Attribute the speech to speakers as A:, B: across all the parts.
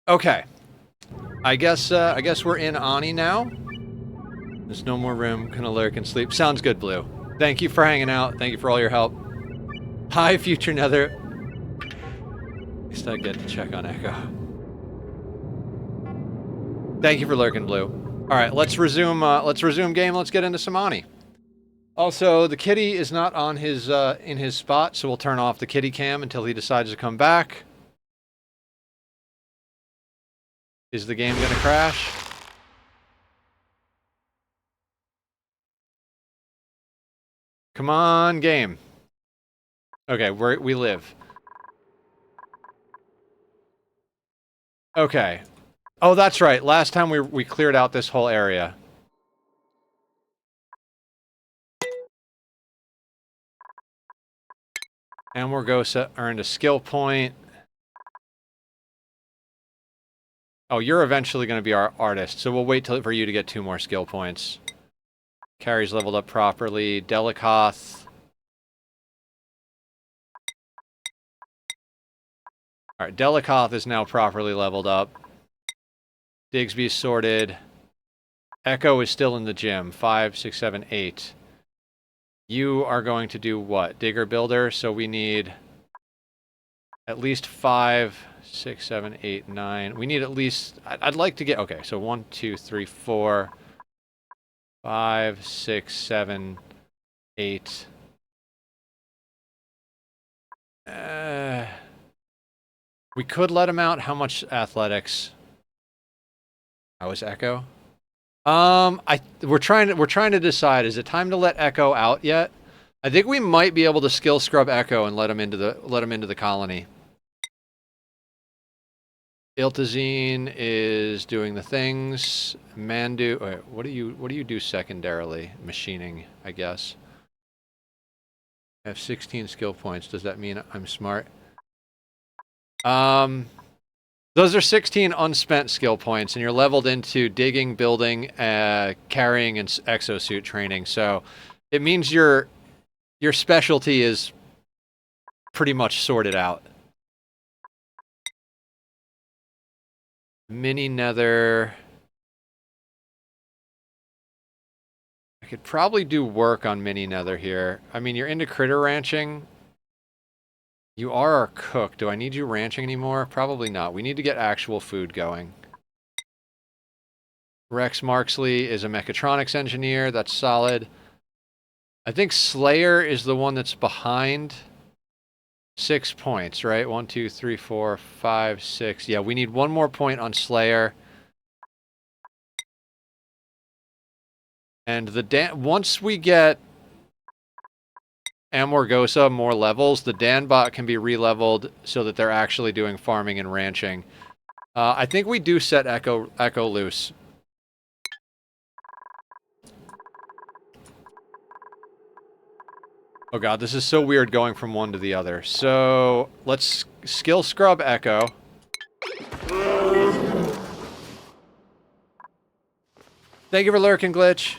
A: Okay. I guess we're in Ani now. There's no more room. Gonna lurk and sleep. Sounds good, Blue. Thank you for hanging out. Thank you for all your help. Hi, future Nether. At least I get to check on Echo. Thank you for lurking, Blue. All right, let's resume game. Let's get into some Ani. Also, the kitty is not on his in his spot, so we'll turn off the kitty cam until he decides to come back. Is the game gonna crash? Come on, game. Okay, we live. Okay. Oh, that's right. Last time we cleared out this whole area. And Morgosa earned a skill point. Oh, you're eventually going to be our artist, so we'll wait for you to get 2 more skill points. Carrie's leveled up properly. Delikoth. Alright, Delikoth is now properly leveled up. Digsby's sorted. Echo is still in the gym. 5, 6, 7, 8. You are going to do what? Digger Builder, so we need at least 5, 6, 7, 8, 9. We need at least... I'd like to get... Okay, so 1, 2, 3, 4, 5, 6, 7, 8. We could let him out. How much athletics? How is Echo? We're trying to decide. Is it time to let Echo out yet? I think we might be able to skill scrub Echo and let him into the colony. Iltazine is doing the things. Mandu, wait, what do you do secondarily? Machining, I guess. I have 16 skill points. Does that mean I'm smart? Those are 16 unspent skill points, and you're leveled into digging, building, carrying, and exosuit training. So it means your specialty is pretty much sorted out. Mini Nether. I could probably do work on Mini Nether here. I mean, you're into critter ranching. You are our cook. Do I need you ranching anymore? Probably not. We need to get actual food going. Rex Marksley is a mechatronics engineer. That's solid. I think Slayer is the one that's behind. 6 points, right? 1, 2, 3, 4, 5, 6. Yeah, we need 1 more point on Slayer. And once we get Amorgosa more levels, the Danbot can be re-leveled so that they're actually doing farming and ranching. I think we do set Echo loose. Oh god, this is so weird going from one to the other. So, let's skill scrub Echo. Thank you for lurking, Glitch.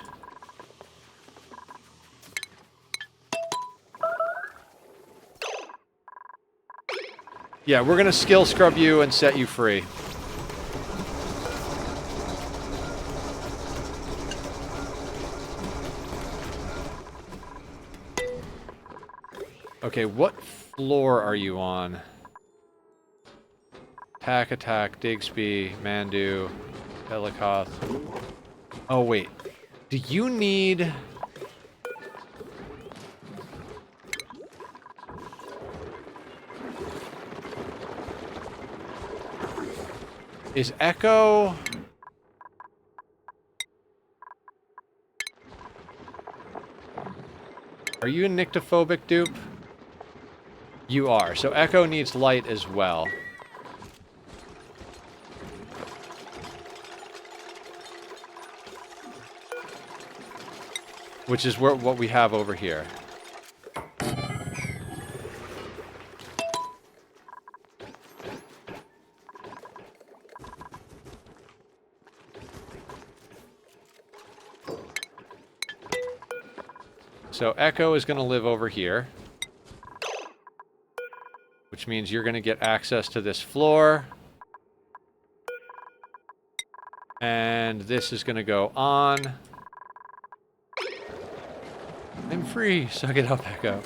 A: Yeah, we're gonna skill scrub you and set you free. Okay, what floor are you on? Attack, Digsby, Mandu, Delikoth. Oh, wait. Do you need... Is Echo... Are you a nyctophobic dupe? You are. So Echo needs light as well. Which is what we have over here. So Echo is going to live over here. Which means you're going to get access to this floor. And this is going to go on. I'm free. Suck it up, Echo.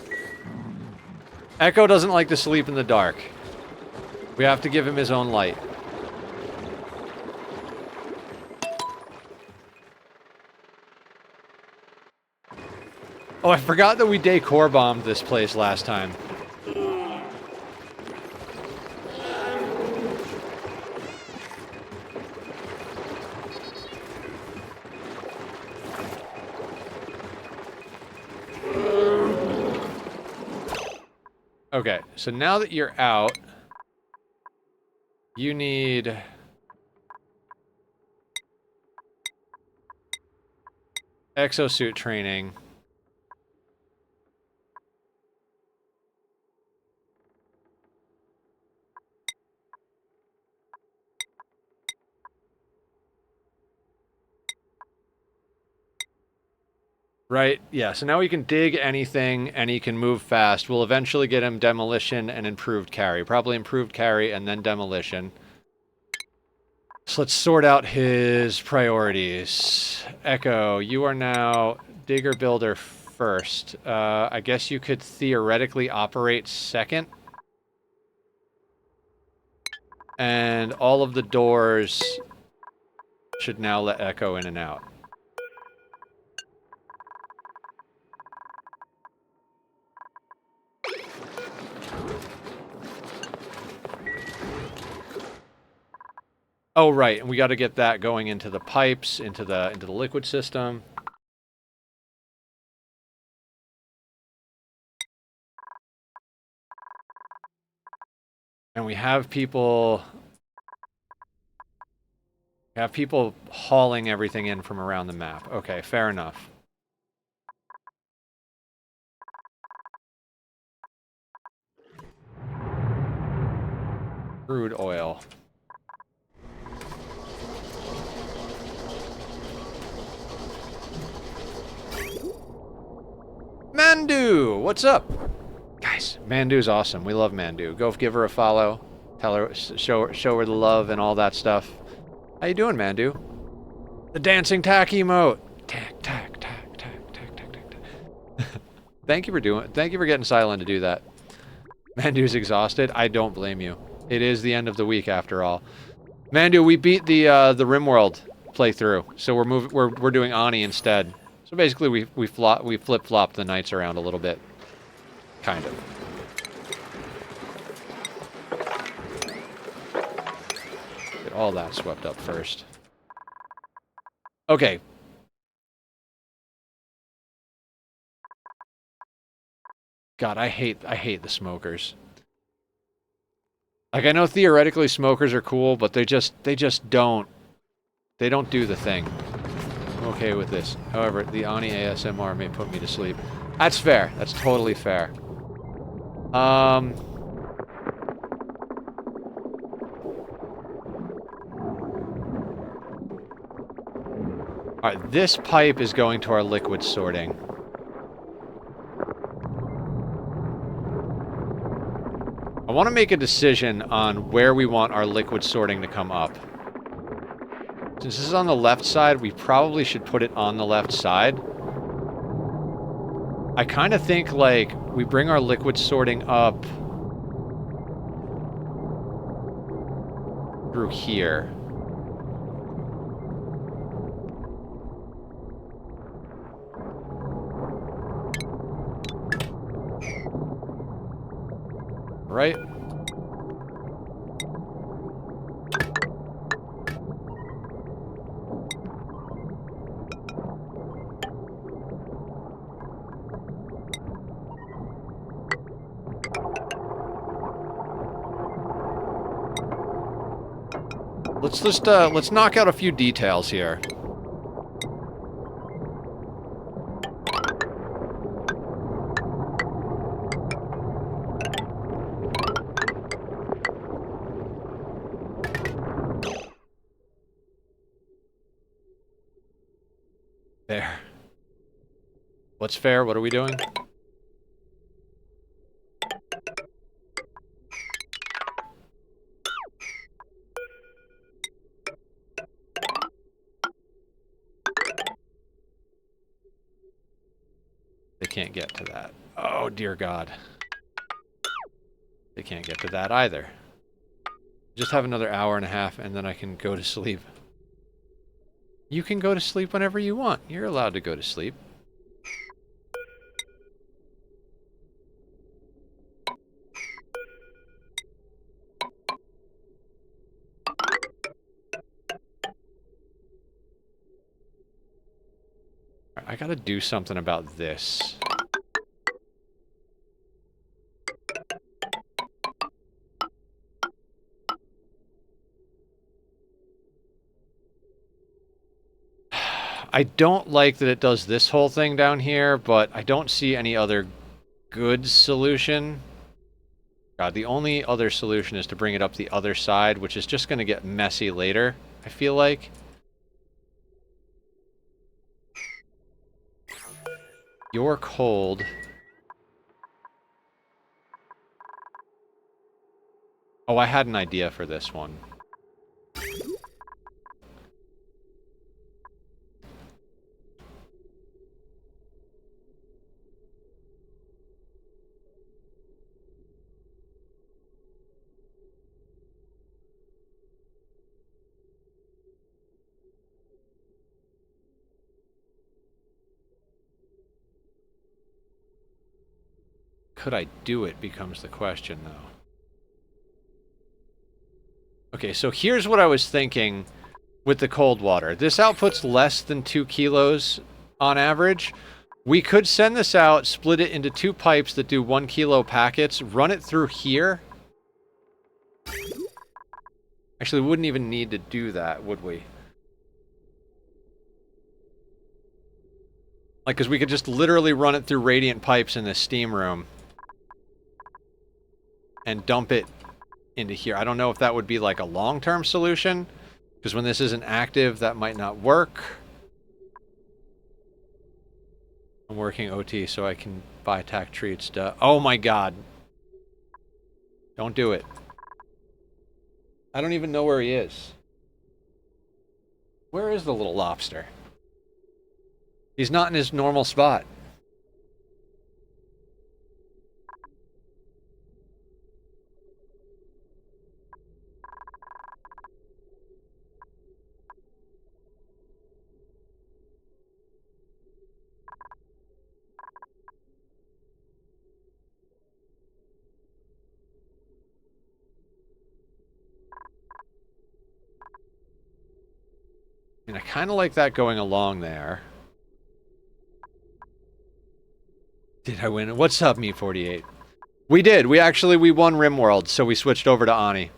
A: Echo doesn't like to sleep in the dark. We have to give him his own light. Oh, I forgot that we decor bombed this place last time. Okay, so now that you're out, you need... exosuit training. Right, yeah, so now he can dig anything, and he can move fast. We'll eventually get him demolition and improved carry. Probably improved carry and then demolition. So let's sort out his priorities. Echo, you are now digger builder first. I guess you could theoretically operate second. And all of the doors should now let Echo in and out. Oh, right, and we got to get that going into the pipes, into the liquid system. And we have people hauling everything in from around the map. Okay, fair enough. Crude oil. Mandu, what's up? Guys, Mandu's awesome. We love Mandu. Go give her a follow. Tell her, show her the love and all that stuff. How you doing, Mandu? The dancing tack emote. Tack, tack, tack, tack, tack, tack, tack, tack. Thank you for getting Silent to do that. Mandu's exhausted. I don't blame you. It is the end of the week after all. Mandu, we beat the RimWorld playthrough, so we're doing Ani instead. So basically, we flip-flop the nights around a little bit, kind of. Get all that swept up first. Okay. God, I hate the smokers. Like, I know theoretically smokers are cool, but they just don't. They don't do the thing. I'm okay with this. However, the Ani ASMR may put me to sleep. That's fair. That's totally fair. Alright, this pipe is going to our liquid sorting. I want to make a decision on where we want our liquid sorting to come up. Since this is on the left side, we probably should put it on the left side. I kind of think, like, we bring our liquid sorting up through here. Right? Let's knock out a few details here. There. What's fair? What are we doing? can't get to that. Oh, dear God. They can't get to that either. Just have another hour and a half, and then I can go to sleep. You can go to sleep whenever you want. You're allowed to go to sleep. I gotta do something about this. I don't like that it does this whole thing down here, but I don't see any other good solution. God, the only other solution is to bring it up the other side, which is just going to get messy later, I feel like. You're cold. Oh, I had an idea for this one. Could I do it becomes the question, though. Okay, so here's what I was thinking with the cold water. This outputs less than 2 kilos on average. We could send this out, split it into 2 pipes that do 1 kilo packets, run it through here. Actually, we wouldn't even need to do that, would we? Like, because we could just literally run it through radiant pipes in this steam room and dump it into here. I don't know if that would be like a long-term solution, because when this isn't active, that might not work. I'm working OT so I can buy tack treats. Oh my God. Don't do it. I don't even know where he is. Where is the little lobster? He's not in his normal spot. I mean, I kind of like that going along there. Did I win? What's up, Me48? We did. We won RimWorld, so we switched over to Ani.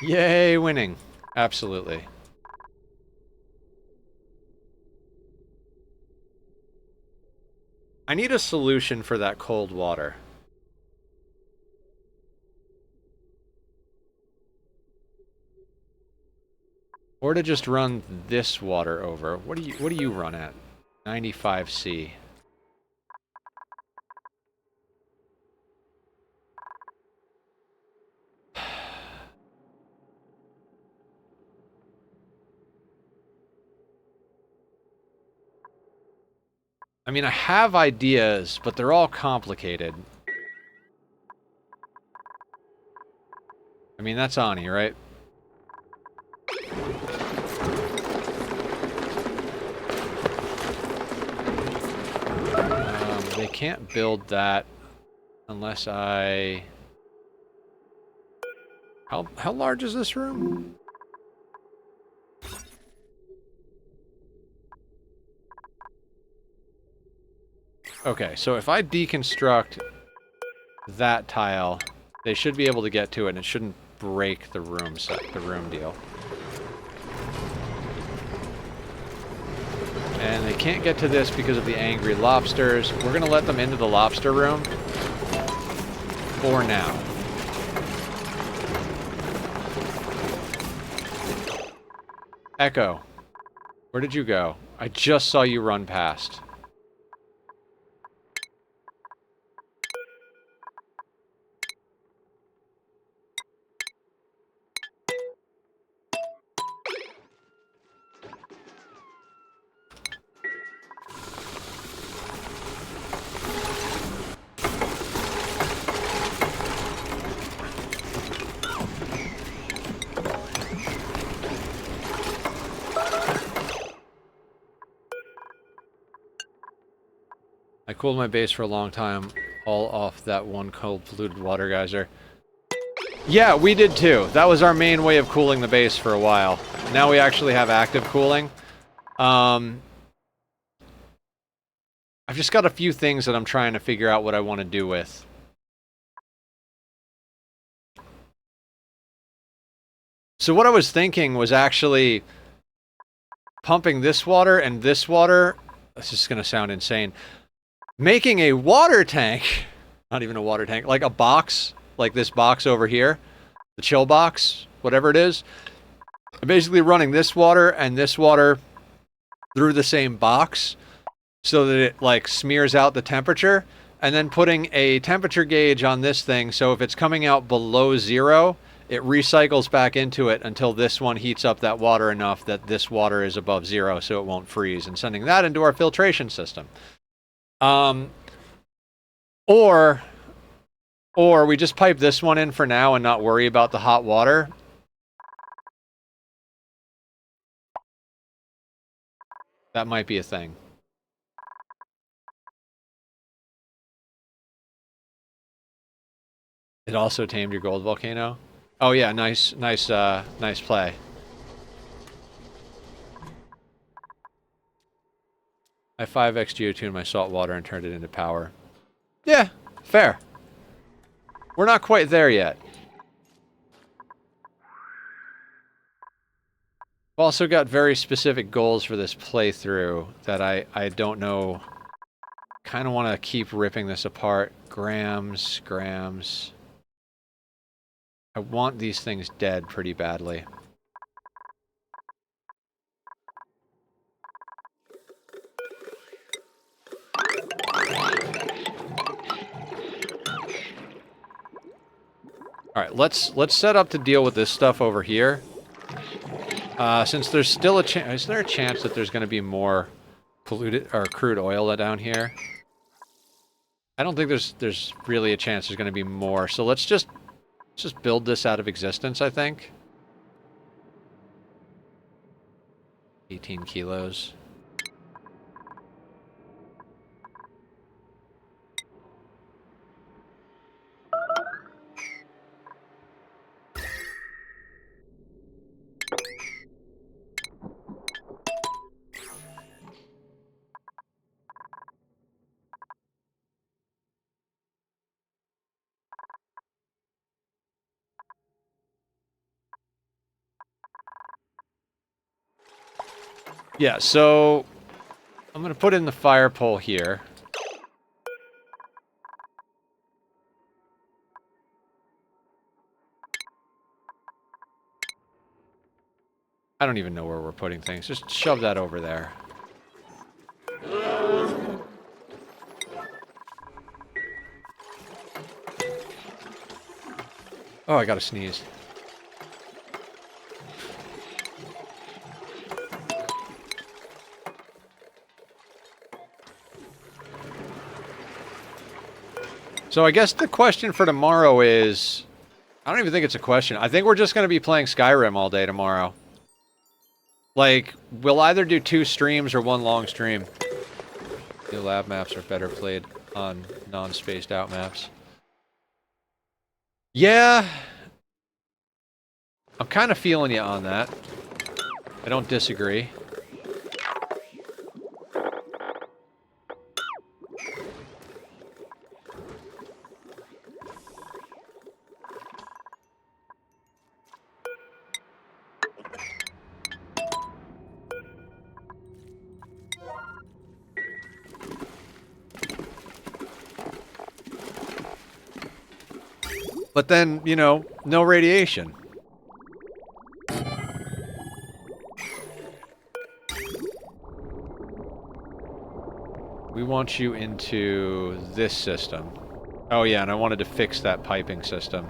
A: Yay, winning. Absolutely. I need a solution for that cold water. Or to just run this water over. What do you run at? 95C. I mean, I have ideas, but they're all complicated. I mean, that's Ani, right? They can't build that unless I... How large is this room? Okay, so if I deconstruct that tile, they should be able to get to it, and it shouldn't break the room deal. And they can't get to this because of the angry lobsters. We're gonna let them into the lobster room for now. Echo. Where did you go? I just saw you run past. I cooled my base for a long time, all off that one cold polluted water geyser. Yeah, we did too. That was our main way of cooling the base for a while. Now we actually have active cooling. I've just got a few things that I'm trying to figure out what I want to do with. So what I was thinking was actually pumping this water and this water. This is going to sound insane. Making a water tank, not even a water tank, like a box, like this box over here, the chill box, whatever it is. I'm basically running this water and this water through the same box so that it like smears out the temperature, and then putting a temperature gauge on this thing so if it's coming out below 0, it recycles back into it until this one heats up that water enough that this water is above 0 so it won't freeze, and sending that into our filtration system. Or we just pipe this one in for now and not worry about the hot water. That might be a thing. It also tamed your gold volcano. Oh yeah, nice play. I 5x geotuned my salt water and turned it into power. Yeah, fair. We're not quite there yet. I've also got very specific goals for this playthrough that I don't know. Kind of want to keep ripping this apart. Grams. I want these things dead pretty badly. Alright, let's set up to deal with this stuff over here. Since there's still a chance... Is there a chance that there's going to be more polluted or crude oil down here? I don't think there's really a chance there's going to be more. So let's just build this out of existence, I think. 18 kilos. Yeah, so I'm going to put in the fire pole here. I don't even know where we're putting things. Just shove that over there. Oh, I gotta sneeze. So I guess the question for tomorrow is... I don't even think it's a question. I think we're just going to be playing Skyrim all day tomorrow. Like, we'll either do 2 streams or 1 long stream. The lab maps are better played on non-spaced out maps. Yeah. I'm kind of feeling you on that. I don't disagree. But then, you know, no radiation. We want you into this system. Oh yeah, and I wanted to fix that piping system.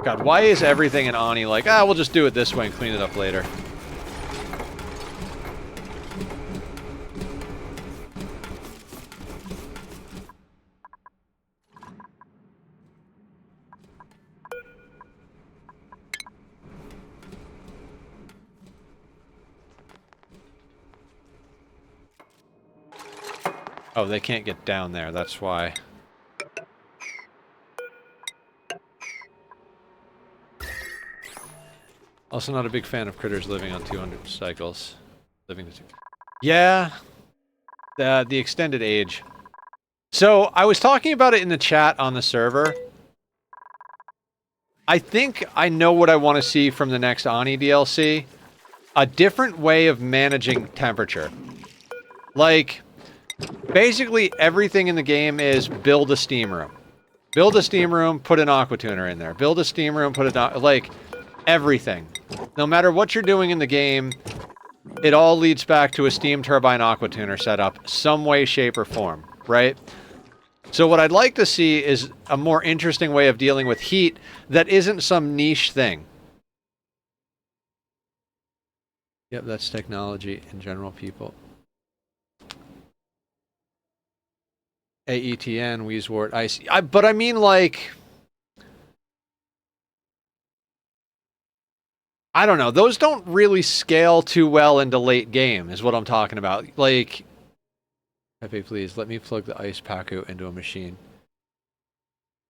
A: God, why is everything in Ani like, ah, we'll just do it this way and clean it up later? Oh, they can't get down there, that's why. Also not a big fan of critters living on 200 cycles. Yeah, the extended age. So, I was talking about it in the chat on the server. I think I know what I want to see from the next Ani DLC. A different way of managing temperature. Like, basically everything in the game is build a steam room. Build a steam room, put an aqua tuner in there. Build a steam room, put a... like, everything. No matter what you're doing in the game, it all leads back to a steam turbine aqua tuner setup, some way, shape, or form, right? So what I'd like to see is a more interesting way of dealing with heat that isn't some niche thing. Yep, that's technology in general, people. AETN, Weezwort, Icy. But I mean, like... I don't know. Those don't really scale too well into late game, is what I'm talking about. Like... Pepe, please, let me plug the Ice Paku into a machine.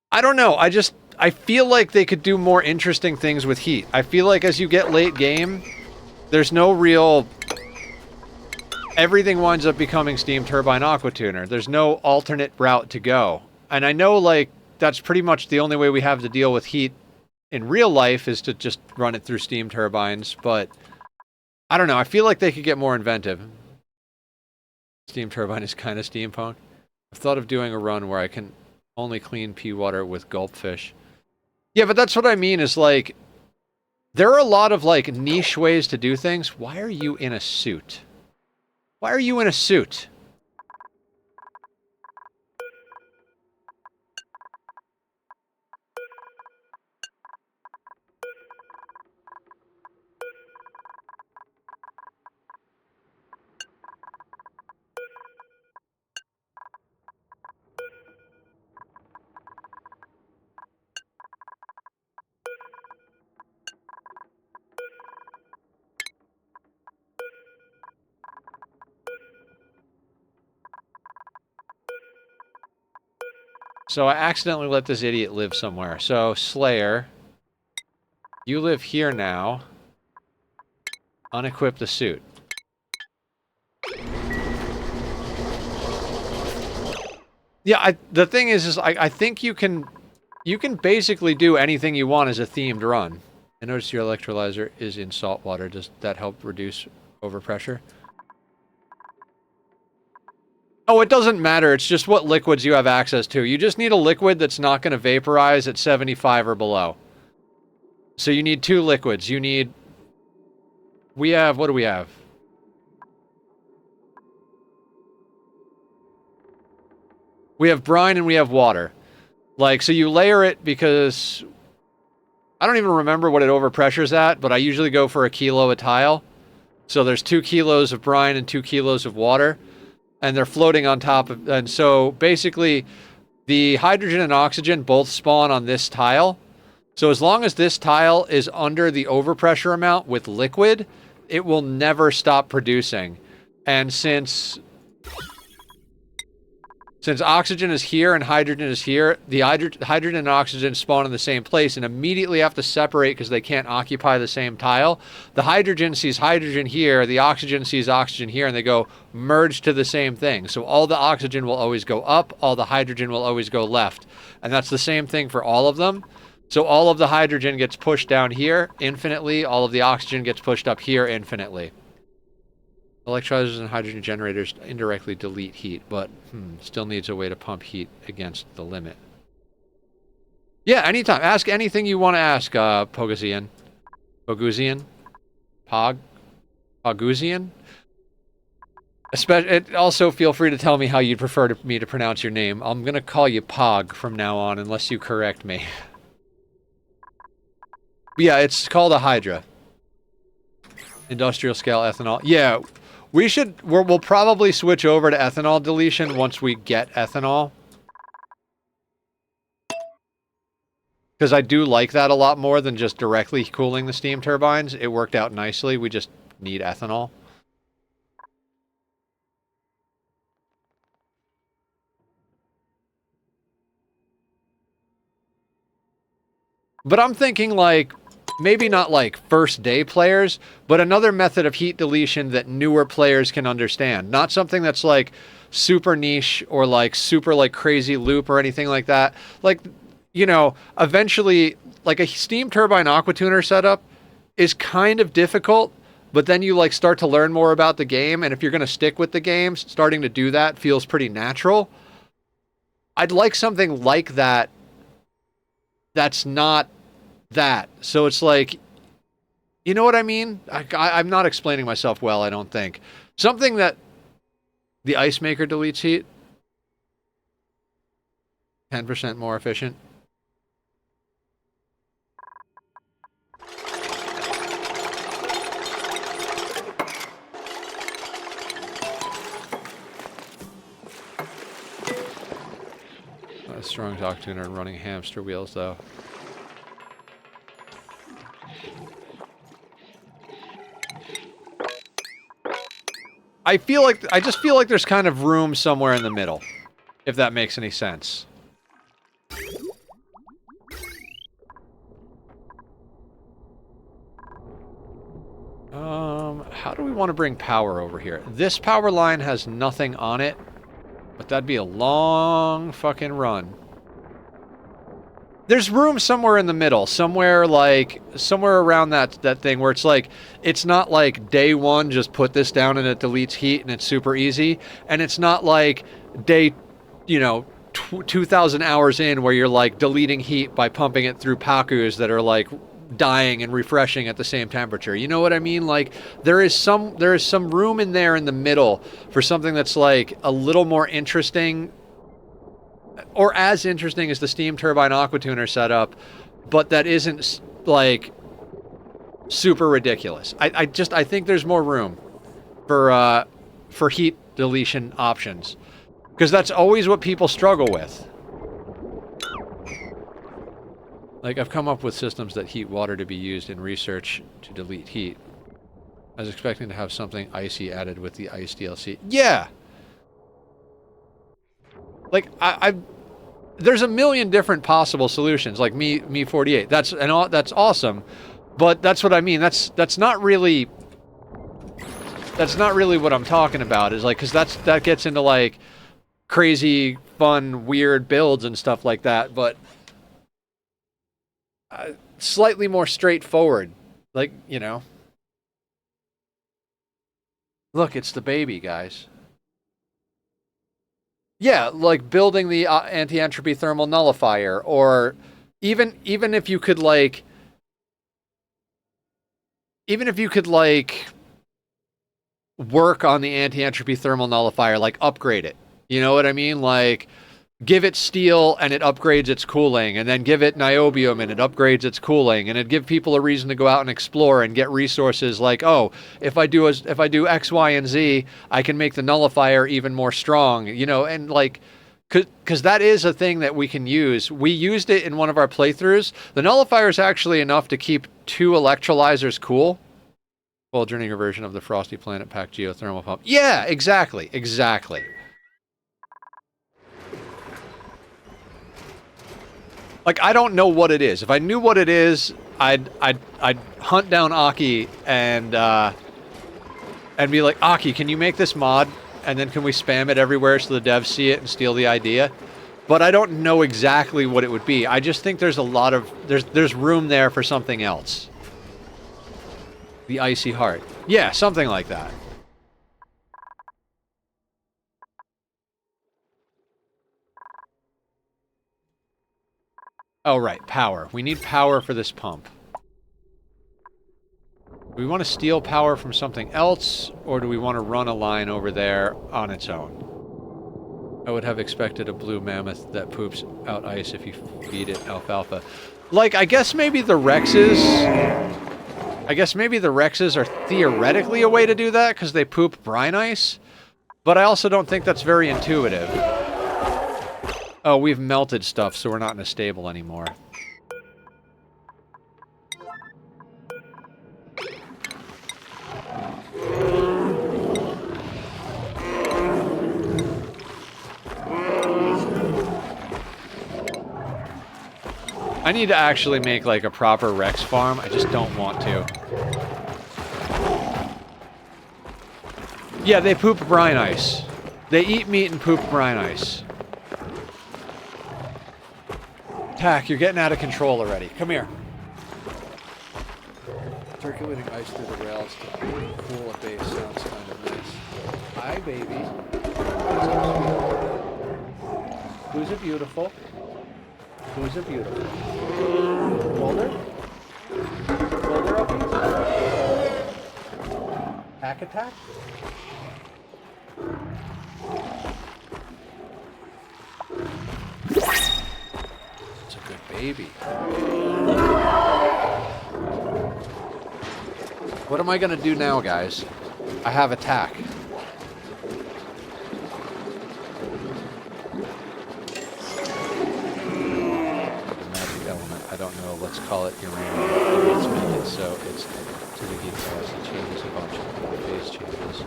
A: I don't know. I feel like they could do more interesting things with heat. I feel like as you get late game, there's no real... Everything winds up becoming steam turbine aqua tuner. There's no alternate route to go. And I know, like, that's pretty much the only way we have to deal with heat in real life is to just run it through steam turbines, but I don't know. I feel like they could get more inventive. Steam turbine is kind of steampunk. I've thought of doing a run where I can only clean pea water with gulpfish. Yeah, but that's what I mean is, like, there are a lot of, like, niche ways to do things. Why are you in a suit? Why are you in a suit? So I accidentally let this idiot live somewhere. So, Slayer, you live here now. Unequip the suit. Yeah, the thing is I think you can basically do anything you want as a themed run. I noticed your electrolyzer is in salt water. Does that help reduce overpressure? Oh, it doesn't matter. It's just what liquids you have access to. You just need a liquid that's not going to vaporize at 75 or below. So you need two liquids. You need... We have... What do we have? We have brine and we have water. Like, so you layer it because... I don't even remember what it overpressures at, but I usually go for 1 kilo a tile. So there's 2 kilos of brine and 2 kilos of water. And they're floating on top of... And so, basically, the hydrogen and oxygen both spawn on this tile. So as long as this tile is under the overpressure amount with liquid, it will never stop producing. And since Since oxygen is here and hydrogen is here, the hydrogen and oxygen spawn in the same place and immediately have to separate because they can't occupy the same tile. The hydrogen sees hydrogen here, the oxygen sees oxygen here, and they go merge to the same thing. So all the oxygen will always go up, all the hydrogen will always go left. And that's the same thing for all of them. So all of the hydrogen gets pushed down here infinitely, all of the oxygen gets pushed up here infinitely. Electrolyzers and hydrogen generators indirectly delete heat, but still needs a way to pump heat against the limit. Yeah, anytime. Ask anything you want to ask, Poguzian. Poguzian? Poguzian? Also, feel free to tell me how you'd prefer me to pronounce your name. I'm going to call you Pog from now on, unless you correct me. But yeah, it's called a Hydra. Industrial scale ethanol. Yeah. We'll probably switch over to ethanol deletion once we get ethanol. Because I do like that a lot more than just directly cooling the steam turbines. It worked out nicely. We just need ethanol. But I'm thinking like, maybe not like first day players, but another method of heat deletion that newer players can understand. Not something that's like super niche or like super like crazy loop or anything like that. Like, you know, eventually like a steam turbine aqua tuner setup is kind of difficult, but then you like start to learn more about the game. And if you're going to stick with the game, starting to do that feels pretty natural. I'd like something like that. That's not that. So it's like, you know what I mean? I'm not explaining myself well, I don't think. Something that the ice maker deletes heat. 10% more efficient. Not a strong talk tuner and running hamster wheels though. I just feel like there's kind of room somewhere in the middle, if that makes any sense. How do we want to bring power over here? This power line has nothing on it, but that'd be a long fucking run. There's room somewhere in the middle, somewhere around that thing where it's like, it's not like day one, just put this down and it deletes heat and it's super easy. And it's not like day, 2,000 hours in where you're like deleting heat by pumping it through Pakus that are like dying and refreshing at the same temperature. You know what I mean? Like there is some room in there in the middle for something that's like a little more interesting, or as interesting as the steam turbine aqua tuner setup, but that isn't like super ridiculous. I think there's more room for heat deletion options, because that's always what people struggle with. Like, I've come up with systems that heat water to be used in research to delete heat. I was expecting to have something icy added with the ice DLC. Yeah! Like, there's a million different possible solutions, like me 48. That's awesome, but that's what I mean. That's not really what I'm talking about. Is like, because that gets into like crazy, fun, weird builds and stuff like that. But slightly more straightforward, like, Look, it's the baby, guys. Yeah, like building the anti-entropy thermal nullifier, or even if you could like work on the anti-entropy thermal nullifier, like upgrade it. You know what I mean? Like give it steel and it upgrades its cooling, and then give it niobium and it upgrades its cooling, and it'd give people a reason to go out and explore and get resources like, oh, if I do X, Y, and Z, I can make the nullifier even more strong, and like, because that is a thing that we can use. We used it in one of our playthroughs. The nullifier is actually enough to keep 2 electrolyzers cool. Well, journeying version of the Frosty Planet Pack geothermal pump. Yeah, exactly. Like, I don't know what it is. If I knew what it is, I'd hunt down Aki and be like, Aki, can you make this mod? And then can we spam it everywhere so the devs see it and steal the idea? But I don't know exactly what it would be. I just think there's a lot of... There's room there for something else. The Icy Heart. Yeah, something like that. Oh, right. Power. We need power for this pump. Do we want to steal power from something else, or do we want to run a line over there on its own? I would have expected a blue mammoth that poops out ice if you feed it alfalfa. Like, I guess maybe the Rexes... I guess maybe the Rexes are theoretically a way to do that, because they poop brine ice. But I also don't think that's very intuitive. Oh, we've melted stuff, so we're not in a stable anymore. I need to actually make, like, a proper Rex farm. I just don't want to. Yeah, they poop brine ice. They eat meat and poop brine ice. Tack, you're getting out of control already. Come here. Circulating ice through the rails to cool a base sounds kind of nice. Hi, baby. Who's a beautiful? Who's a beautiful? Boulder? Boulder up easy? Tack attack? It's a good baby. What am I gonna do now, guys? I have attack. I don't know, let's call it uranium. Let's make it so it's to the details. It changes a bunch of phase changes.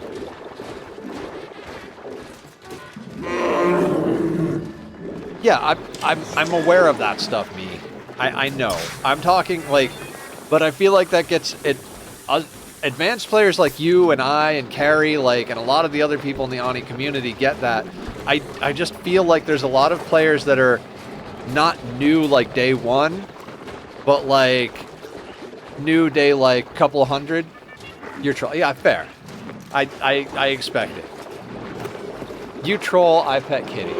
A: Yeah, I'm aware of that stuff, me. I know. I'm talking, like, but I feel like that gets it. Advanced players like you and I and Carrie, like, and a lot of the other people in the Ani community get that. I just feel like there's a lot of players that are not new, like, day one, but, like, new day, like, couple of hundred. You're trolling. Yeah, fair. I expect it. You troll, I pet kitty.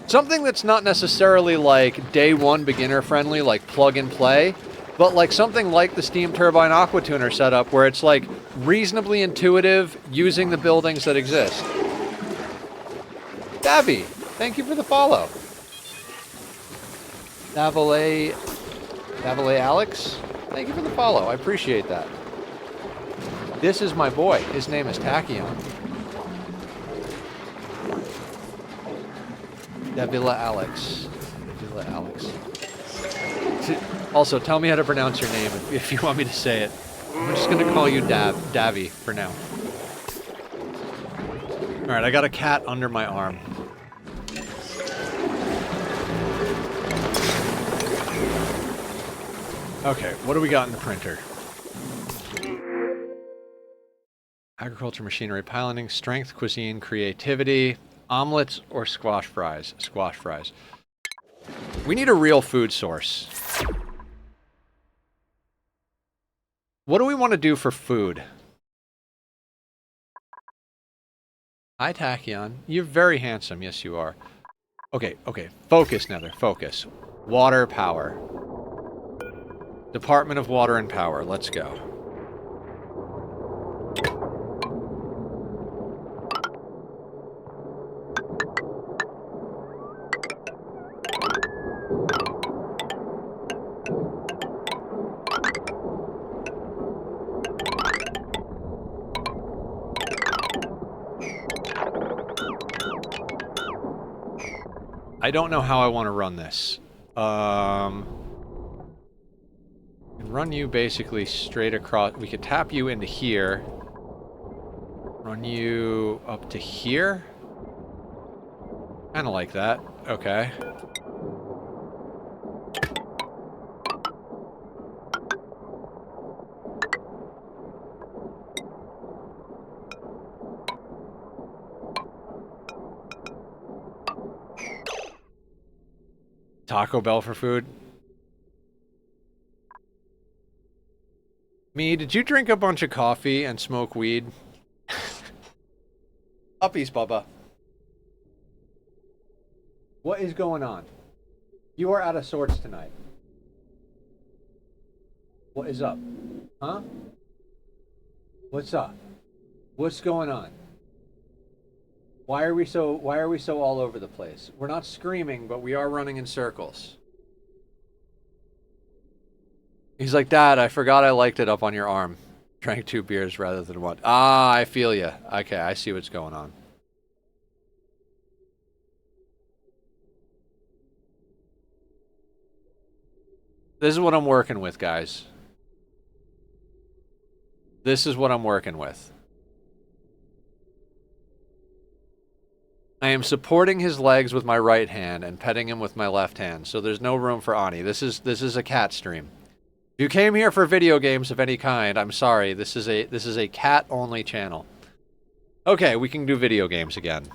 A: Something that's not necessarily, like, day one beginner friendly, like plug and play, but, like, something like the Steam Turbine Aqua Tuner setup where it's, like, reasonably intuitive using the buildings that exist. Davy, thank you for the follow. Davile Alex, thank you for the follow. I appreciate that. This is my boy. His name is Tachyon. Davila Alex. Davila Alex. Also, tell me how to pronounce your name if you want me to say it. I'm just going to call you Davy for now. Alright, I got a cat under my arm. Okay, what do we got in the printer? Agriculture, machinery, piloting, strength, cuisine, creativity, omelets, or squash fries? Squash fries. We need a real food source. What do we want to do for food? Hi, Tachyon. You're very handsome. Yes, you are. Okay, okay. Focus, Nether. Focus. Water, power. Department of Water and Power. Let's go. I don't know how I want to run this. Run you basically straight across. We could tap you into here. Run you up to here. Kind of like that. Okay. Taco Bell for food. Me, did you drink a bunch of coffee and smoke weed? Uppies, Bubba. What is going on? You are out of sorts tonight. What is up? Huh? What's up? What's going on? Why are we so all over the place? We're not screaming, but we are running in circles. He's like, Dad, I forgot I liked it up on your arm. Drank 2 beers rather than 1. Ah, I feel you. Okay, I see what's going on. This is what I'm working with, guys. This is what I'm working with. I am supporting his legs with my right hand and petting him with my left hand, so there's no room for Ani. This is a cat stream. If you came here for video games of any kind, I'm sorry. This is a cat-only channel. Okay, we can do video games again.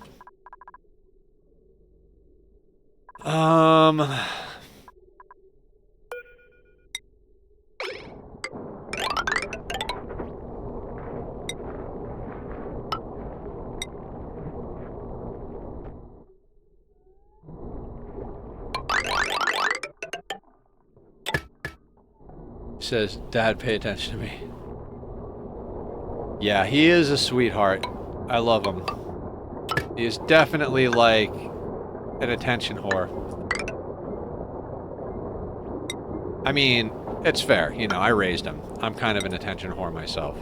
A: Says, Dad, pay attention to me. Yeah, he is a sweetheart. I love him. He is definitely like an attention whore. I mean, it's fair. You know, I raised him. I'm kind of an attention whore myself.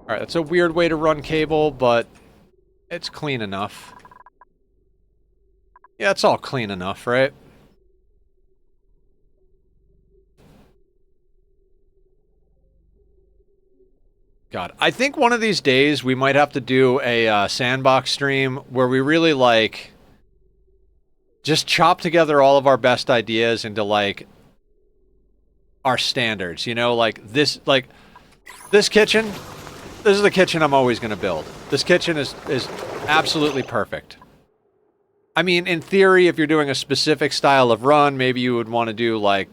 A: Alright, that's a weird way to run cable, but it's clean enough. Yeah, it's all clean enough, right? God, I think one of these days we might have to do a sandbox stream where we really, like, just chop together all of our best ideas into, like, our standards, you know? Like, this kitchen, this is the kitchen I'm always going to build. This kitchen is absolutely perfect. I mean, in theory, if you're doing a specific style of run, maybe you would want to do, like,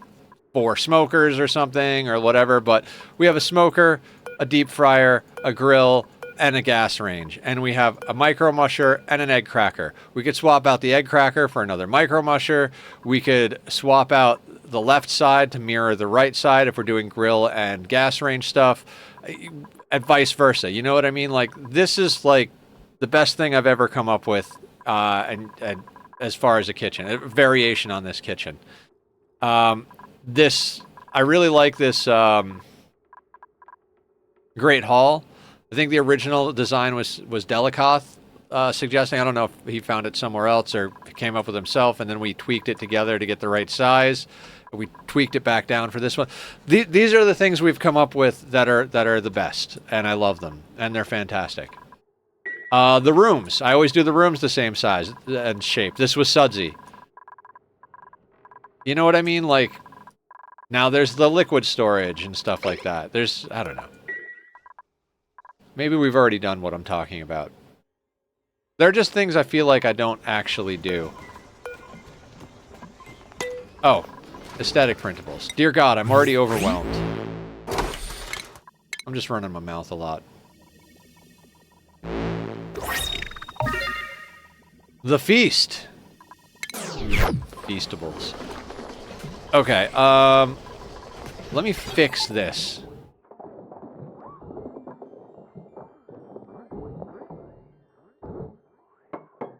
A: 4 smokers or something or whatever, but we have a smoker, a deep fryer, a grill, and a gas range. And we have a micro musher and an egg cracker. We could swap out the egg cracker for another micro musher. We could swap out the left side to mirror the right side if we're doing grill and gas range stuff, and vice versa. You know what I mean? Like, this is, like, the best thing I've ever come up with. And as far as a kitchen, a variation on this kitchen. I really like this Great Hall. I think the original design was Delikoth suggesting. I don't know if he found it somewhere else or came up with himself, and then we tweaked it together to get the right size. We tweaked it back down for this one. These are the things we've come up with that are the best, and I love them, and they're fantastic. The rooms. I always do the rooms the same size and shape. This was sudsy. You know what I mean? Like, now there's the liquid storage and stuff like that. There's, I don't know. Maybe we've already done what I'm talking about. They're just things I feel like I don't actually do. Oh, aesthetic printables. Dear God, I'm already overwhelmed. I'm just running my mouth a lot. The feast. Feastables. Okay, let me fix this.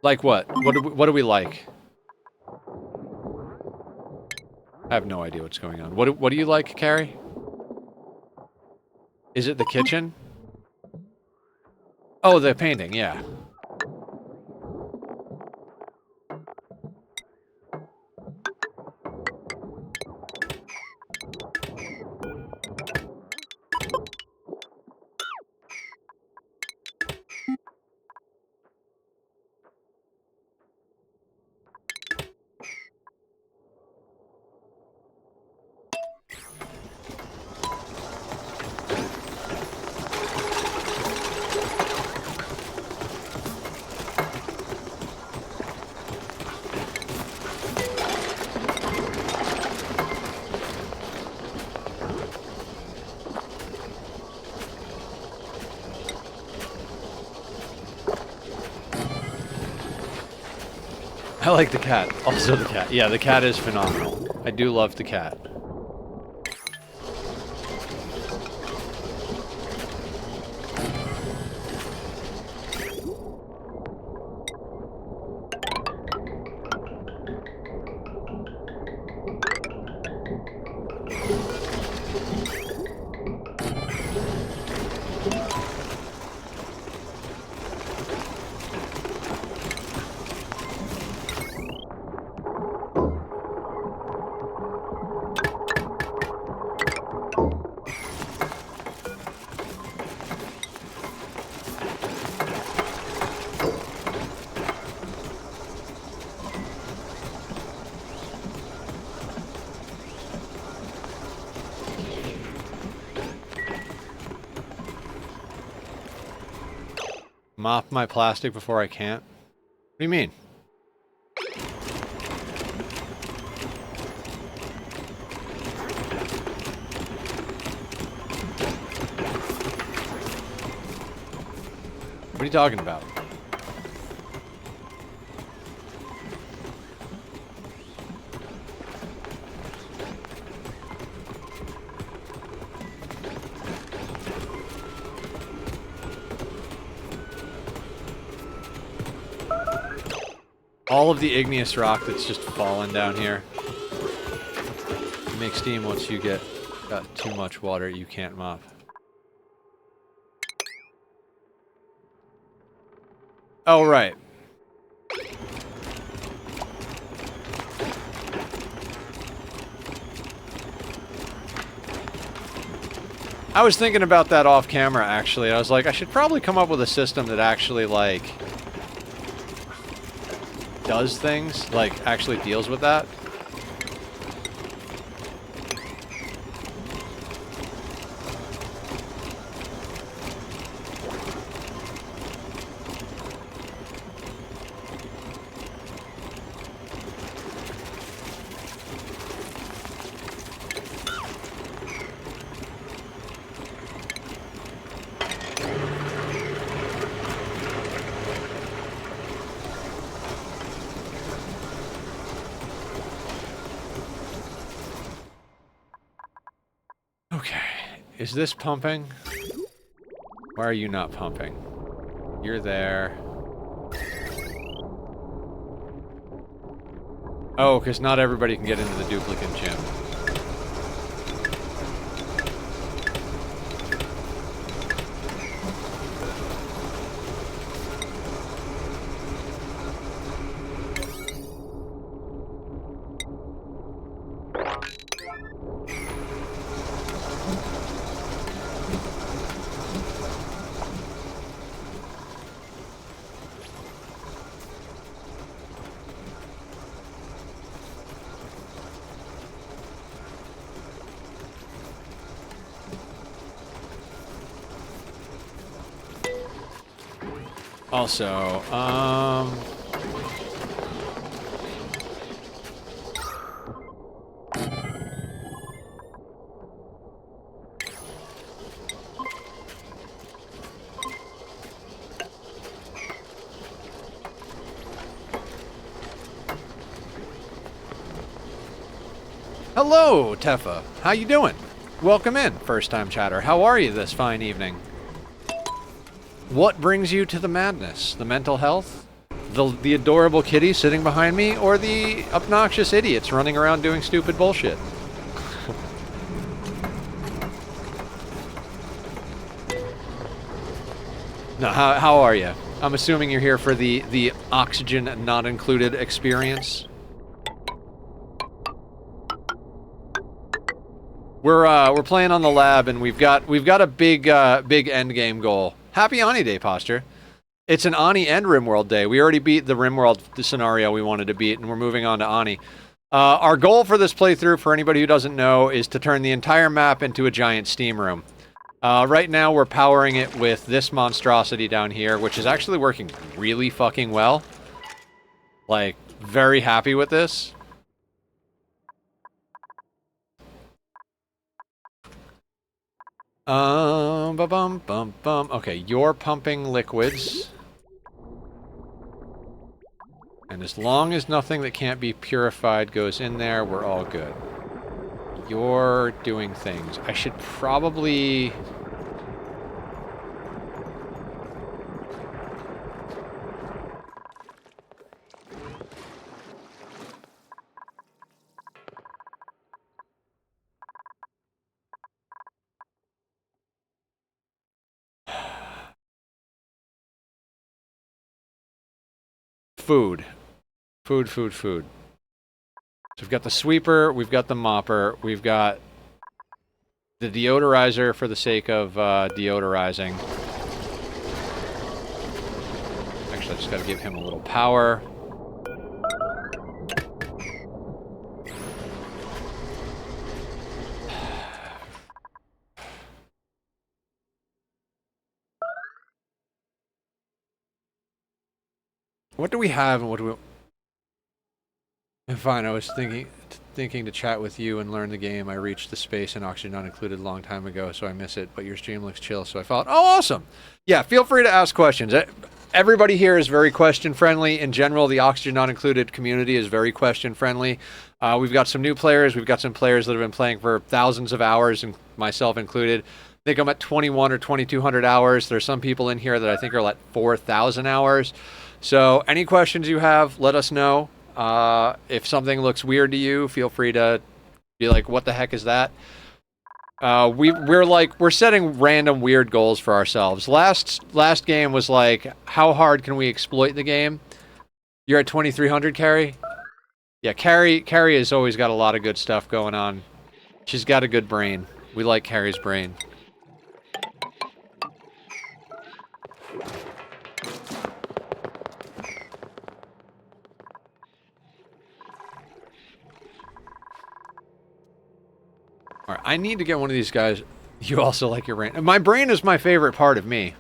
A: Like what? What do we like? I have no idea what's going on. What do you like, Carrie? Is it the kitchen? Oh, the painting, yeah. I like the cat. Also the cat. Yeah, the cat is phenomenal. I do love the cat. Mop my plastic before I can't? What do you mean? What are you talking about? All of the igneous rock that's just fallen down here. You make steam once you got too much water you can't mop. Oh, right. I was thinking about that off camera, actually. I was like, I should probably come up with a system that actually, like, does things, like, actually deals with that. Is this pumping? Why are you not pumping? You're there. Oh, because not everybody can get into the duplicate gym. Also, hello, Tefa. How you doing? Welcome in, first-time chatter. How are you this fine evening? What brings you to the madness? The mental health? The adorable kitty sitting behind me? Or the obnoxious idiots running around doing stupid bullshit? No, how are you? I'm assuming you're here for the oxygen not included experience. We're playing on the lab, and we've got a big end game goal. Happy Ani Day, Posture. It's an Ani and Rimworld Day. We already beat the Rimworld scenario we wanted to beat, and we're moving on to Ani. Our goal for this playthrough, for anybody who doesn't know, is to turn the entire map into a giant steam room. Right now, we're powering it with this monstrosity down here, which is actually working really fucking well. Like, very happy with this. Okay, you're pumping liquids. And fine. As long as nothing that can't be purified goes in there, we're all good. You're doing things. I should probably... Food. Food, food, food. So we've got the sweeper, we've got the mopper, we've got the deodorizer for the sake of deodorizing. Actually, I just gotta give him a little power. What do we have and what do we... Fine, I was thinking to chat with you and learn the game. I reached the space and oxygen not included a long time ago, so I miss it, but your stream looks chill, so I thought, oh, awesome! Yeah, feel free to ask questions. Everybody here is very question-friendly. In general, the oxygen not included community is very question-friendly. We've got some new players. We've got some players that have been playing for thousands of hours, and myself included. I think I'm at 21 or 2,200 hours. There's some people in here that I think are at 4,000 hours. So any questions you have, let us know. If something looks weird to you, feel free to be like, what the heck is that? We're setting random weird goals for ourselves. Last game was like, how hard can we exploit the game? You're at 2,300, Carrie? Yeah, Carrie has always got a lot of good stuff going on. She's got a good brain. We like Carrie's brain. Alright, I need to get one of these guys. You also like your brain. My brain is my favorite part of me.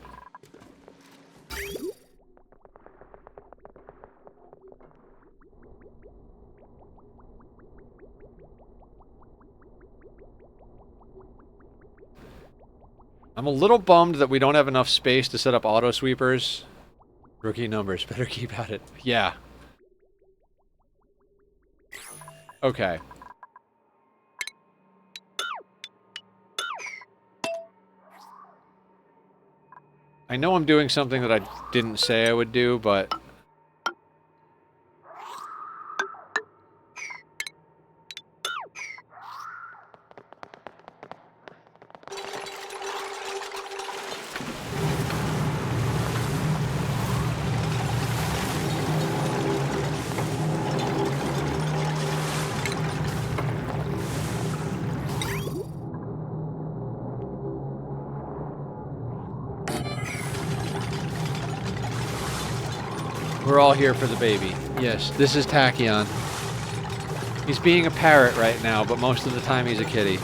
A: I'm a little bummed that we don't have enough space to set up auto sweepers. Rookie numbers, better keep at it. Yeah. Okay. I know I'm doing something that I didn't say I would do, but... We're all here for the baby. Yes, this is Tachyon. He's being a parrot right now, but most of the time he's a kitty.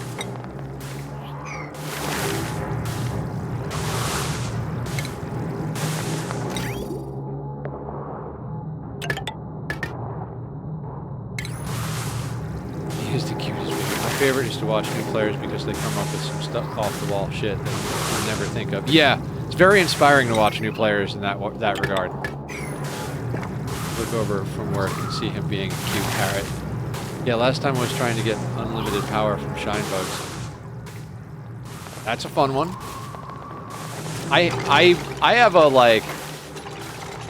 A: He is the cutest baby. My favorite is to watch new players because they come up with some stuff off-the-wall shit that you never think of. Yeah, it's very inspiring to watch new players in that regard. Look over from work and see him being a cute parrot. Yeah, last time I was trying to get unlimited power from shine bugs. That's a fun one. I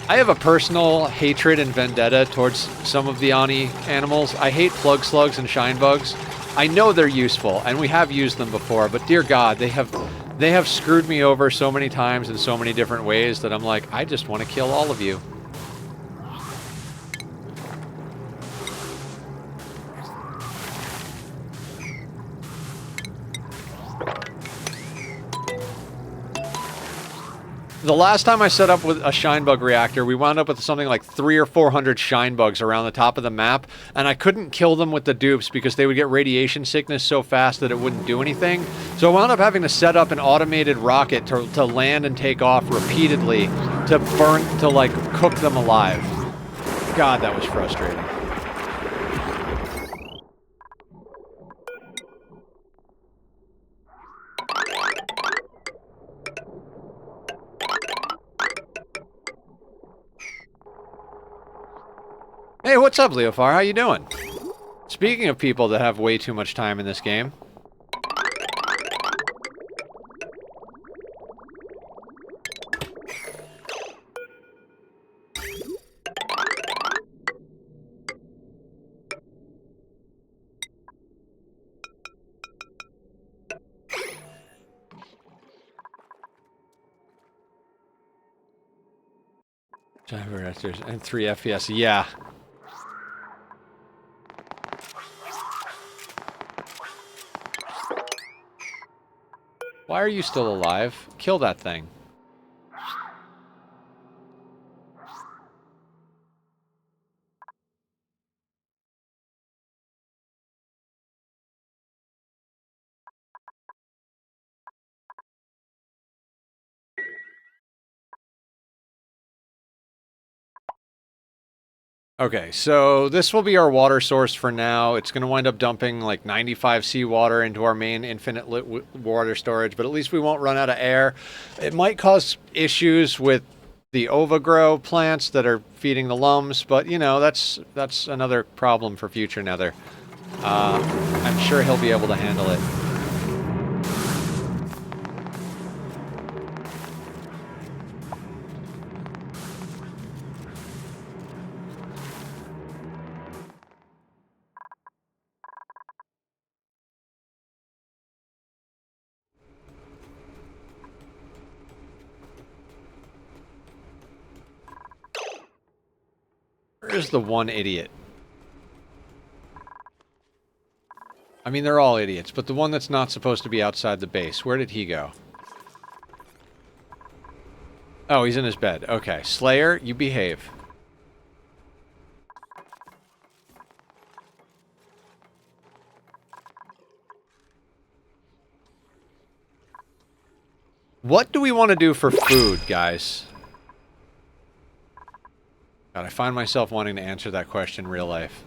A: have a personal hatred and vendetta towards some of the Ani animals. I hate plug slugs and shine bugs. I know they're useful, and we have used them before, but dear God, they have screwed me over so many times in so many different ways that I'm like, I just want to kill all of you. The last time I set up with a shinebug reactor, we wound up with something like 300 or 400 shinebugs around the top of the map, and I couldn't kill them with the dupes because they would get radiation sickness so fast that it wouldn't do anything. So I wound up having to set up an automated rocket to land and take off repeatedly to like cook them alive. God, that was frustrating. Hey, what's up, Leofar? How you doing? Speaking of people that have way too much time in this game. And 3 FPS, yeah. Why are you still alive? Kill that thing. Okay, so this will be our water source for now. It's going to wind up dumping like 95 seawater into our main infinite water storage, but at least we won't run out of air. It might cause issues with the overgrow plants that are feeding the lums, but you know, that's another problem for future Nether. I'm sure he'll be able to handle it. Where's the one idiot? I mean, they're all idiots, but the one that's not supposed to be outside the base, where did he go? Oh, he's in his bed. Okay, Slayer, you behave. What do we want to do for food, guys? God, I find myself wanting to answer that question in real life.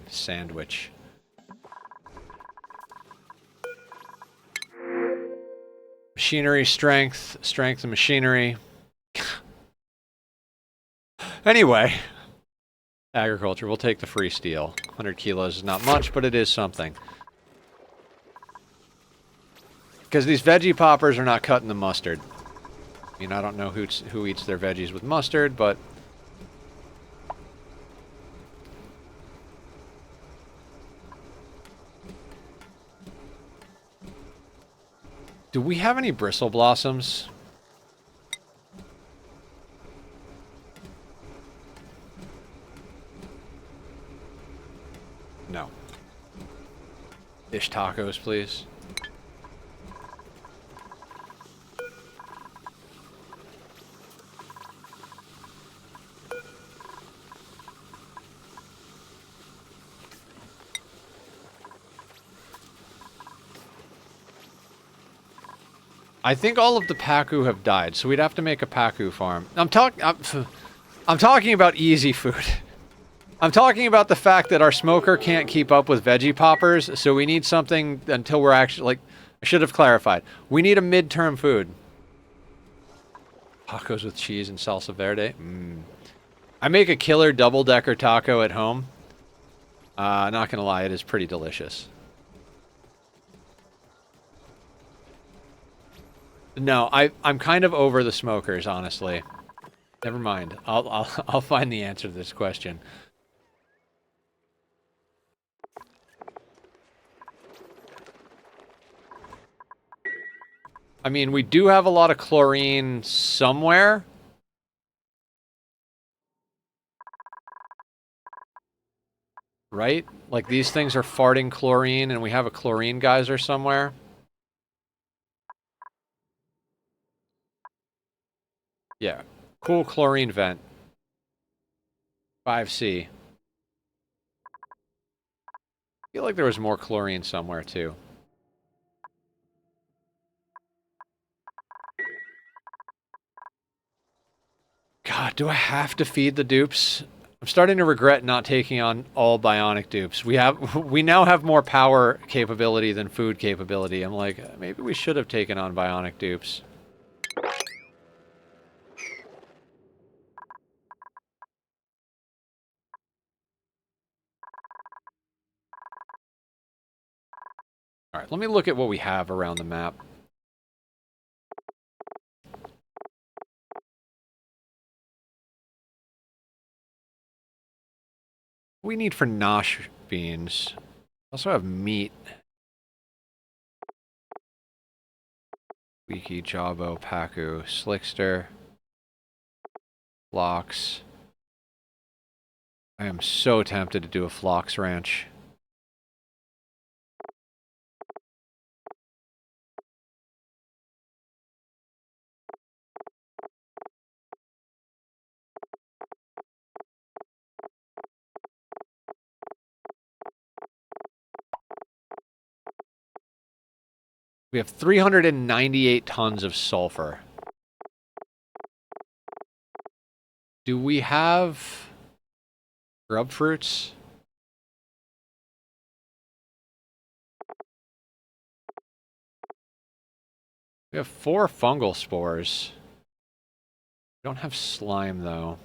A: Sandwich. Machinery, strength, strength and machinery. Anyway. Agriculture, we'll take the free steel. 100 kilos is not much, but it is something. Because these veggie poppers are not cutting the mustard. I mean, I don't know who eats their veggies with mustard, but... Do we have any bristle blossoms? No. Fish tacos, please. I think all of the Pacu have died, so we'd have to make a Pacu farm. I'm talking about easy food. I'm talking about the fact that our smoker can't keep up with veggie poppers, so we need something until we're actually, like, I should have clarified. We need a midterm food. Tacos with cheese and salsa verde. I make a killer double-decker taco at home. Not gonna lie, it is pretty delicious. No, I'm kind of over the smokers, honestly. Never mind. I'll find the answer to this question. I mean, we do have a lot of chlorine somewhere. Right? Like, these things are farting chlorine, and we have a chlorine geyser somewhere. Yeah. Cool chlorine vent. 5C. I feel like there was more chlorine somewhere, too. God, do I have to feed the dupes? I'm starting to regret not taking on all bionic dupes. We now have more power capability than food capability. I'm like, maybe we should have taken on bionic dupes. Alright, let me look at what we have around the map. We need for nosh beans. Also have meat. Wiki, Jawbo, Paku, Slickster, Phlox. I am so tempted to do a Phlox ranch. We have 398 tons of sulfur. Do we have grub fruits? We have 4 fungal spores. We don't have slime, though.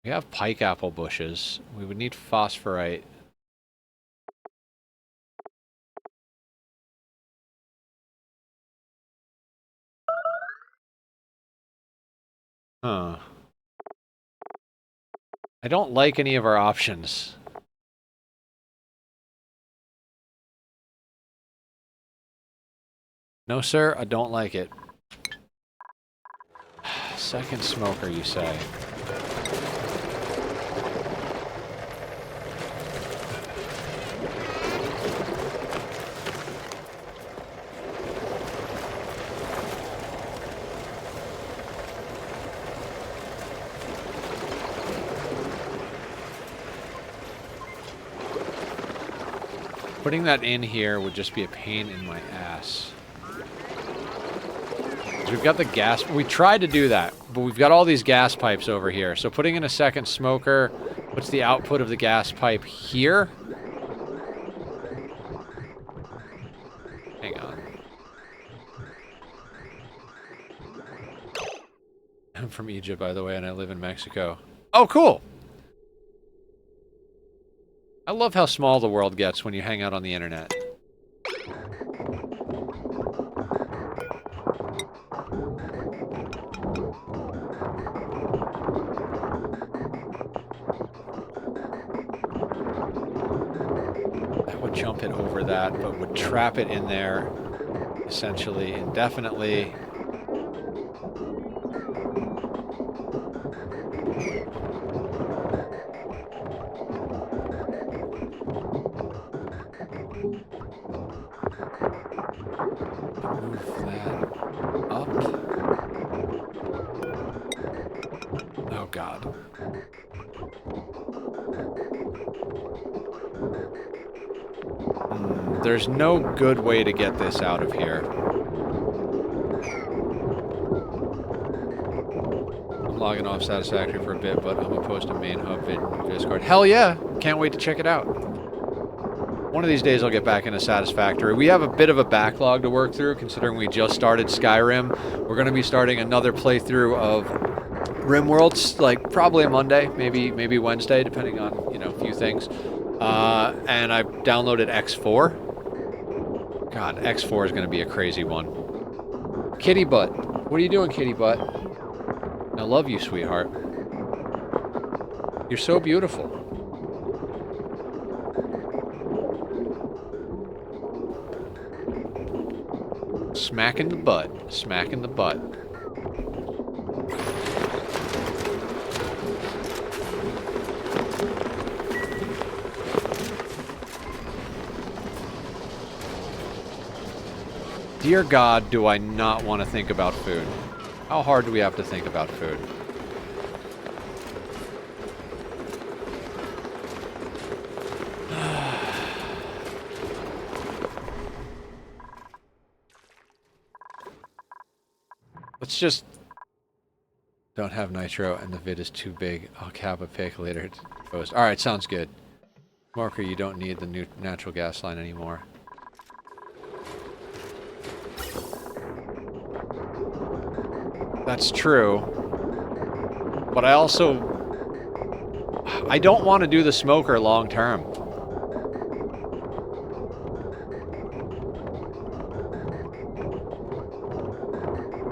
A: We have pike apple bushes. We would need phosphorite. Huh. I don't like any of our options. No, sir, I don't like it. Second smoker, you say? Putting that in here would just be a pain in my ass. We've got the gas. We tried to do that, but we've got all these gas pipes over here. So putting in a second smoker, what's the output of the gas pipe here? Hang on. I'm from Egypt, by the way, and I live in Mexico. Oh, cool! I love how small the world gets when you hang out on the internet. That would jump it over that, but would trap it in there, essentially, indefinitely. There's no good way to get this out of here. I'm logging off Satisfactory for a bit, but I'm gonna post a main hub vid in Discord. Hell yeah! Can't wait to check it out. One of these days I'll get back into Satisfactory. We have a bit of a backlog to work through, considering we just started Skyrim. We're gonna be starting another playthrough of RimWorlds, like probably a Monday, maybe Wednesday, depending on, you know, a few things. And I've downloaded X4. God, X4 is going to be a crazy one. Kitty Butt. What are you doing, Kitty Butt? I love you, sweetheart. You're so beautiful. Smacking the butt. Smacking the butt. Dear God, do I not want to think about food? How hard do we have to think about food? Let's just... Don't have nitro and the vid is too big. I'll cap a pic later to post. Alright, sounds good. Marker, you don't need the new natural gas line anymore. That's true. But I also... I don't want to do the smoker long term.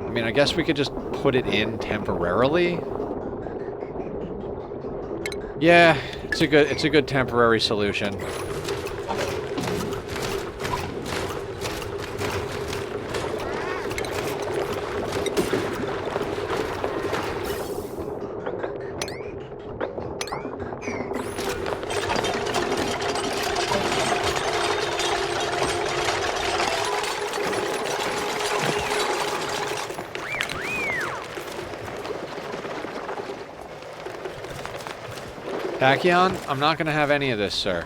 A: I mean, I guess we could just put it in temporarily. Yeah, it's a good temporary solution. Tachyon, I'm not going to have any of this, sir.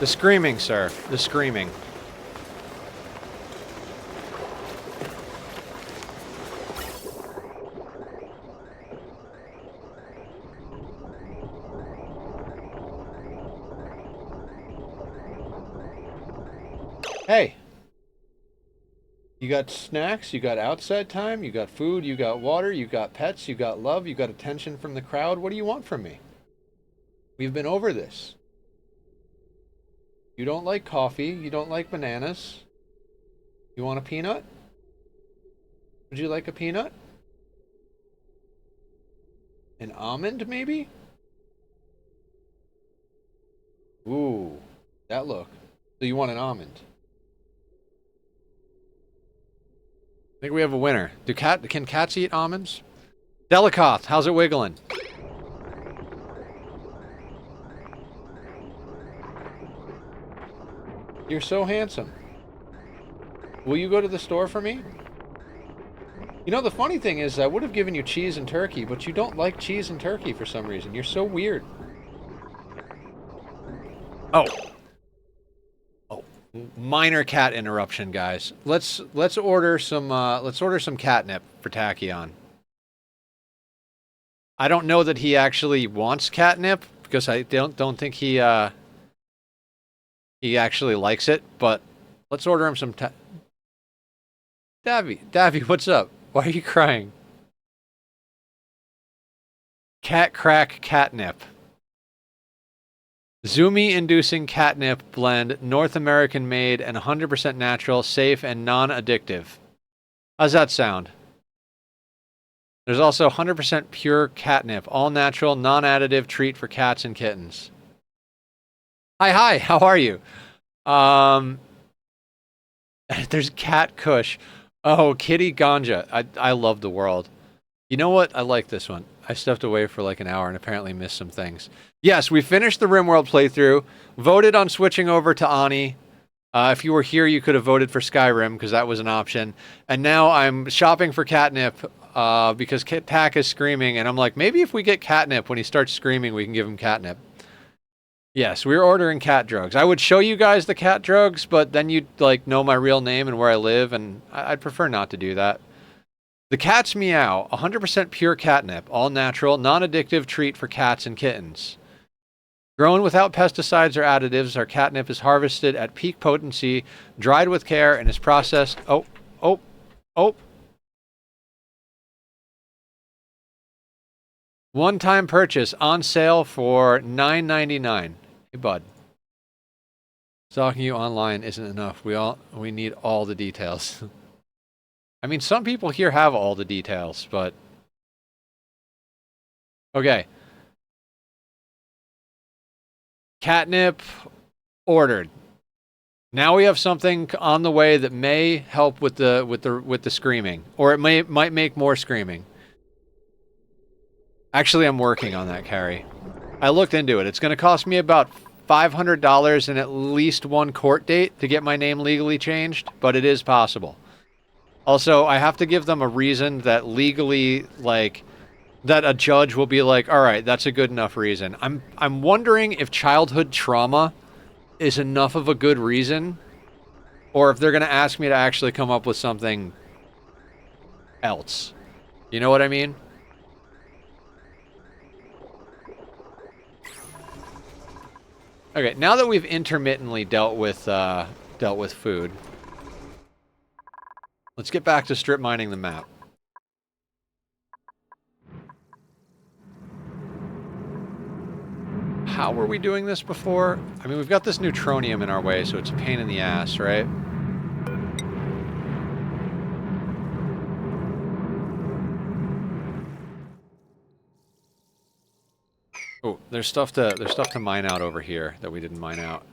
A: The screaming, sir. The screaming. Hey. You got snacks, you got outside time, you got food, you got water, you got pets, you got love, you got attention from the crowd. What do you want from me? We've been over this. You don't like coffee. You don't like bananas. You want a peanut? Would you like a peanut? An almond, maybe? Ooh, that look. So you want an almond? I think we have a winner. Can cats eat almonds? Delicoth, how's it wiggling? You're so handsome. Will you go to the store for me? You know, the funny thing is, I would have given you cheese and turkey, but you don't like cheese and turkey for some reason. You're so weird. Oh. Oh. Minor cat interruption, guys. Let's order some catnip for Tachyon. I don't know that he actually wants catnip because I don't think he actually likes it, but let's order him some Davy, what's up? Why are you crying? Cat crack catnip. Zoomy-inducing catnip blend, North American made and 100% natural, safe, and non-addictive. How's that sound? There's also 100% pure catnip, all-natural, non-additive treat for cats and kittens. Hi, how are you? There's Cat Kush. Oh, Kitty Ganja. I love the world. You know what? I like this one. I stepped away for like an hour and apparently missed some things. Yes, we finished the RimWorld playthrough. Voted on switching over to Ani. If you were here, you could have voted for Skyrim because that was an option. And now I'm shopping for catnip because Tack is screaming. And I'm like, maybe if we get catnip, when he starts screaming, we can give him catnip. Yes, we're ordering cat drugs. I would show you guys the cat drugs, but then you'd like know my real name and where I live, and I'd prefer not to do that. The Cat's Meow, 100% pure catnip, all natural, non-addictive treat for cats and kittens. Grown without pesticides or additives, our catnip is harvested at peak potency, dried with care, and is processed. Oh. One-time purchase on sale for $9.99. Hey, bud. Stalking you online isn't enough. We need all the details. I mean, some people here have all the details, but... Okay. Catnip ordered. Now we have something on the way that may help with the screaming, or it might make more screaming. Actually, I'm working on that, Carrie. I looked into it. It's going to cost me about $500 and at least one court date to get my name legally changed, but it is possible. Also, I have to give them a reason that legally, like, that a judge will be like, all right, that's a good enough reason. I'm wondering if childhood trauma is enough of a good reason, or if they're going to ask me to actually come up with something else. You know what I mean? Okay, now that we've intermittently dealt with food, let's get back to strip mining the map. How were we doing this before? I mean, we've got this neutronium in our way, so it's a pain in the ass, right? Oh, there's stuff to mine out over here that we didn't mine out.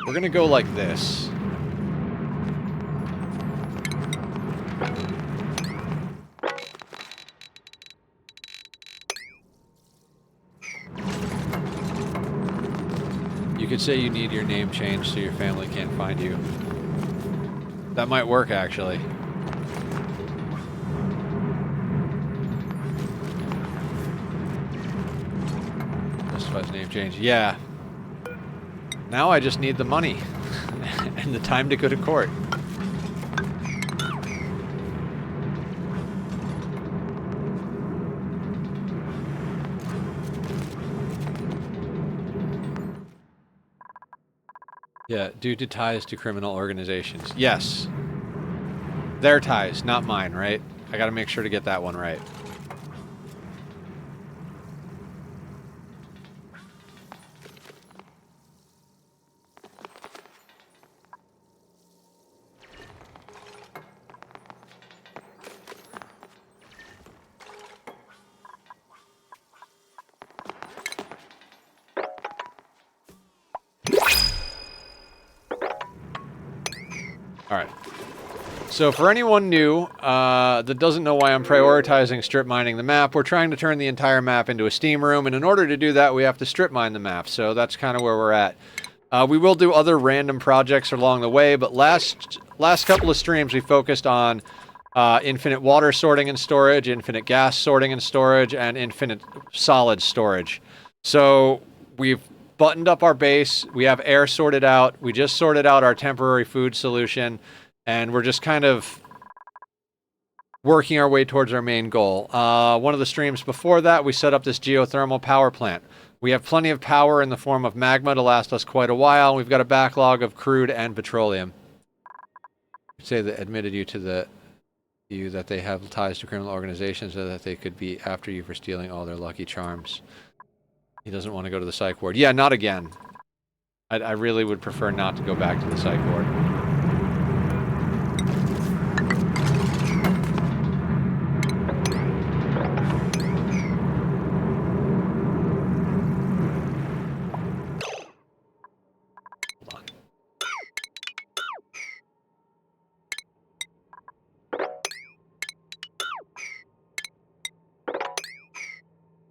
A: We're gonna go like this. You could say you need your name changed so your family can't find you. That might work, actually. Justifies name change. Yeah. Now I just need the money and the time to go to court. Yeah, due to ties to criminal organizations. Yes. Their ties, not mine, right? I gotta make sure to get that one right. Alright. So for anyone new that doesn't know why I'm prioritizing strip mining the map, we're trying to turn the entire map into a steam room, and in order to do that, we have to strip mine the map. So that's kind of where we're at. We will do other random projects along the way, but last couple of streams we focused on infinite water sorting and storage, infinite gas sorting and storage, and infinite solid storage. So we've buttoned up our base. We have air sorted out. We just sorted out our temporary food solution, and we're just kind of working our way towards our main goal. One of the streams before that, we set up this geothermal power plant. We have plenty of power in the form of magma to last us quite a while. We've got a backlog of crude and petroleum. Say that admitted you to that they have ties to criminal organizations, so that they could be after you for stealing all their lucky charms. He doesn't want to go to the psych ward. Yeah, not again. I really would prefer not to go back to the psych ward.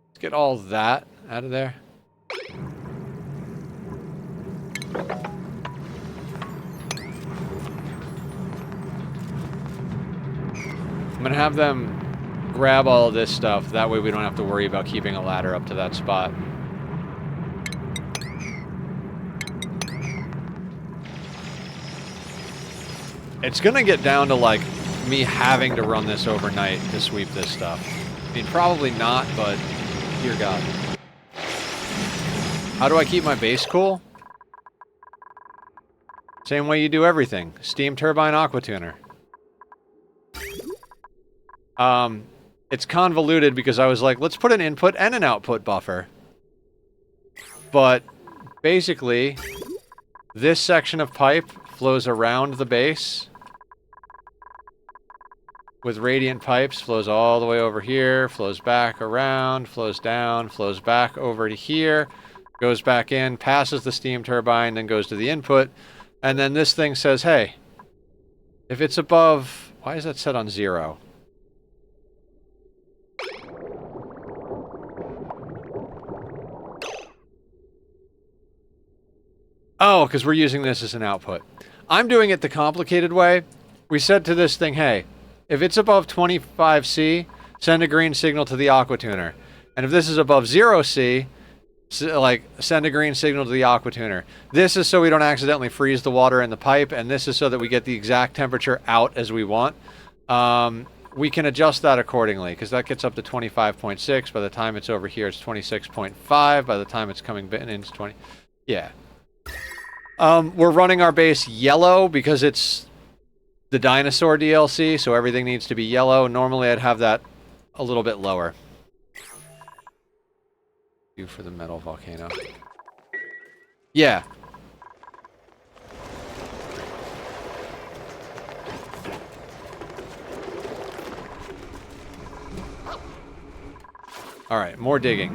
A: Let's get all that out of there. I'm gonna have them grab all of this stuff. That way we don't have to worry about keeping a ladder up to that spot. It's gonna get down to, like, me having to run this overnight to sweep this stuff. I mean, probably not, but dear God. How do I keep my base cool? Same way you do everything. Steam turbine aqua tuner. It's convoluted because I was like, let's put an input and an output buffer. But basically, this section of pipe flows around the base with radiant pipes, flows all the way over here, flows back around, flows down, flows back over to here, goes back in, passes the steam turbine, then goes to the input, and then this thing says, hey, if it's above... Why is that set on 0? Oh, because we're using this as an output. I'm doing it the complicated way. We said to this thing, hey, if it's above 25C, send a green signal to the aqua tuner. And if this is above 0C, like, send a green signal to the aqua tuner. This is so we don't accidentally freeze the water in the pipe, and this is so that we get the exact temperature out as we want. We can adjust that accordingly, because that gets up to 25.6. By the time it's over here, it's 26.5. By the time it's coming in, it's 20. Yeah. We're running our base yellow because it's the dinosaur DLC, so everything needs to be yellow. Normally I'd have that a little bit lower. Do for the metal volcano. Yeah. Alright, more digging.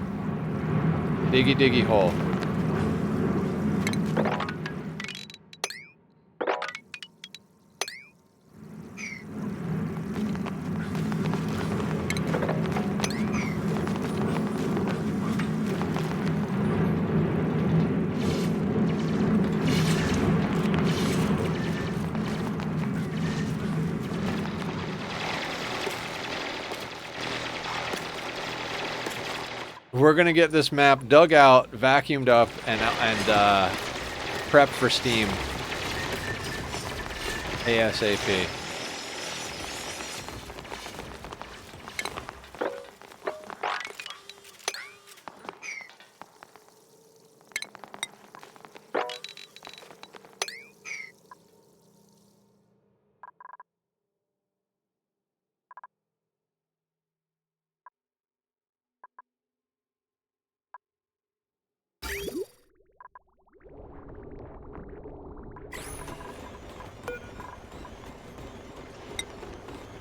A: Diggy diggy hole. We're gonna get this map dug out, vacuumed up, and prepped for steam ASAP.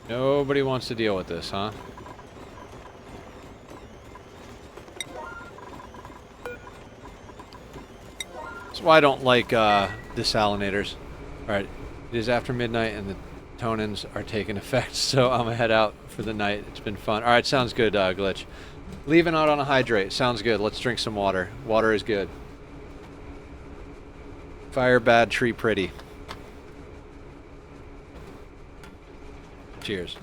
A: Nobody wants to deal with this, huh? That's why I don't like desalinators. Alright, it is after midnight and the tonins are taking effect, so I'm gonna head out for the night. It's been fun. Alright, sounds good, Glitch. Leaving out on a hydrate. Sounds good. Let's drink some water. Water is good. Fire bad, tree pretty. Cheers.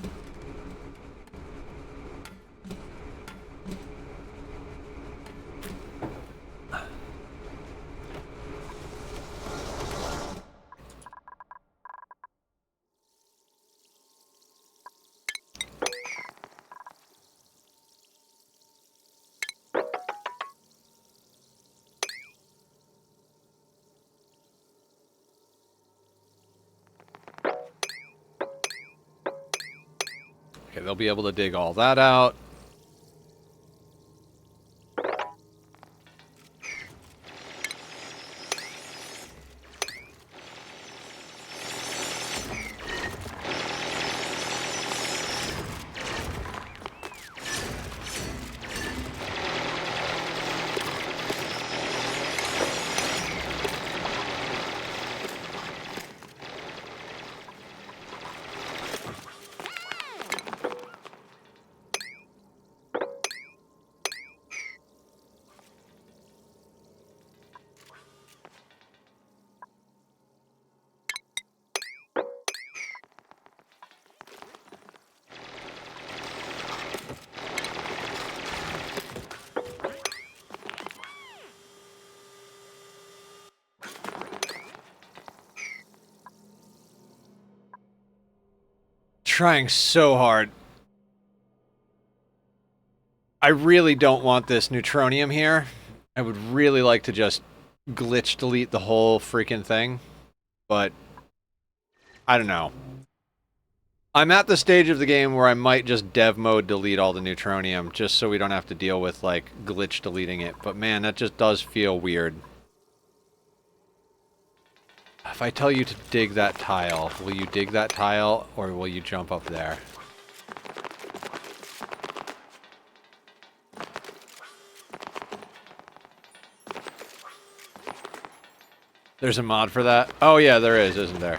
A: Okay, they'll be able to dig all that out. Trying so hard. I really don't want this neutronium here. I would really like to just glitch delete the whole freaking thing, but I don't know. I'm at the stage of the game where I might just dev mode delete all the neutronium, just so we don't have to deal with, like, glitch deleting it. But man, that just does feel weird. If I tell you to dig that tile, will you dig that tile, or will you jump up there? There's a mod for that? Oh yeah, there is, isn't there?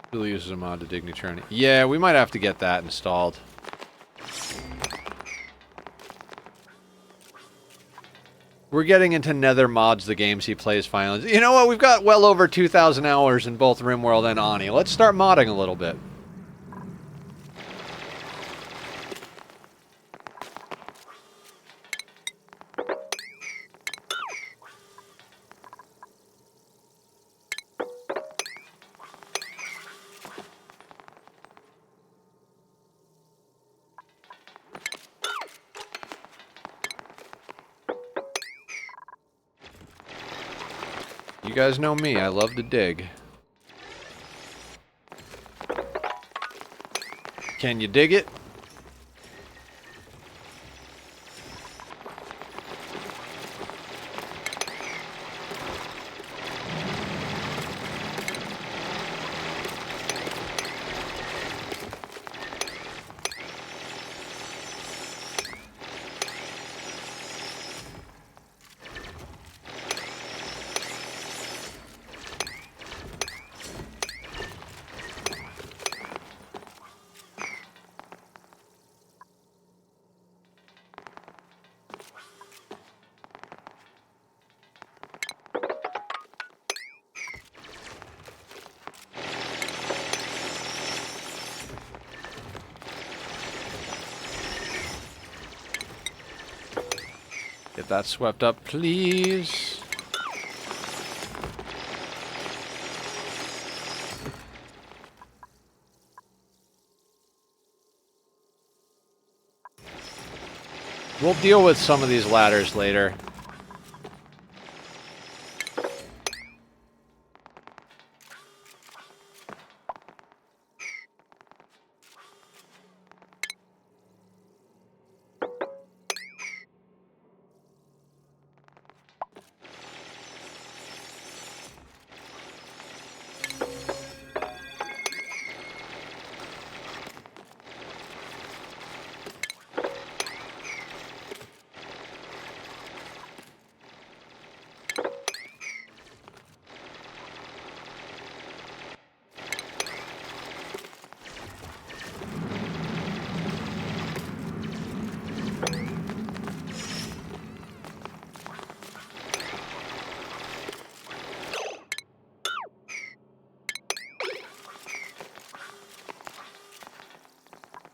A: Still uses a mod to dig neutronium. Yeah, we might have to get that installed. We're getting into Nether mods, the games he plays finally. You know what? We've got well over 2,000 hours in both RimWorld and Ani. Let's start modding a little bit. You guys know me, I love to dig. Can you dig it? Get that swept up, please. We'll deal with some of these ladders later.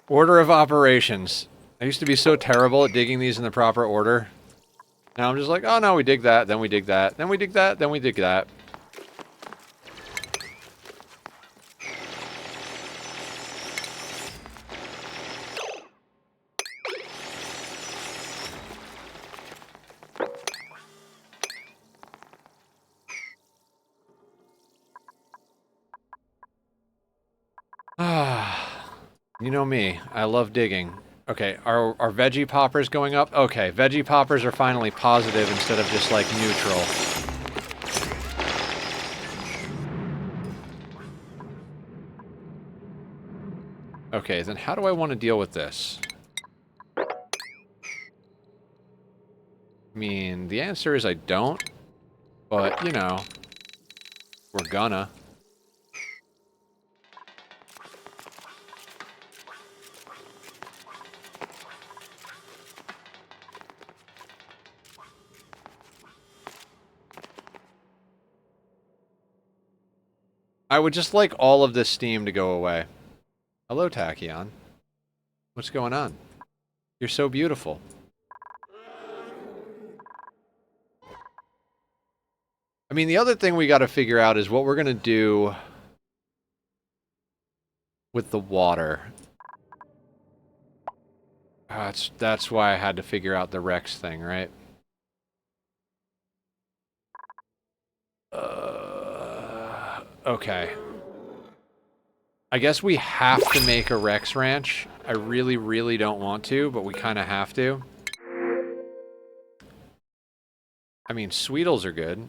A: Order of operations. I used to be so terrible at digging these in the proper order. Now I'm just like, oh no, we dig that, then we dig that, then we dig that, then we dig that. You know me, I love digging. Okay, are veggie poppers going up? Okay, veggie poppers are finally positive instead of just, like, neutral. Okay, then how do I want to deal with this? I mean, the answer is I don't. But, you know, we're gonna. I would just like all of this steam to go away. Hello, Tachyon. What's going on? You're so beautiful. I mean, the other thing we got to figure out is what we're going to do with the water. That's why I had to figure out the Rex thing, right? Okay. I guess we have to make a Rex Ranch. I really, really don't want to, but we kind of have to. I mean, Sweetles are good.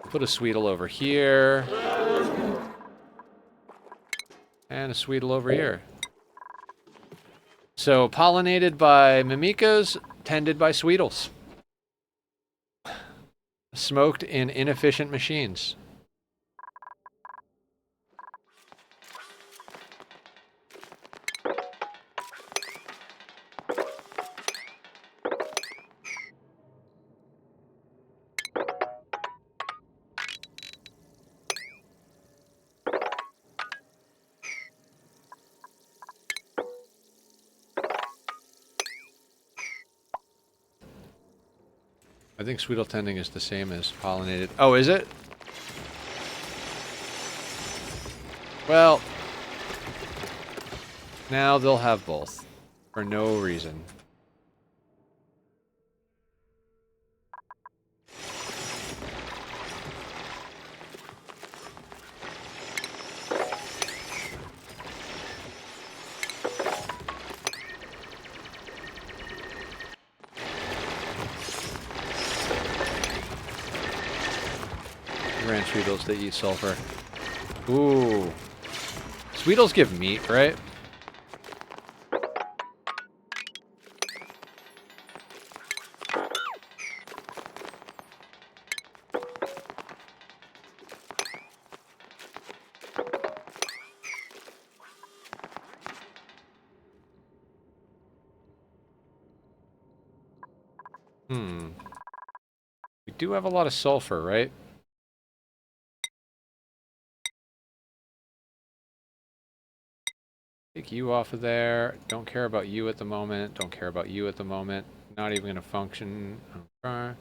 A: Put a Sweetle over here. And a Sweetle over here. So, pollinated by Mimikos, tended by Sweetles. Smoked in inefficient machines. I think Sweetle tending is the same as pollinated. Oh, is it? Well, now they'll have both. For no reason. Ranch Sweetles, they eat sulfur. Ooh. Sweetles give meat, right? We do have a lot of sulfur, right? Take you off of there. Don't care about you at the moment. Don't care about you at the moment. Not even going to function. Okay.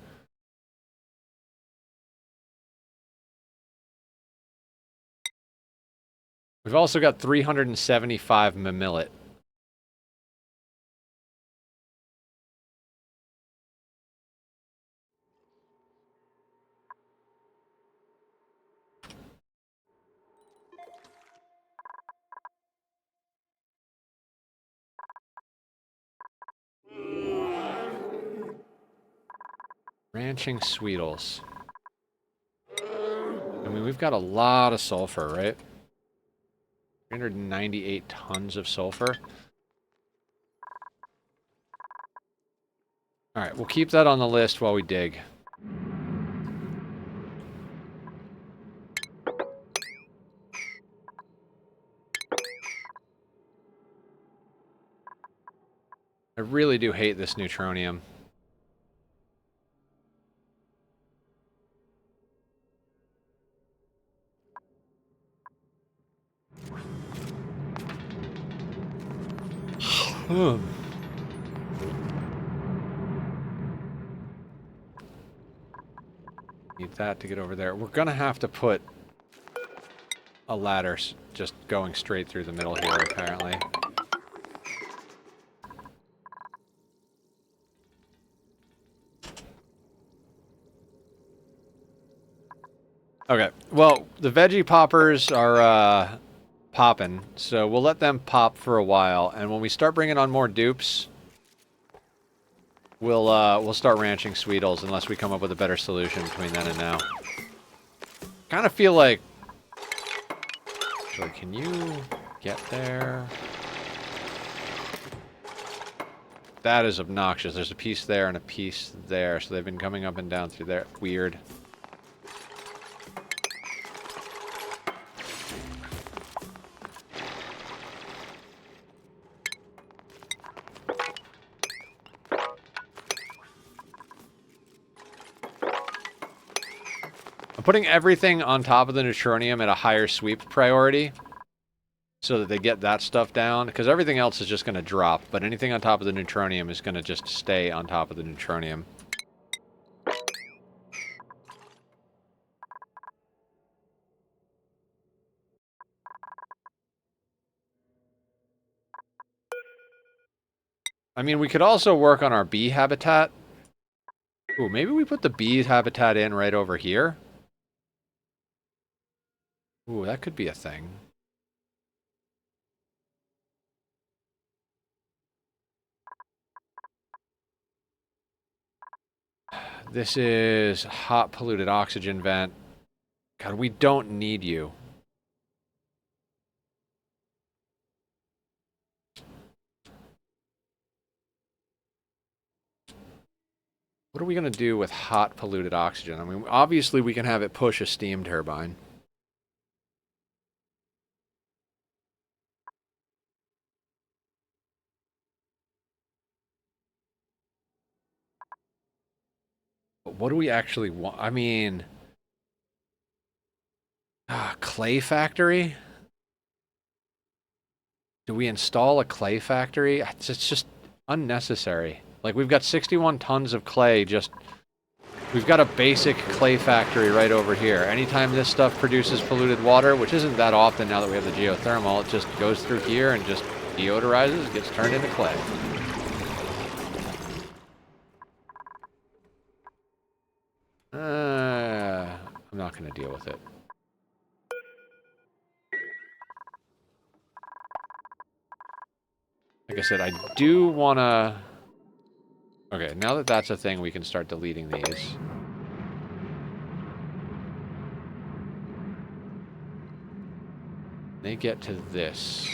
A: We've also got 375 Mamillet. Ranching Sweetles. I mean, we've got a lot of sulfur, right? 398 tons of sulfur. Alright, we'll keep that on the list while we dig. I really do hate this neutronium. Need that to get over there. We're gonna have to put a ladder just going straight through the middle here, apparently. Okay, well, the veggie poppers are popping, so we'll let them pop for a while, and when we start bringing on more dupes, we'll start ranching Sweetles unless we come up with a better solution between then and now. Kind of feel like... Actually, can you get there? That is obnoxious. There's a piece there and a piece there, so they've been coming up and down through there. Weird. I'm putting everything on top of the neutronium at a higher sweep priority so that they get that stuff down, because everything else is just going to drop, but anything on top of the neutronium is going to just stay on top of the neutronium. I mean, we could also work on our bee habitat. Ooh, maybe we put the bee habitat in right over here. Ooh, that could be a thing. This is hot polluted oxygen vent. God, we don't need you. What are we going to do with hot polluted oxygen? I mean, obviously we can have it push a steam turbine. But what do we actually want? I mean, clay factory? Do we install a clay factory? It's just unnecessary. Like, we've got 61 tons of clay just... We've got a basic clay factory right over here. Anytime this stuff produces polluted water, which isn't that often now that we have the geothermal, it just goes through here and just deodorizes, gets turned into clay. I'm not going to deal with it. Like I said, I do want to... Okay, now that that's a thing, we can start deleting these. They get to this.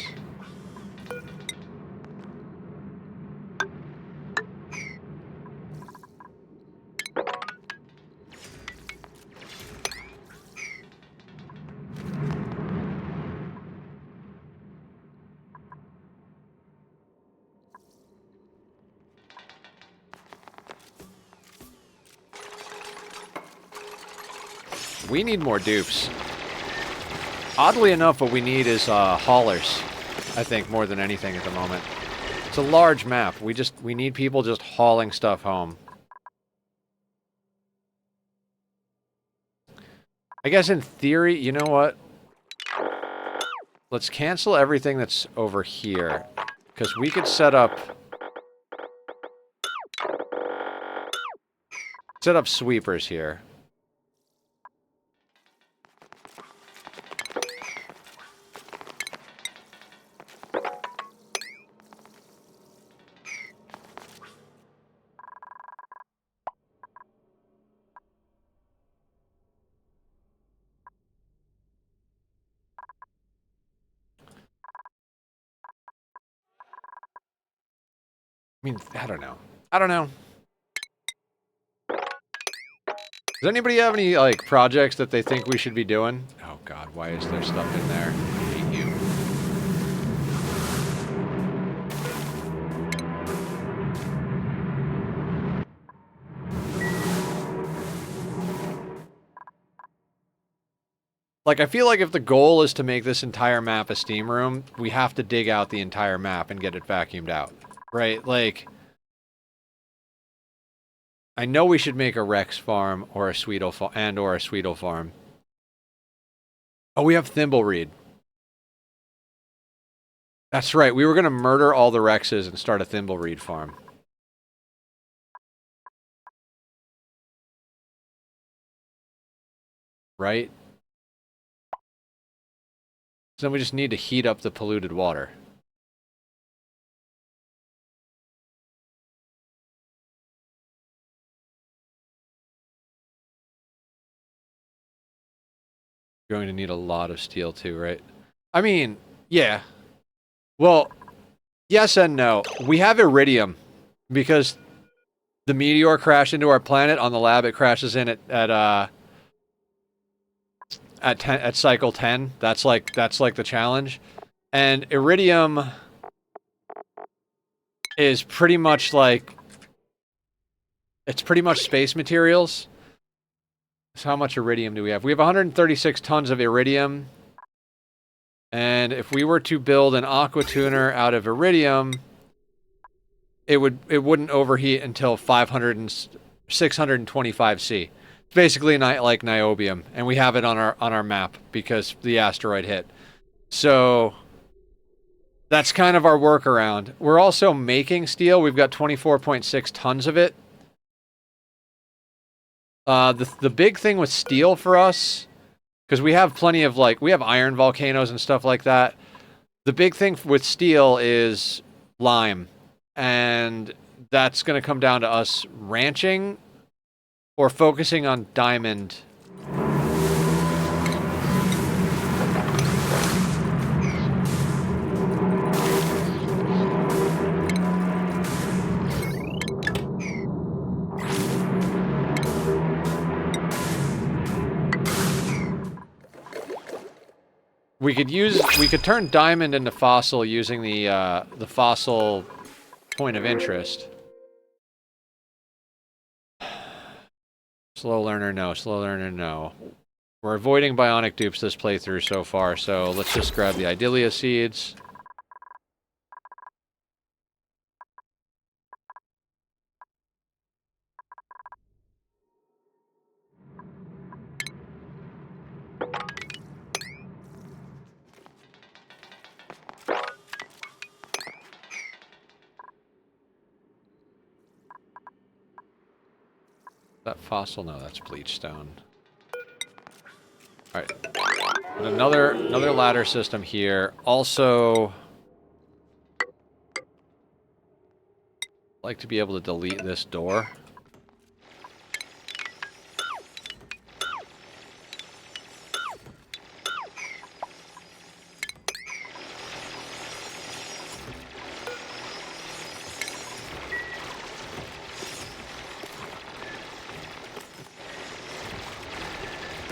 A: We need more dupes. Oddly enough, what we need is haulers, I think, more than anything at the moment. It's a large map. We need people just hauling stuff home. I guess in theory, you know what? Let's cancel everything that's over here, because we could set up sweepers here. I mean, I don't know. I don't know. Does anybody have any, like, projects that they think we should be doing? Oh god, why is there stuff in there? I hate you. Like, I feel like if the goal is to make this entire map a steam room, we have to dig out the entire map and get it vacuumed out. Right? Like... I know we should make a Rex farm or a Sweetle farm or a Sweetle farm. Oh, we have Thimbleweed. That's right. We were going to murder all the Rexes and start a Thimbleweed farm. Right? So then we just need to heat up the polluted water. You're going to need a lot of steel too, right? I mean, yeah. Well, yes and no. We have iridium because the meteor crashed into our planet. On the lab, it crashes in at cycle 10. That's like the challenge. And iridium is pretty much like... It's pretty much space materials. So how much iridium do we have? We have 136 tons of iridium. And if we were to build an aqua tuner out of iridium, it wouldn't overheat until 625 C. It's basically like niobium, and we have it on our map because the asteroid hit. So That's kind of our workaround. We're also making steel. We've got 24.6 tons of it. The big thing with steel for us, because we have plenty of, like, we have iron volcanoes and stuff like that. The big thing with steel is lime. And that's going to come down to us ranching or focusing on diamond. We could turn diamond into fossil using the fossil point of interest. Slow learner, no. Slow learner, no. We're avoiding bionic dupes this playthrough so far, so let's just grab the Idelia seeds. That fossil? No, that's bleach stone. Alright. Another ladder system here. Also, I'd like to be able to delete this door.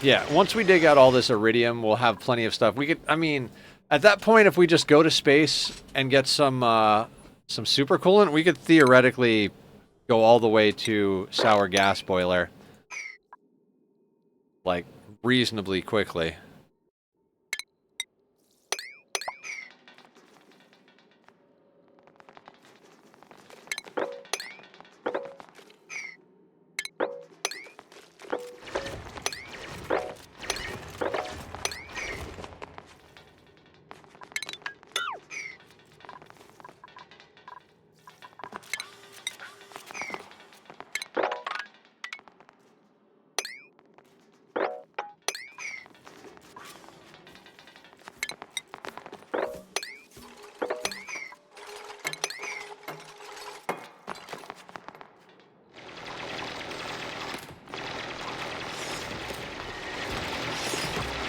A: Yeah, once we dig out all this iridium, we'll have plenty of stuff. We could, I mean, at that point, if we just go to space and get some super coolant, we could theoretically go all the way to sour gas boiler, like, reasonably quickly.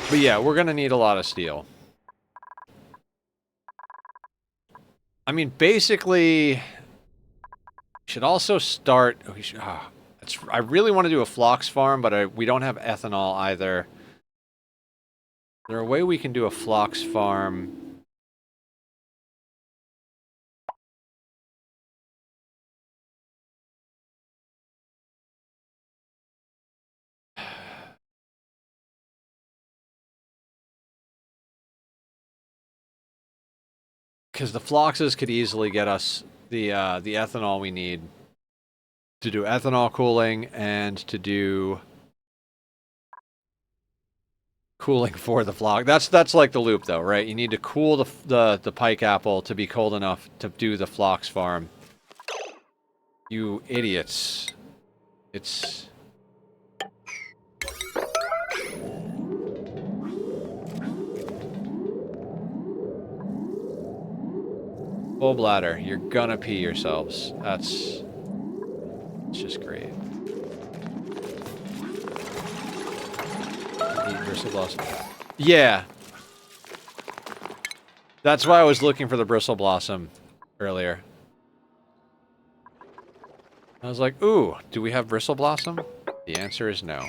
A: But yeah, we're going to need a lot of steel. I mean, basically, we should also start... I really want to do a phlox farm, but we don't have ethanol either. Is there a way we can do a phlox farm? Because the phloxes could easily get us the ethanol we need to do ethanol cooling and to do cooling for the phlox. That's like the loop, though, right? You need to cool the pike apple to be cold enough to do the phlox farm. You idiots! It's... Full bladder. You're gonna pee yourselves. It's just great. Eat bristle blossom. Yeah. That's why I was looking for the bristle blossom earlier. I was like, ooh, do we have bristle blossom? The answer is no.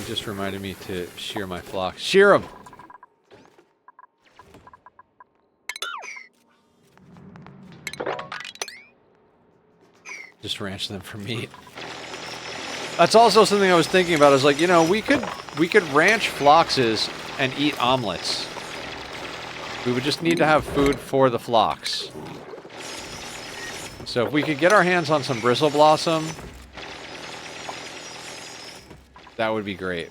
A: Just reminded me to shear my flocks. Shear them! Just ranch them for meat. That's also something I was thinking about. I was like, you know, we could We could ranch phloxes and eat omelets. We would just need to have food for the phlox. So if we could get our hands on some bristle blossom, that would be great.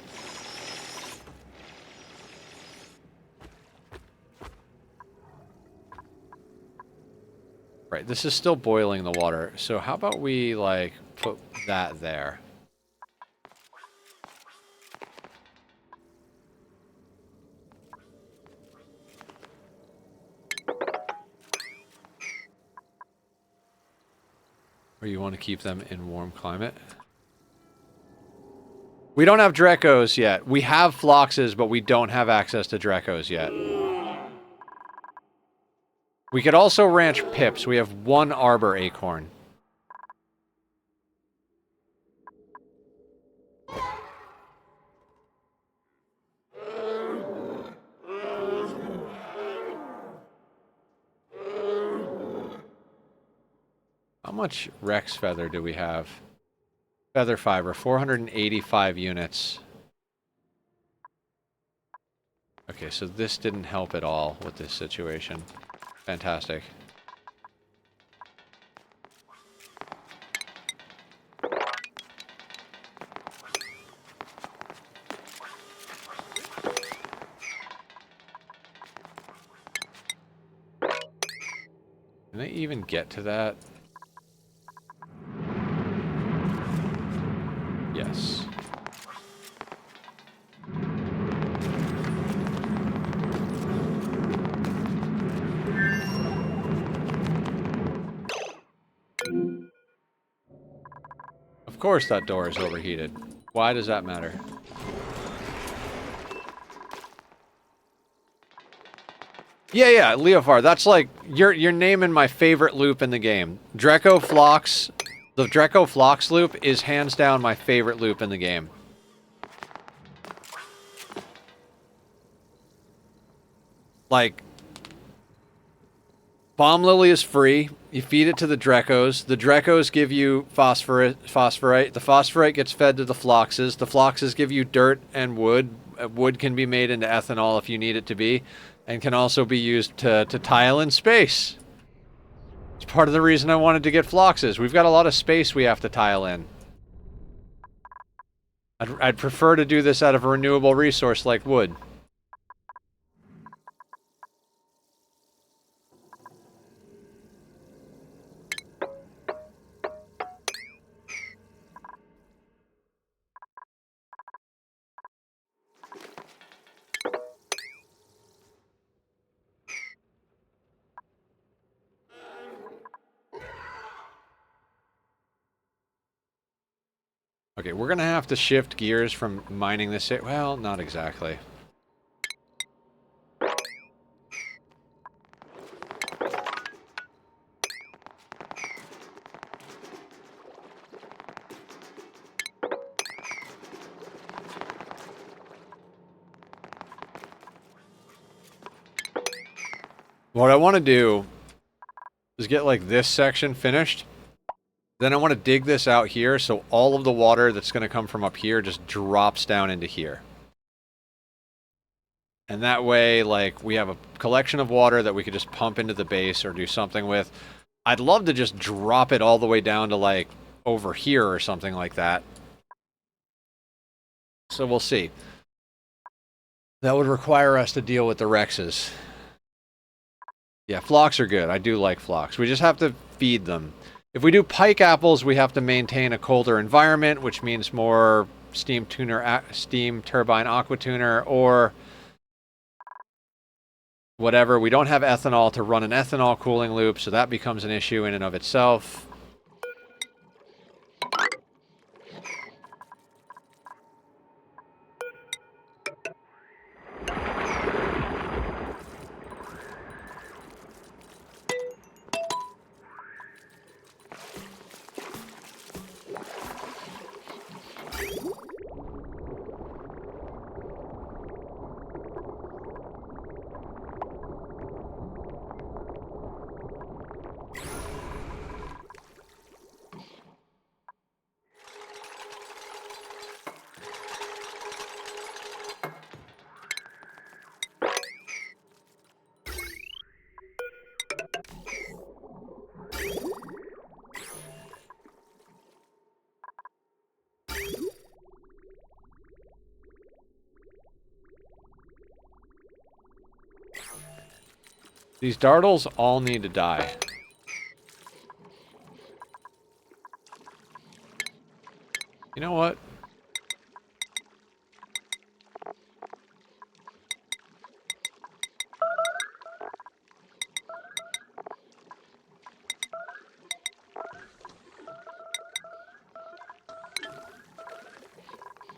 A: Right, this is still boiling the water. So how about we, like, put that there? Or you want to keep them in warm climate? We don't have Drecos yet. We have Phloxes, but we don't have access to Drecos yet. We could also ranch Pips. We have one Arbor Acorn. How much Rex Feather do we have? Feather Fiber, 485 units. Okay, so this didn't help at all with this situation. Fantastic. Can they even get to that? Yes. Of course that door is overheated. Why does that matter? Yeah, Leofar, that's like, you're naming my favorite loop in the game. Dreco Phlox, the Dreco Phlox loop is hands down my favorite loop in the game. Like, Bomb Lily is free. You feed it to the Drecos. The Drecos give you phosphorite. The phosphorite gets fed to the Phloxes. The Phloxes give you dirt and wood. Wood can be made into ethanol if you need it to be, and can also be used to tile in space. It's part of the reason I wanted to get Phloxes. We've got a lot of space we have to tile in. I'd prefer to do this out of a renewable resource like wood. Okay, we're gonna have to shift gears from mining this. Well, not exactly. What I want to do is get like this section finished. Then I want to dig this out here so all of the water that's going to come from up here just drops down into here. And that way, like, we have a collection of water that we could just pump into the base or do something with. I'd love to just drop it all the way down to, like, over here or something like that. So we'll see. That would require us to deal with the Rexes. Yeah, Phlox are good. I do like Phlox. We just have to feed them. If we do pike apples, we have to maintain a colder environment, which means more steam turbine aqua tuner, or whatever. We don't have ethanol to run an ethanol cooling loop, so that becomes an issue in and of itself. These dartles all need to die. You know what?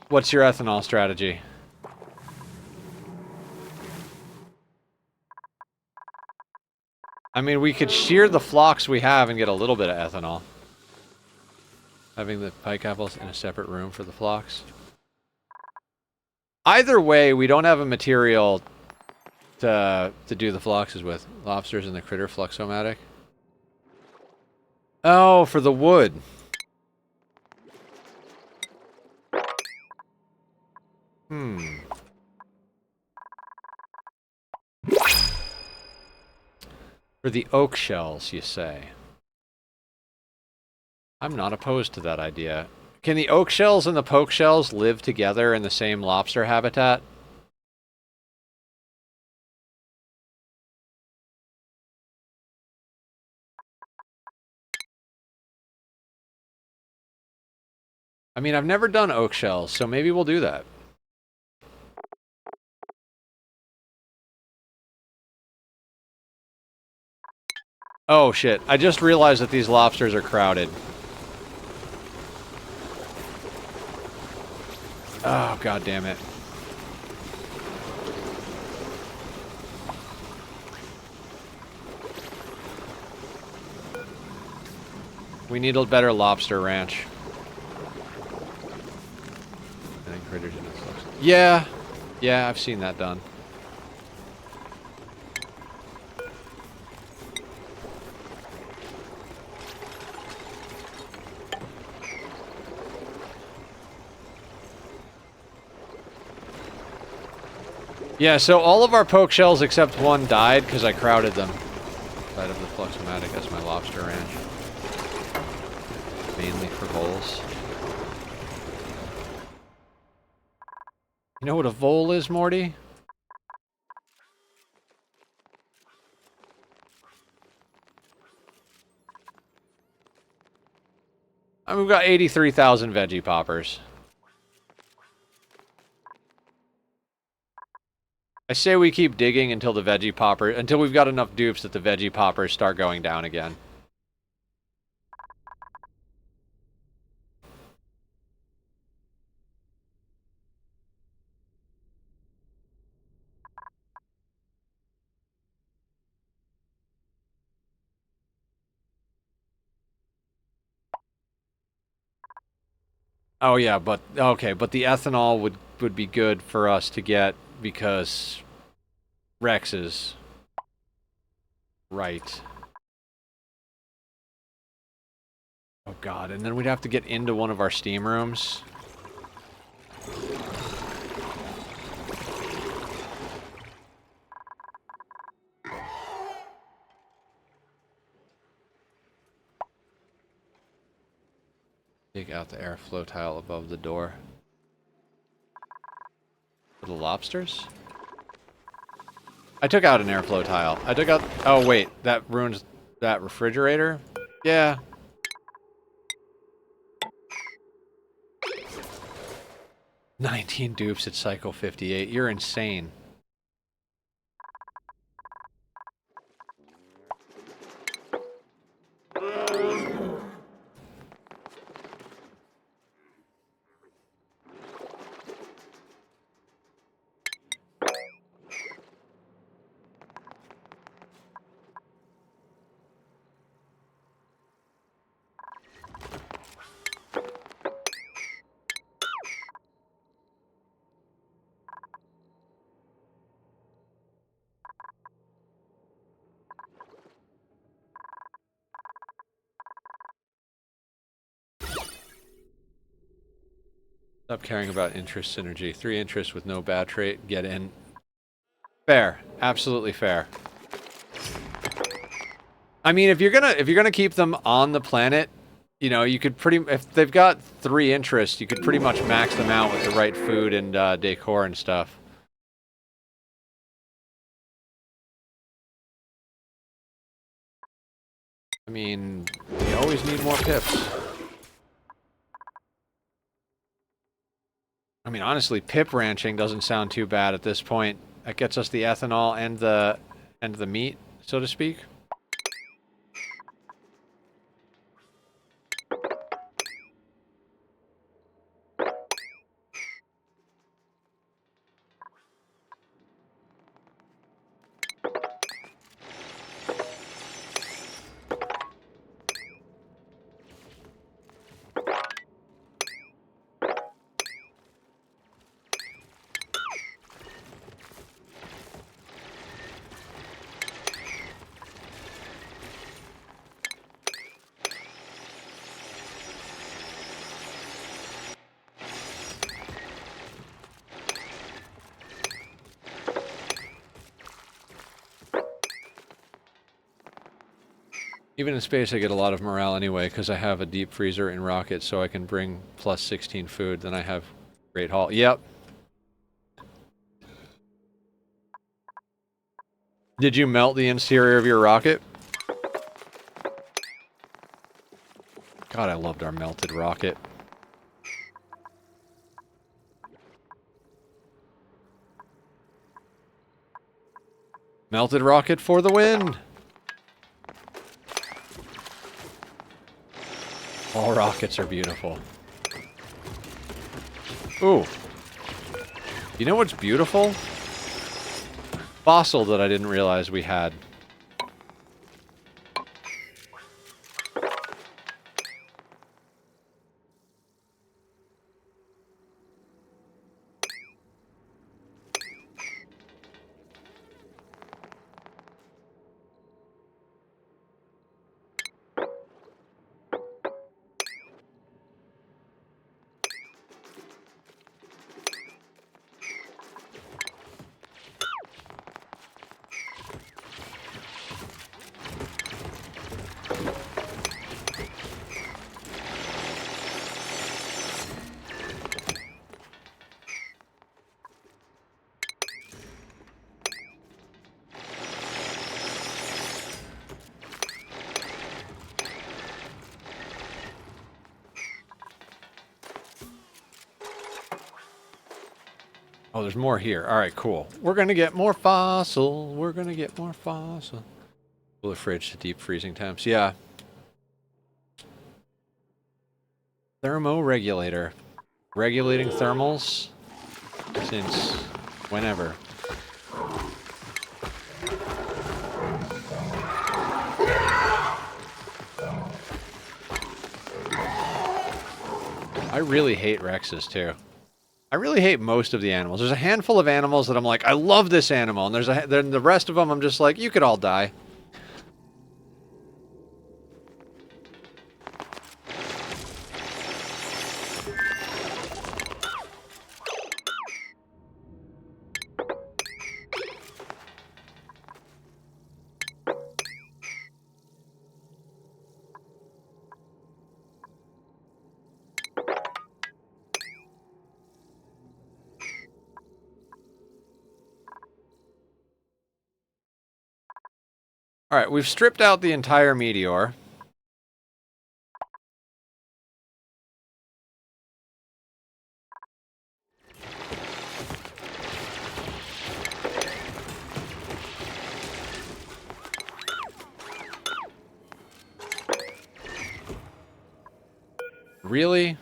A: What's your ethanol strategy? I mean, we could shear the flocks we have and get a little bit of ethanol. Having the pike apples in a separate room for the flocks. Either way, we don't have a material to do the floxes with. Lobsters and the critter fluxomatic. Oh, for the wood. For the oak shells, you say? I'm not opposed to that idea. Can the oak shells and the poke shells live together in the same lobster habitat? I mean, I've never done oak shells, so maybe we'll do that. Oh shit, I just realized that these lobsters are crowded. Oh, god damn it. We need a better lobster ranch. I think critters in this looks. Yeah. Yeah, I've seen that done. Yeah, so all of our poke shells except one died because I crowded them. Side of the fluxomatic as my lobster ranch. Mainly for voles. You know what a vole is, Morty? I mean, we've got 83,000 veggie poppers. I say we keep digging until the veggie popper, until we've got enough dupes that the veggie poppers start going down again. Oh yeah, but okay, but the ethanol would be good for us to get because Rex's right. Oh god, and then we'd have to get into one of our steam rooms. Take out the airflow tile above the door. For the lobsters? I took out an airflow tile. I took out... Oh, wait. That ruins that refrigerator? Yeah. "19 dupes at Cycle 58. You're insane. Stop caring about interest synergy. 3 interests with no bad trait. Get in. Fair. Absolutely fair. I mean, if you're gonna keep them on the planet, you know, you could if they've got 3 interests, you could pretty much max them out with the right food and decor and stuff. I mean, we always need more pips. I mean, honestly, pip ranching doesn't sound too bad at this point. That gets us the ethanol and the meat, so to speak. Even in space, I get a lot of morale anyway, because I have a deep freezer in rocket, so I can bring plus 16 food. Then I have great haul. Yep. Did you melt the interior of your rocket? God, I loved our melted rocket. Melted rocket for the win! All rockets are beautiful. Ooh. You know what's beautiful? Fossil that I didn't realize we had. Oh, there's more here. Alright, cool. We're gonna get more fossil. We're gonna get more fossil. Cool the fridge to deep freezing temps. Yeah. Thermoregulator. Regulating thermals since whenever. I really hate Rexes too. I really hate most of the animals. There's a handful of animals that I'm like, I love this animal, and then the rest of them I'm just like, you could all die. Alright, we've stripped out the entire meteor. Really?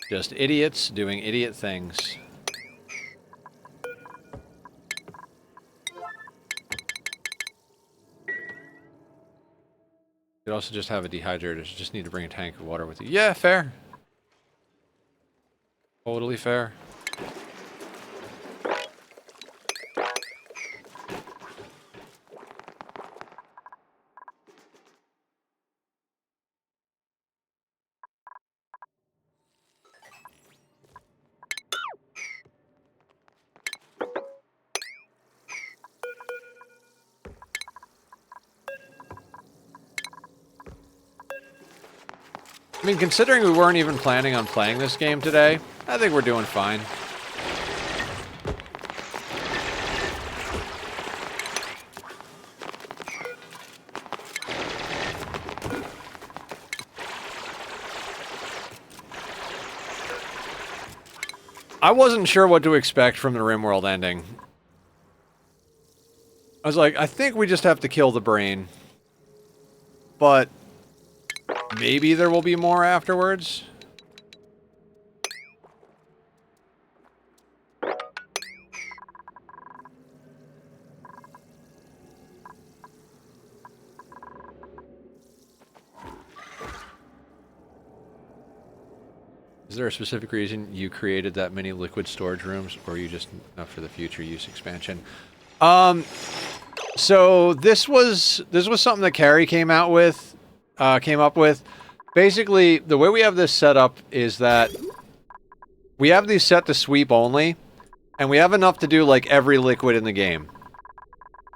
A: Just idiots doing idiot things. You could also just have a dehydrator. You just need to bring a tank of water with you. Yeah, fair. Totally fair. I mean, considering we weren't even planning on playing this game today, I think we're doing fine. I wasn't sure what to expect from the RimWorld ending. I was like, I think we just have to kill the brain. But maybe there will be more afterwards. Is there a specific reason you created that many liquid storage rooms, or are you just for the future use expansion? So this was something that Carrie came up with. Basically, the way we have this set up is that we have these set to sweep only, and we have enough to do like every liquid in the game.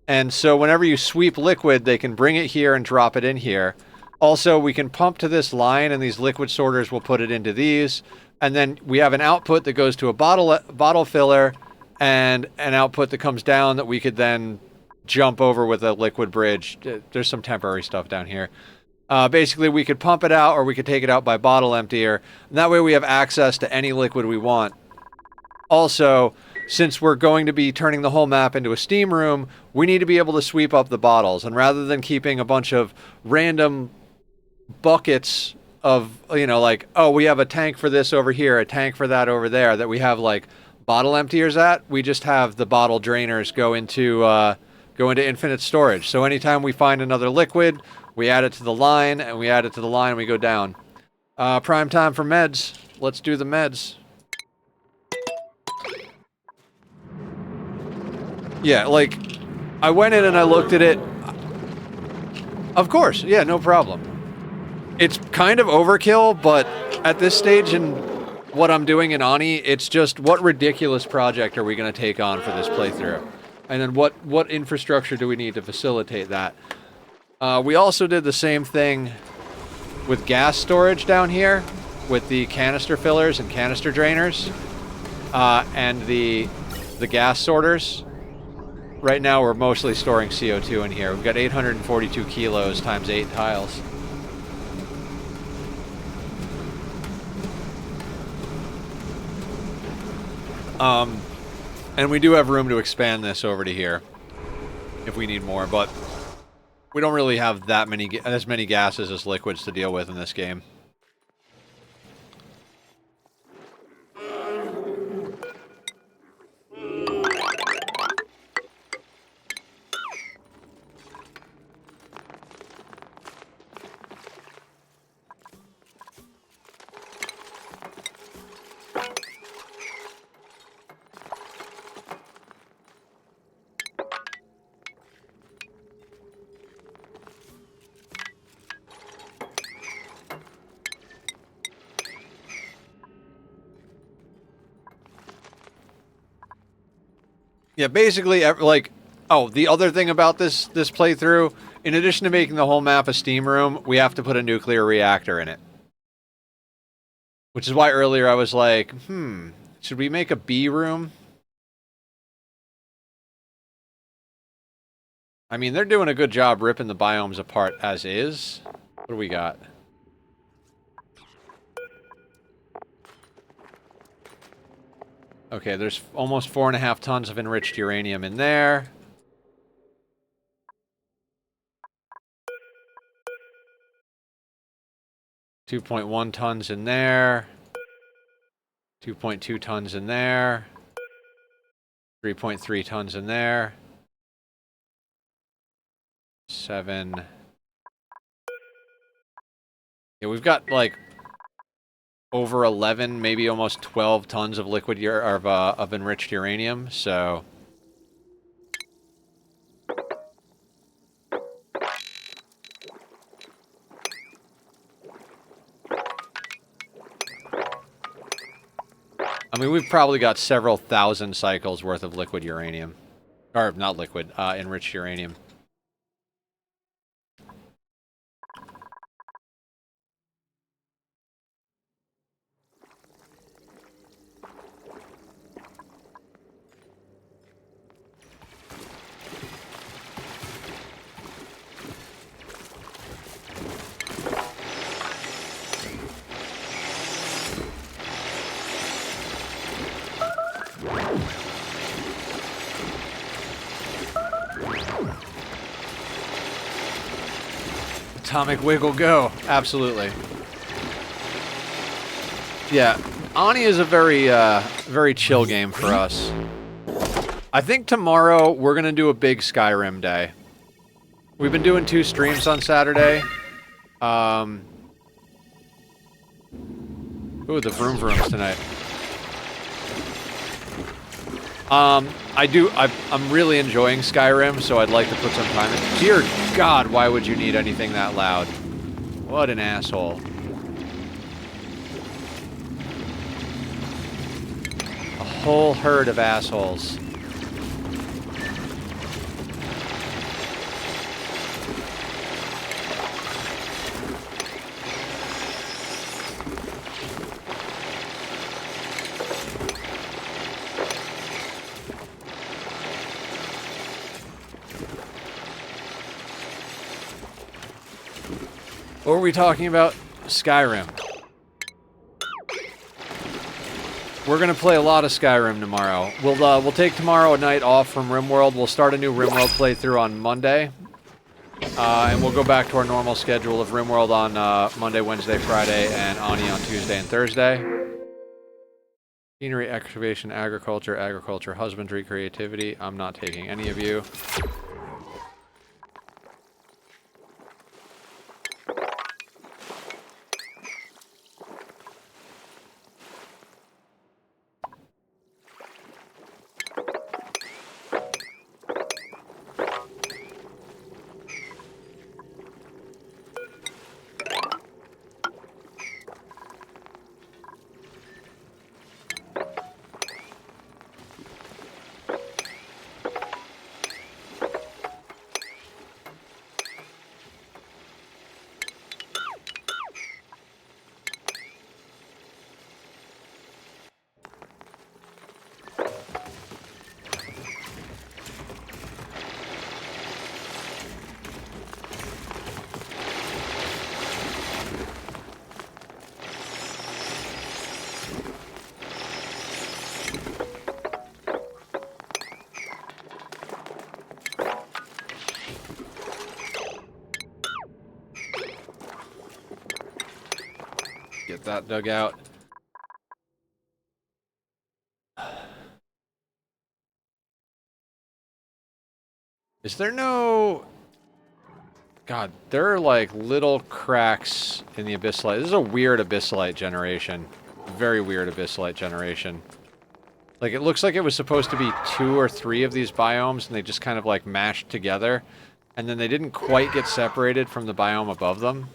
A: And so whenever you sweep liquid, they can bring it here and drop it in here. Also, we can pump to this line, and these liquid sorters will put it into these. And then we have an output that goes to a bottle filler, and an output that comes down that we could then jump over with a liquid bridge. There's some temporary stuff down here. Basically, we could pump it out, or we could take it out by bottle emptier. And that way we have access to any liquid we want. Also, since we're going to be turning the whole map into a steam room, we need to be able to sweep up the bottles. And rather than keeping a bunch of random buckets of, you know, like, oh, we have a tank for this over here, a tank for that over there, that we have, like, bottle emptiers at, we just have the bottle drainers go into infinite storage. So anytime we find another liquid, we add it to the line, and we add it to the line, and we go down. Prime time for meds. Let's do the meds. Yeah, like, I went in and I looked at it. Of course, yeah, no problem. It's kind of overkill, but at this stage in what I'm doing in Ani, it's just, what ridiculous project are we going to take on for this playthrough? And then what infrastructure do we need to facilitate that? We also did the same thing with gas storage down here, with the canister fillers and canister drainers, and the gas sorters. Right now we're mostly storing CO2 in here. We've got 842 kilos times 8 tiles. And we do have room to expand this over to here if we need more, but we don't really have that many, as many gases as liquids to deal with in this game. Yeah, basically, like, oh, the other thing about this playthrough, in addition to making the whole map a steam room, we have to put a nuclear reactor in it. Which is why earlier I was like, should we make a B room? I mean, they're doing a good job ripping the biomes apart as is. What do we got? Okay, there's almost 4.5 tons of enriched uranium in there. .1 tons in there. 2.2 tons in there. 3.3 tons in there. 7. Yeah, we've got like over 11, maybe almost 12 tons of liquid of enriched uranium. So I mean, we've probably got several thousand cycles worth of liquid uranium. Or, not liquid, enriched uranium. Atomic Wiggle, go! Absolutely. Yeah, Ani is a very, very chill game for us. I think tomorrow we're gonna do a big Skyrim day. We've been doing 2 streams on Saturday. Ooh, the vroom vrooms tonight. I'm really enjoying Skyrim, so I'd like to put some time in. Dear God, why would you need anything that loud? What an asshole. A whole herd of assholes. What were we talking about? Skyrim. We're gonna play a lot of Skyrim tomorrow. We'll take tomorrow a night off from RimWorld. We'll start a new RimWorld playthrough on Monday. And we'll go back to our normal schedule of RimWorld on Monday, Wednesday, Friday, and Ani on Tuesday and Thursday. Scenery, excavation, agriculture, husbandry, creativity. I'm not taking any of you. Get that dug out. Is there no... God, there are like little cracks in the abyssalite. This is a weird abyssalite generation. Very weird abyssalite generation. Like, it looks like it was supposed to be 2 or 3 of these biomes, and they just kind of like mashed together. And then they didn't quite get separated from the biome above them.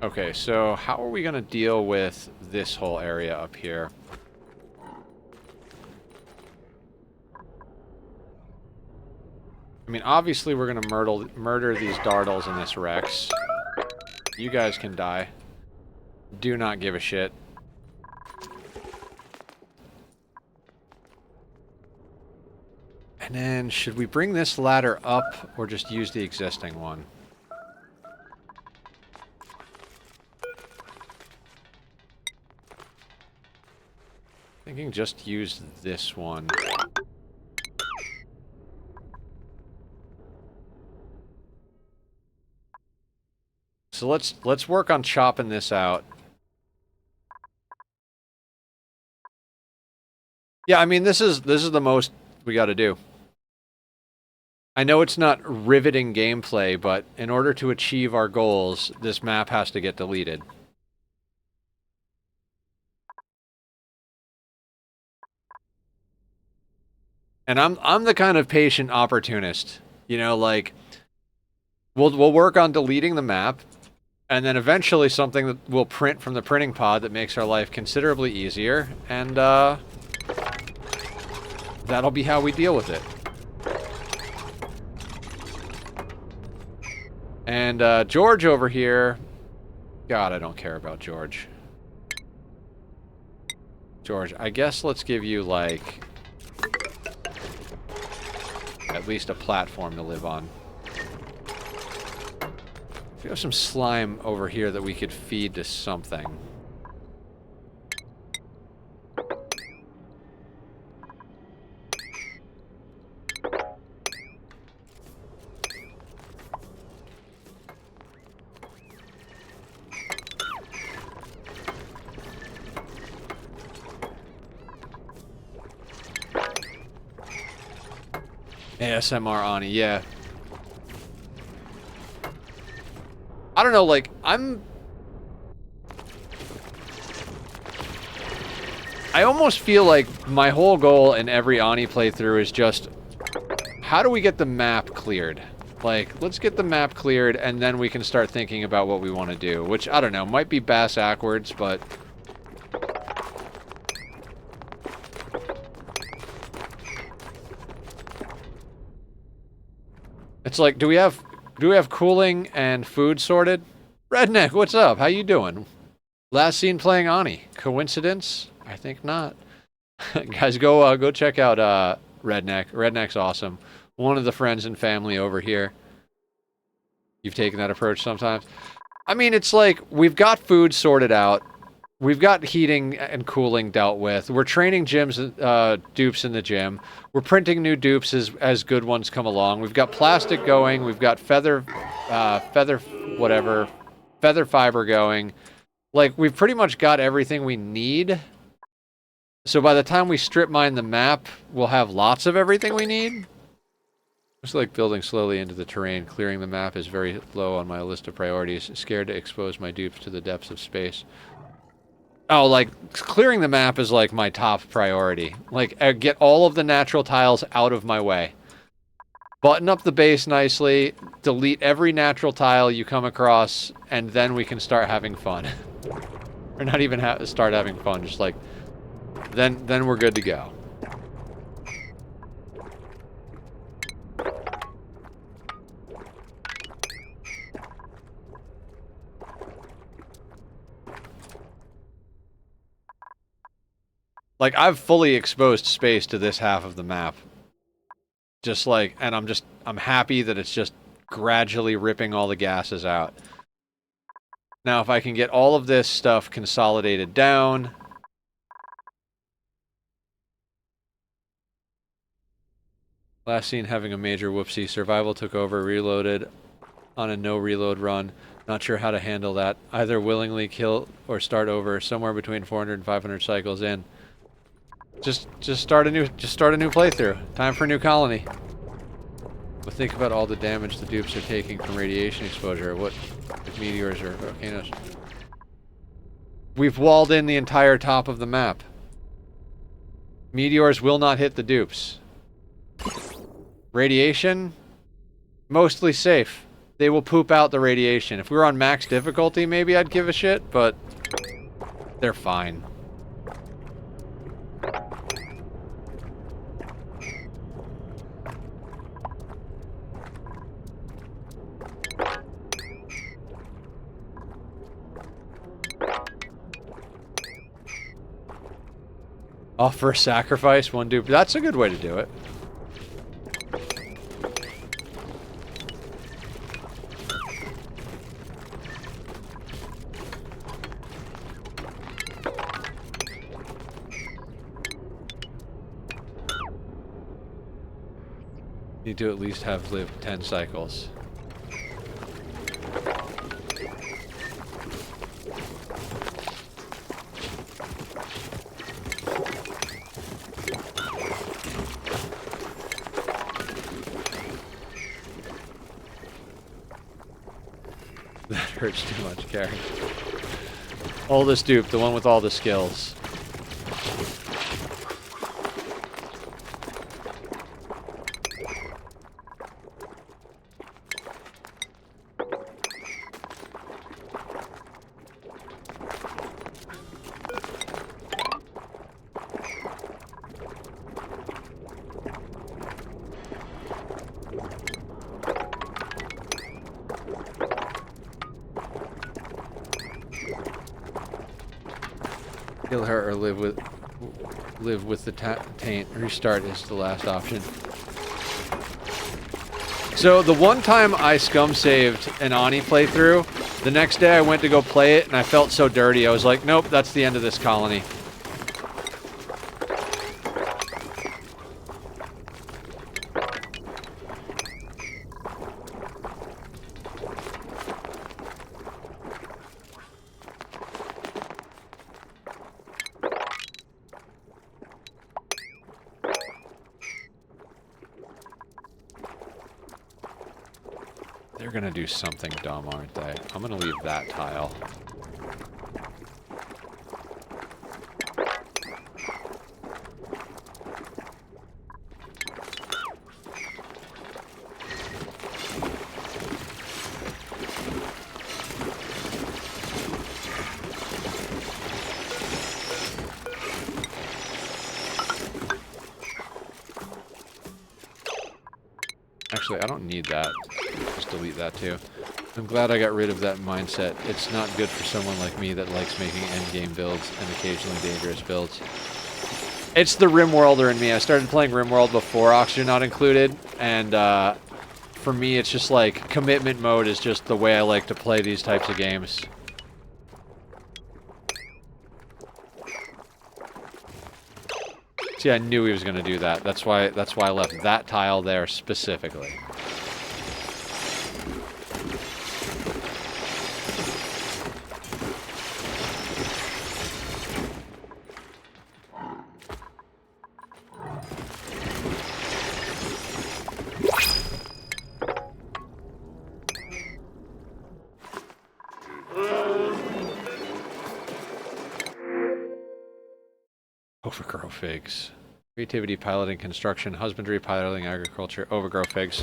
A: Okay, so how are we going to deal with this whole area up here? I mean, obviously we're going to murder these Dartles and this Rex. You guys can die. Do not give a shit. And then, should we bring this ladder up or just use the existing one? Thinking just use this one. So let's work on chopping this out. Yeah, I mean this is the most we got to do. I know it's not riveting gameplay, but in order to achieve our goals, this map has to get deleted. And I'm the kind of patient opportunist, you know, like we'll work on deleting the map, and then eventually something that will print from the printing pod that makes our life considerably easier, and that'll be how we deal with it. And George over here, God, I don't care about George. George, I guess let's give you like at least a platform to live on. We have some slime over here that we could feed to something. ASMR Ani, yeah. I don't know, like, I almost feel like my whole goal in every Ani playthrough is just, how do we get the map cleared? Like, let's get the map cleared, and then we can start thinking about what we want to do. Which, I don't know, might be bass-ackwards, but... It's like, do we have cooling and food sorted? Redneck, what's up? How you doing? Last seen playing Ani. Coincidence? I think not. Guys, go check out Redneck. Redneck's awesome. One of the friends and family over here. You've taken that approach sometimes. I mean, it's like, we've got food sorted out. We've got heating and cooling dealt with. We're training dupes in the gym. We're printing new dupes as good ones come along. We've got plastic going. We've got feather fiber going. Like, we've pretty much got everything we need. So by the time we strip mine the map, we'll have lots of everything we need. Just like building slowly into the terrain. Clearing the map is very low on my list of priorities. Scared to expose my dupes to the depths of space. Oh, like, clearing the map is, like, my top priority. Like, get all of the natural tiles out of my way. Button up the base nicely, delete every natural tile you come across, and then we can start having fun. Or not even start having fun, just, like, then we're good to go. Like, I've fully exposed space to this half of the map. Just like, and I'm happy that it's just gradually ripping all the gases out. Now, if I can get all of this stuff consolidated down. Last seen having a major whoopsie. Survival took over, reloaded on a no reload run. Not sure how to handle that. Either willingly kill or start over, somewhere between 400 and 500 cycles in. Just start a new playthrough. Time for a new colony. But think about all the damage the dupes are taking from radiation exposure. What if meteors or volcanoes? We've walled in the entire top of the map. Meteors will not hit the dupes. Radiation, mostly safe. They will poop out the radiation. If we were on max difficulty, maybe I'd give a shit, but they're fine. Offer a sacrifice, one dupe. That's a good way to do it. Need to at least have lived 10 cycles. That hurts too much, Karen. Oldest dupe, the one with all the skills. Kill her or live with the taint. Restart is the last option. So the one time I scum saved an Ani playthrough, the next day I went to go play it and I felt so dirty. I was like, nope, that's the end of this colony. They're gonna do something dumb, aren't they? I'm gonna leave that tile. Actually, I don't need that. Just delete that too. I'm glad I got rid of that mindset. It's not good for someone like me that likes making endgame builds and occasionally dangerous builds. It's the Rimworlder in me. I started playing Rimworld before Oxygen Not Included, and for me it's just like commitment mode is just the way I like to play these types of games. See, I knew he was going to do that. That's why I left that tile there specifically. Overgrow figs. Creativity, piloting, construction, husbandry, piloting, agriculture, overgrow figs.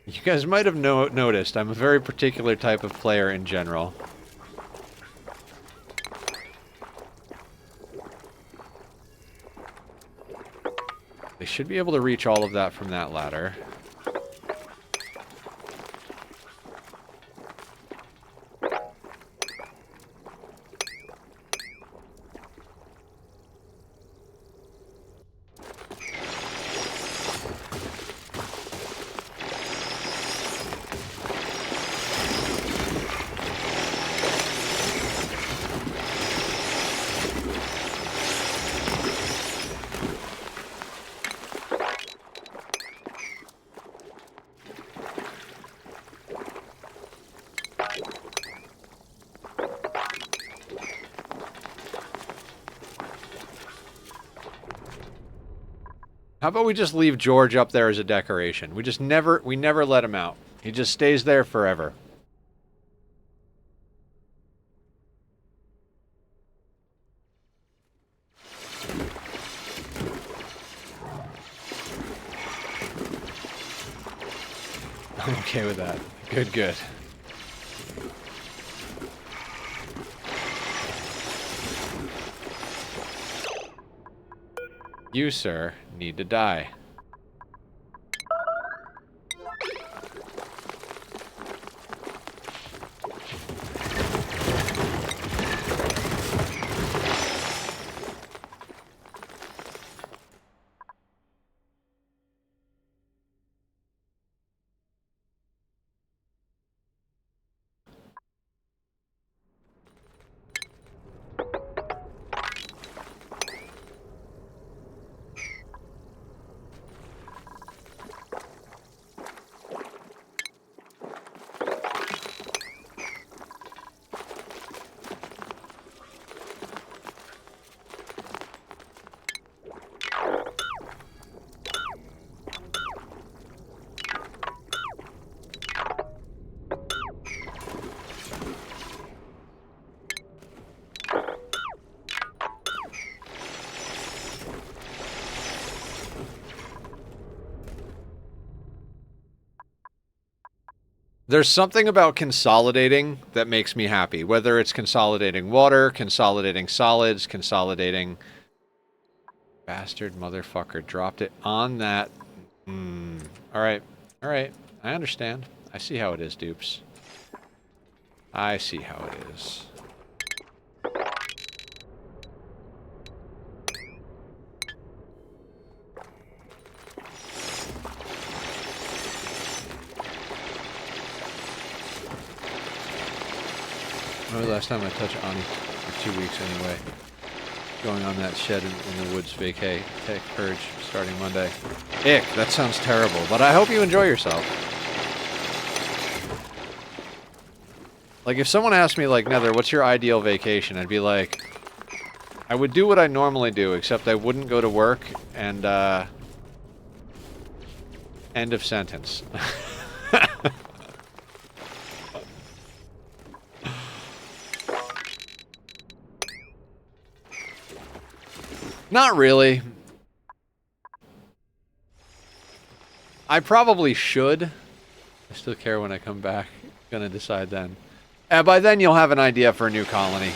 A: You guys might have noticed I'm a very particular type of player in general. They should be able to reach all of that from that ladder. How about we just leave George up there as a decoration? We never let him out. He just stays there forever. I'm okay with that. Good, good. You, sir, need to die. There's something about consolidating that makes me happy. Whether it's consolidating water, consolidating solids, consolidating... Bastard motherfucker dropped it on that... Alright. Alright. I understand. I see how it is, dupes. I see how it is. When was the last time I touched Ani? For 2 weeks anyway. Going on that shed in the woods vacay. Tech purge starting Monday. Ick, that sounds terrible, but I hope you enjoy yourself. Like, if someone asked me, like, Nether, what's your ideal vacation? I'd be like, I would do what I normally do, except I wouldn't go to work, and, end of sentence. Not really. I probably should. I still care when I come back. Gonna decide then. And by then you'll have an idea for a new colony.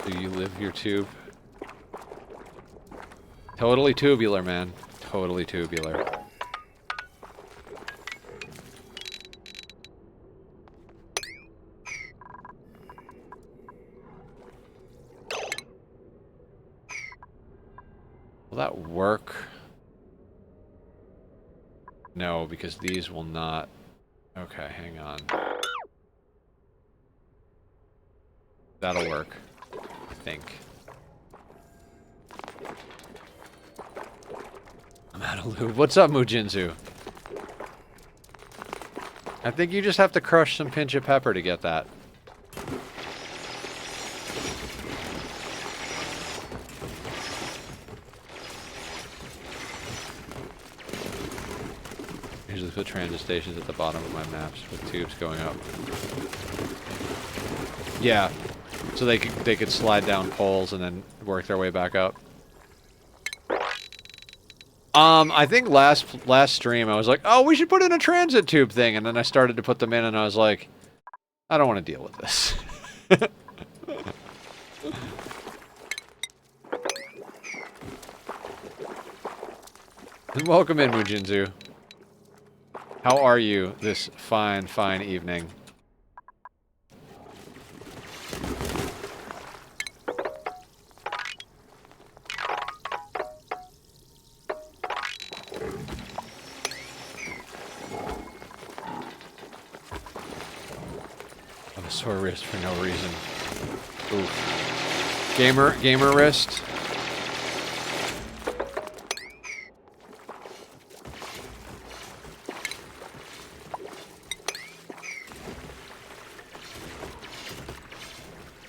A: Do you live your tube? Totally tubular, man. Totally tubular. Will that work? No, because these will not. Okay, hang on. That'll work, I think. I'm out of lube. What's up, Mujinzu? I think you just have to crush some pinch of pepper to get that. Usually put transit stations at the bottom of my maps with tubes going up. Yeah, so they could slide down poles and then work their way back up. I think last stream I was like, oh, we should put in a transit tube thing, and then I started to put them in, and I was like, I don't want to deal with this. And welcome in, Mujinzu. How are you this fine, fine evening? Sore wrist for no reason. Oof. Gamer wrist.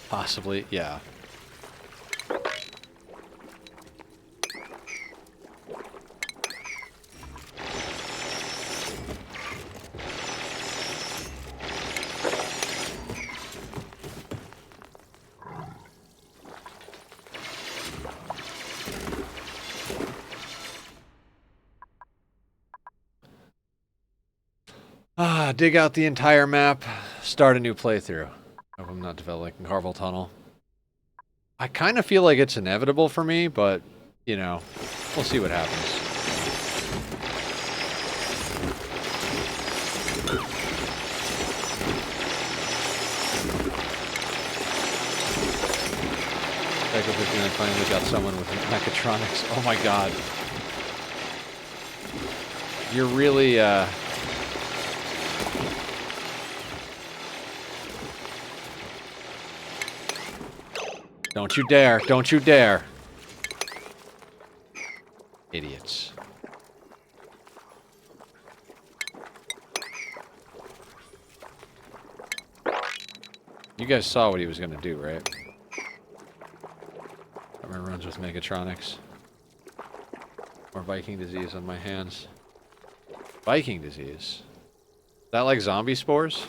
A: Possibly, yeah. Dig out the entire map, start a new playthrough. Hope I'm not developing carpal tunnel. I kind of feel like it's inevitable for me, but, you know, we'll see what happens. Echo 59 finally got someone with mechatronics. Oh my god. You're really, Don't you dare! Don't you dare! Idiots. You guys saw what he was gonna do, right? Everyone runs with mechatronics. Or Viking disease on my hands. Viking disease? Is that like zombie spores?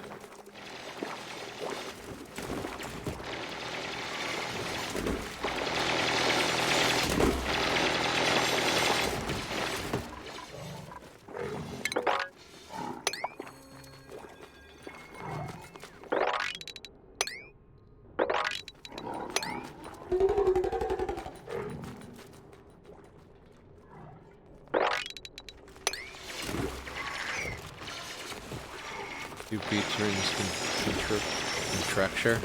A: Constructure.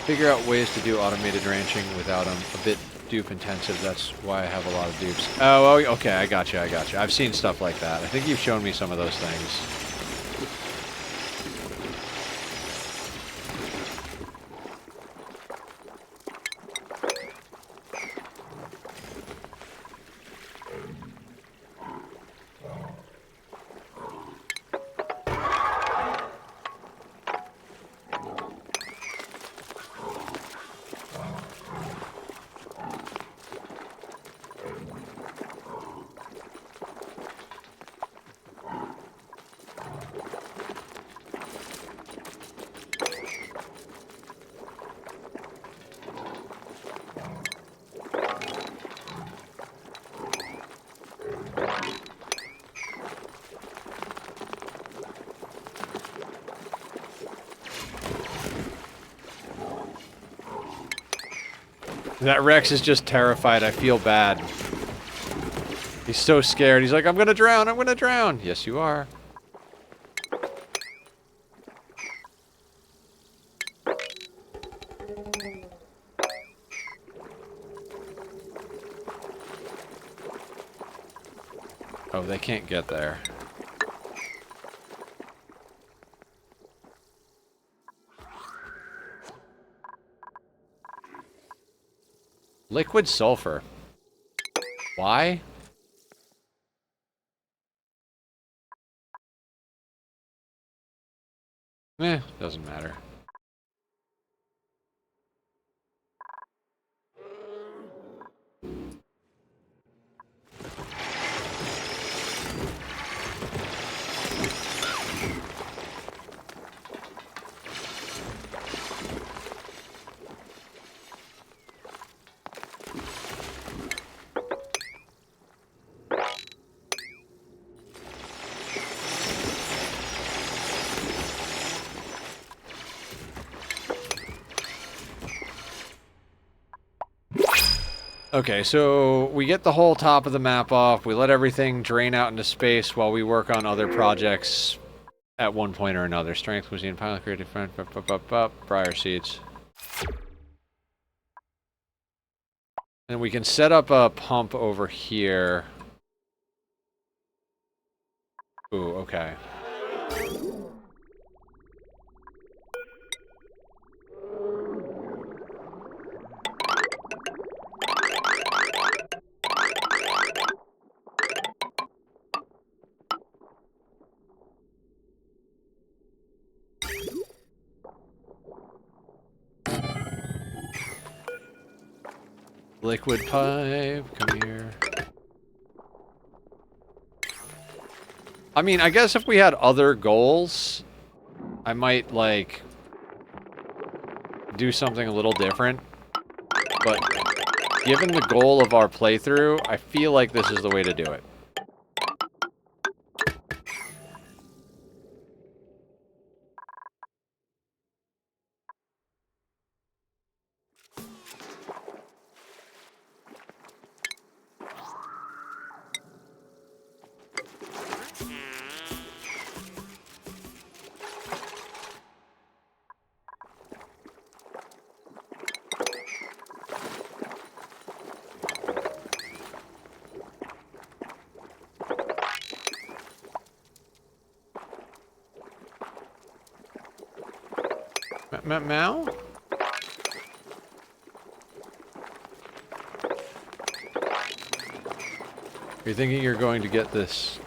A: Figure out ways to do automated ranching without them. A bit dupe intensive, that's why I have a lot of dupes. Oh, okay, I gotcha. I've seen stuff like that. I think you've shown me some of those things. That Rex is just terrified. I feel bad. He's so scared. He's like, I'm gonna drown, I'm gonna drown. Yes, you are. Oh, they can't get there. Liquid sulfur. Why? Doesn't matter. Okay, so we get the whole top of the map off, we let everything drain out into space while we work on other projects at one point or another. Strength, cuisine, pilot, creative friend, briar seeds. And we can set up a pump over here. Ooh, okay. Liquid pipe, come here. I mean, I guess if we had other goals, I might, like, do something a little different. But given the goal of our playthrough, I feel like this is the way to do it. Meow? Are you thinking you're going to get this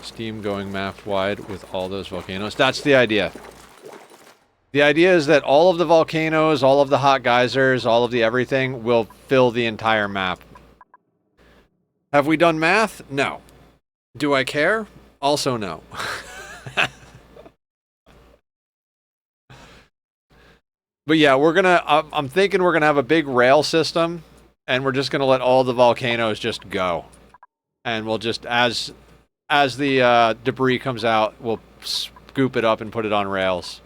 A: steam going map wide with all those volcanoes? That's the idea. The idea is that all of the volcanoes, all of the hot geysers, all of the everything will fill the entire map. Have we done math? No. Do I care? Also no. But yeah, we're gonna, I'm thinking we're gonna have a big rail system, and we're just gonna let all the volcanoes just go. And we'll just, as the debris comes out, we'll scoop it up and put it on rails.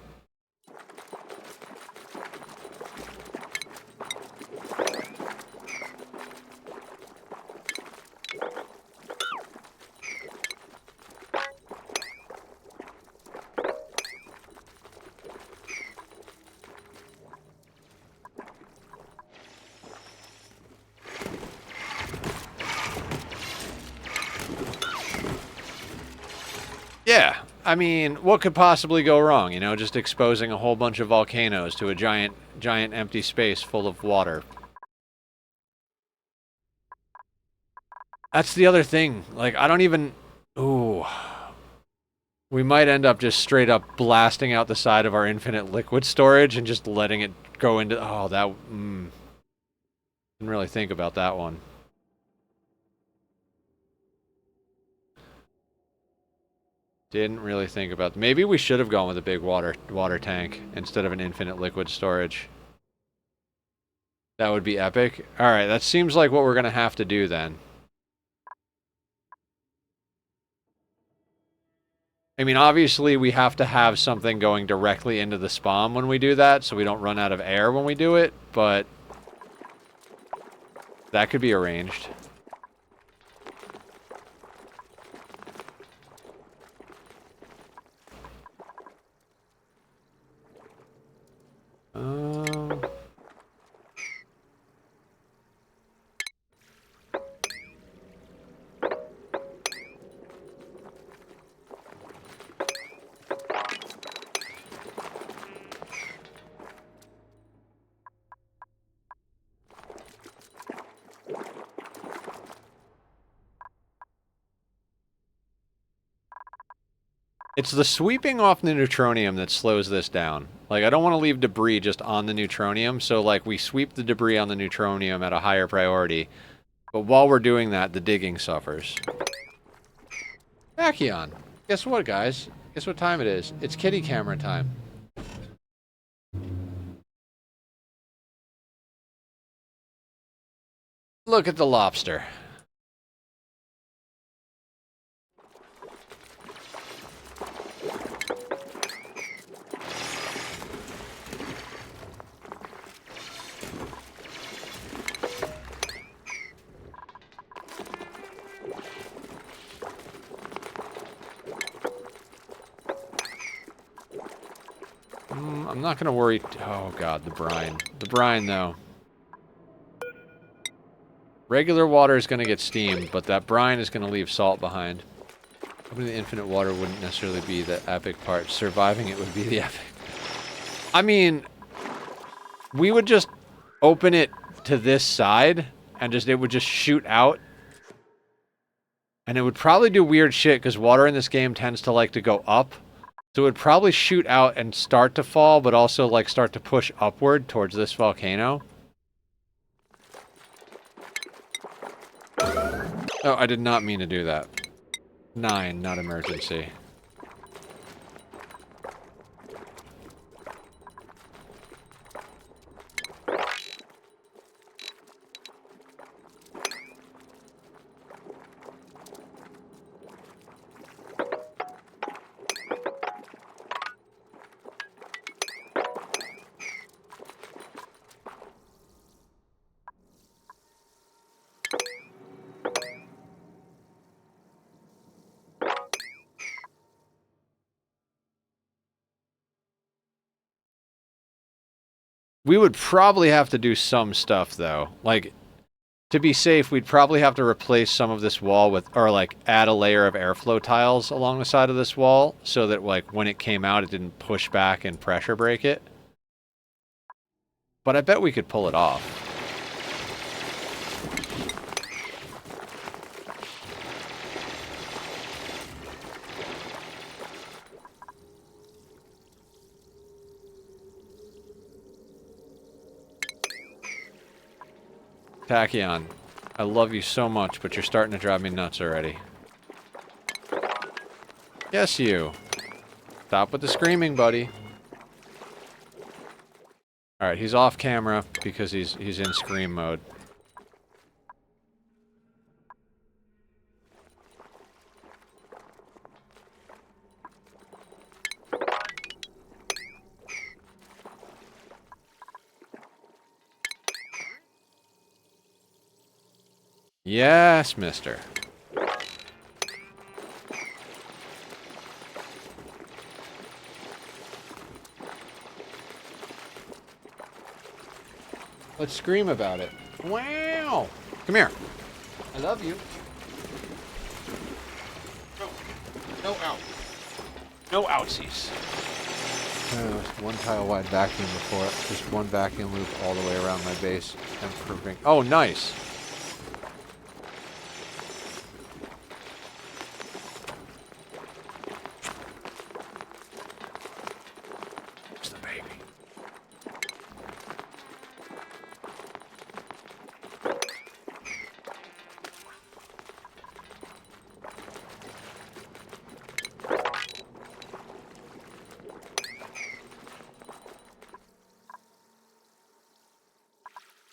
A: I mean, what could possibly go wrong? You know, just exposing a whole bunch of volcanoes to a giant empty space full of water. That's the other thing. Like, I don't even... Ooh. We might end up just straight up blasting out the side of our infinite liquid storage and just letting it go into... Oh, that... Didn't really think about that one. Didn't really think about... Maybe we should have gone with a big water tank instead of an infinite liquid storage. That would be epic. Alright, that seems like what we're going to have to do then. I mean, obviously we have to have something going directly into the spawn when we do that, so we don't run out of air when we do it, but that could be arranged. It's the sweeping off the neutronium that slows this down. Like, I don't want to leave debris just on the neutronium, so, like, we sweep the debris on the neutronium at a higher priority. But while we're doing that, the digging suffers. Tachyon. Guess what, guys? Guess what time it is? It's kitty camera time. Look at the lobster. I'm not gonna worry. Oh god, the brine. The brine, though. Regular water is gonna get steamed, but that brine is gonna leave salt behind. Opening the infinite water wouldn't necessarily be the epic part. Surviving it would be the epic. I mean, we would just open it to this side, and it would just shoot out. And it would probably do weird shit, because water in this game tends to like to go up. So it would probably shoot out and start to fall, but also like start to push upward towards this volcano. Oh, I did not mean to do that. 9, not emergency. We would probably have to do some stuff, though. Like, to be safe, we'd probably have to replace some of this wall with, or like, add a layer of airflow tiles along the side of this wall, so that, like, when it came out, it didn't push back and pressure break it. But I bet we could pull it off. Tachyon, I love you so much, but you're starting to drive me nuts already. Yes, you. Stop with the screaming, buddy. Alright, he's off camera because he's in scream mode. Yes, mister. Let's scream about it. Wow! Come here. I love you. No. No, ow. No outsies. One tile wide vacuum before it. Just one vacuum loop all the way around my base. Improving. Oh, nice. It's the baby.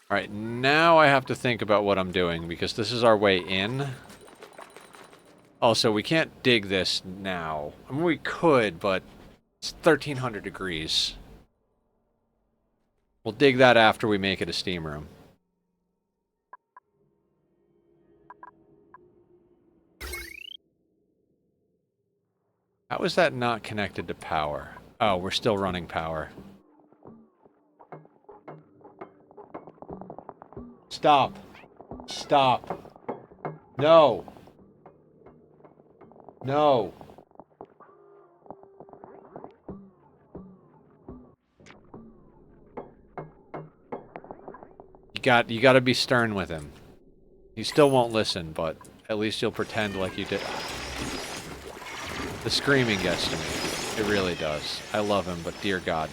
A: Alright, now I have to think about what I'm doing, because this is our way in. Also, we can't dig this now. I mean, we could, but it's 1300 degrees. We'll dig that after we make it a steam room. How is that not connected to power? Oh, we're still running power. Stop. Stop. No. No. You got to be stern with him. He still won't listen, but at least you'll pretend like you did. The screaming gets to me. It really does. I love him, but dear God.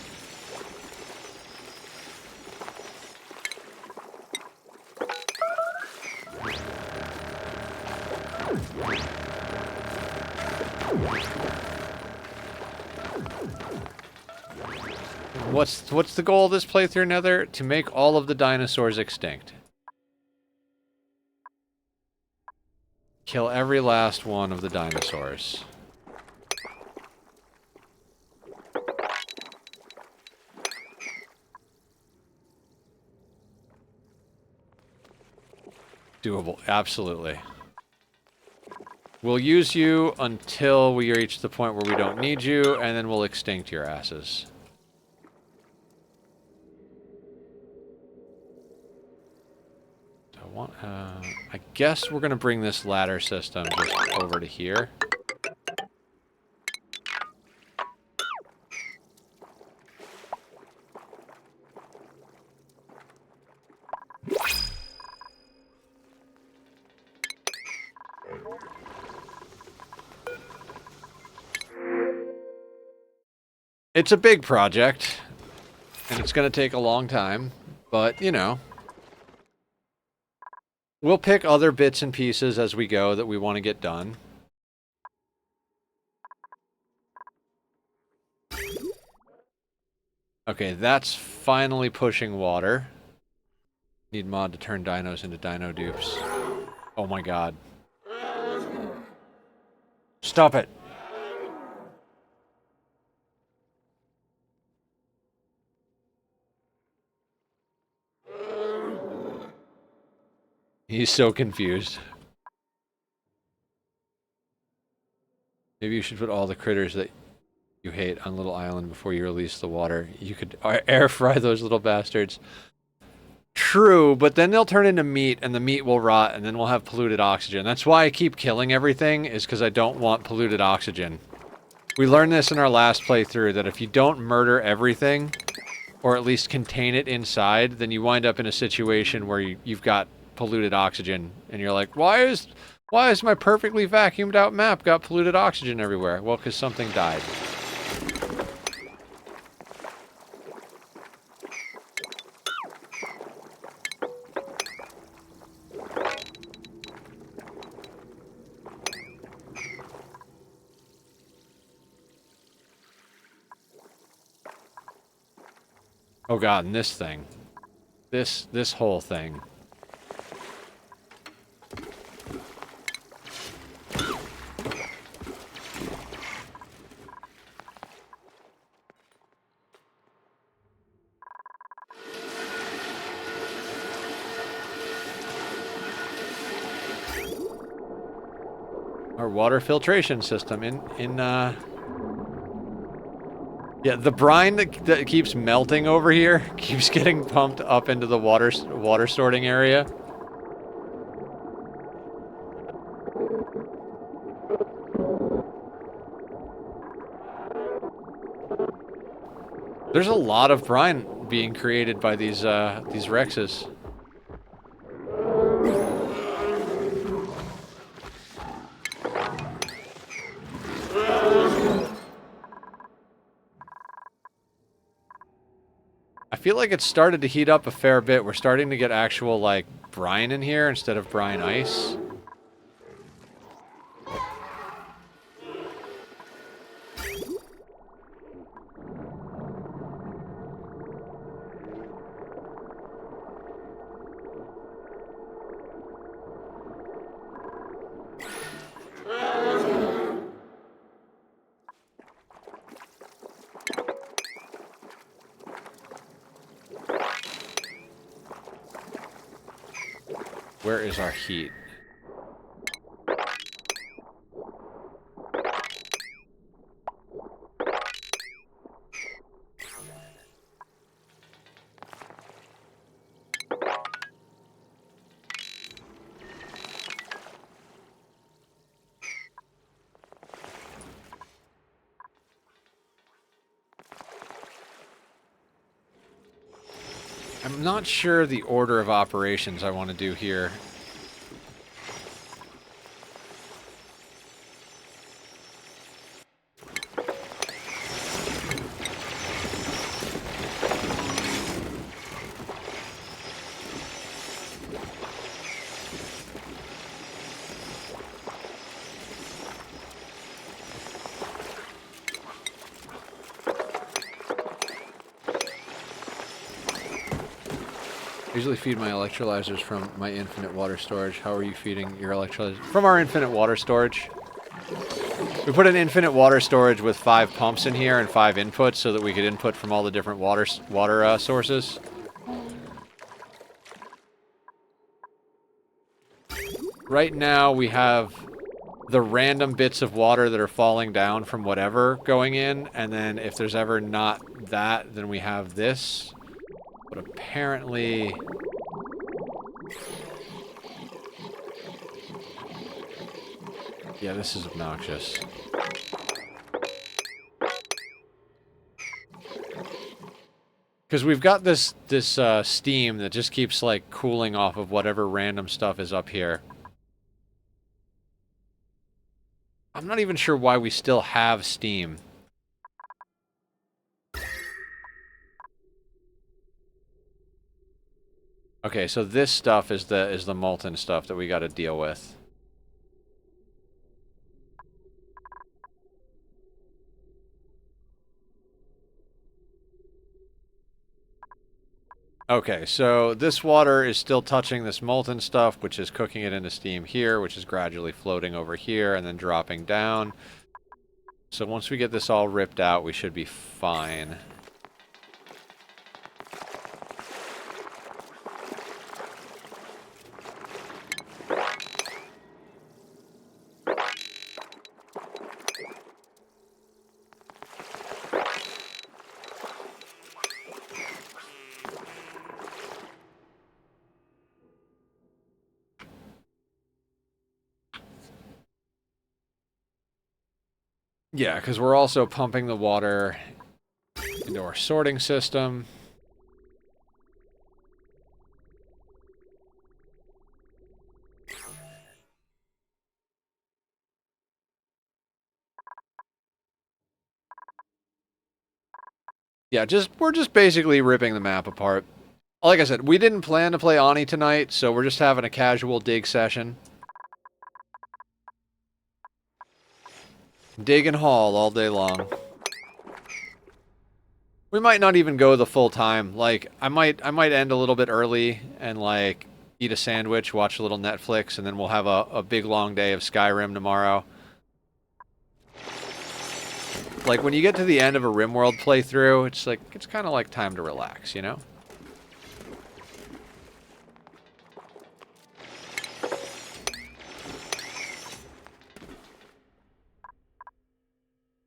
A: What's the goal of this playthrough, Nether? To make all of the dinosaurs extinct. Kill every last one of the dinosaurs. Doable, absolutely. We'll use you until we reach the point where we don't need you, and then we'll extinct your asses. I guess we're gonna bring this ladder system just over to here. It's a big project, and it's gonna take a long time, but, you know. We'll pick other bits and pieces as we go that we want to get done. Okay, that's finally pushing water. Need mod to turn dinos into dino dupes. Oh my God. Stop it. He's so confused. Maybe you should put all the critters that you hate on Little Island before you release the water. You could air fry those little bastards. True, but then they'll turn into meat, and the meat will rot, and then we'll have polluted oxygen. That's why I keep killing everything, is because I don't want polluted oxygen. We learned this in our last playthrough, that if you don't murder everything, or at least contain it inside, then you wind up in a situation where you've got polluted oxygen, and you're like, why is my perfectly vacuumed out map got polluted oxygen everywhere? Well, because something died. Oh God, and this thing. This whole thing. Our water filtration system yeah, the brine that keeps melting over here keeps getting pumped up into the water sorting area. There's a lot of brine being created by these Rexes. I feel like it's started to heat up a fair bit. We're starting to get actual, like, brine in here instead of brine ice. Where is our heat? I'm not sure the order of operations I want to do here. I usually feed my electrolyzers from my infinite water storage. How are you feeding your electrolyzers? From our infinite water storage. We put an infinite water storage with 5 pumps in here and 5 inputs so that we could input from all the different water sources. Right now we have the random bits of water that are falling down from whatever going in, and then if there's ever not that, then we have this. But apparently... yeah, this is obnoxious. Because we've got this steam that just keeps, like, cooling off of whatever random stuff is up here. I'm not even sure why we still have steam. Okay, so this stuff is the molten stuff that we got to deal with. Okay, so this water is still touching this molten stuff, which is cooking it into steam here, which is gradually floating over here and then dropping down. So once we get this all ripped out, we should be fine. Yeah, because we're also pumping the water into our sorting system. Yeah, we're just basically ripping the map apart. Like I said, we didn't plan to play Ani tonight, so we're just having a casual dig session. Dig and haul all day long. We might not even go the full time. Like, I might end a little bit early and, like, eat a sandwich, watch a little Netflix, and then we'll have a big long day of Skyrim tomorrow. Like, when you get to the end of a RimWorld playthrough, it's kind of like time to relax, you know?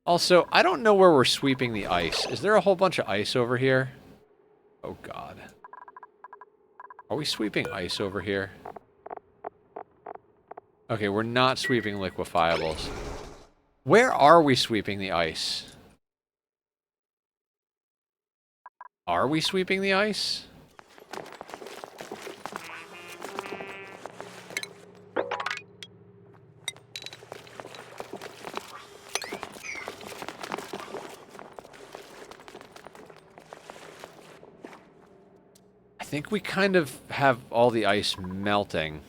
A: Also, I don't know where we're sweeping the ice. Is there a whole bunch of ice over here? Oh, God. Are we sweeping ice over here? Okay, we're not sweeping liquefiables. Where are we sweeping the ice? Are we sweeping the ice? I think we kind of have all the ice melting.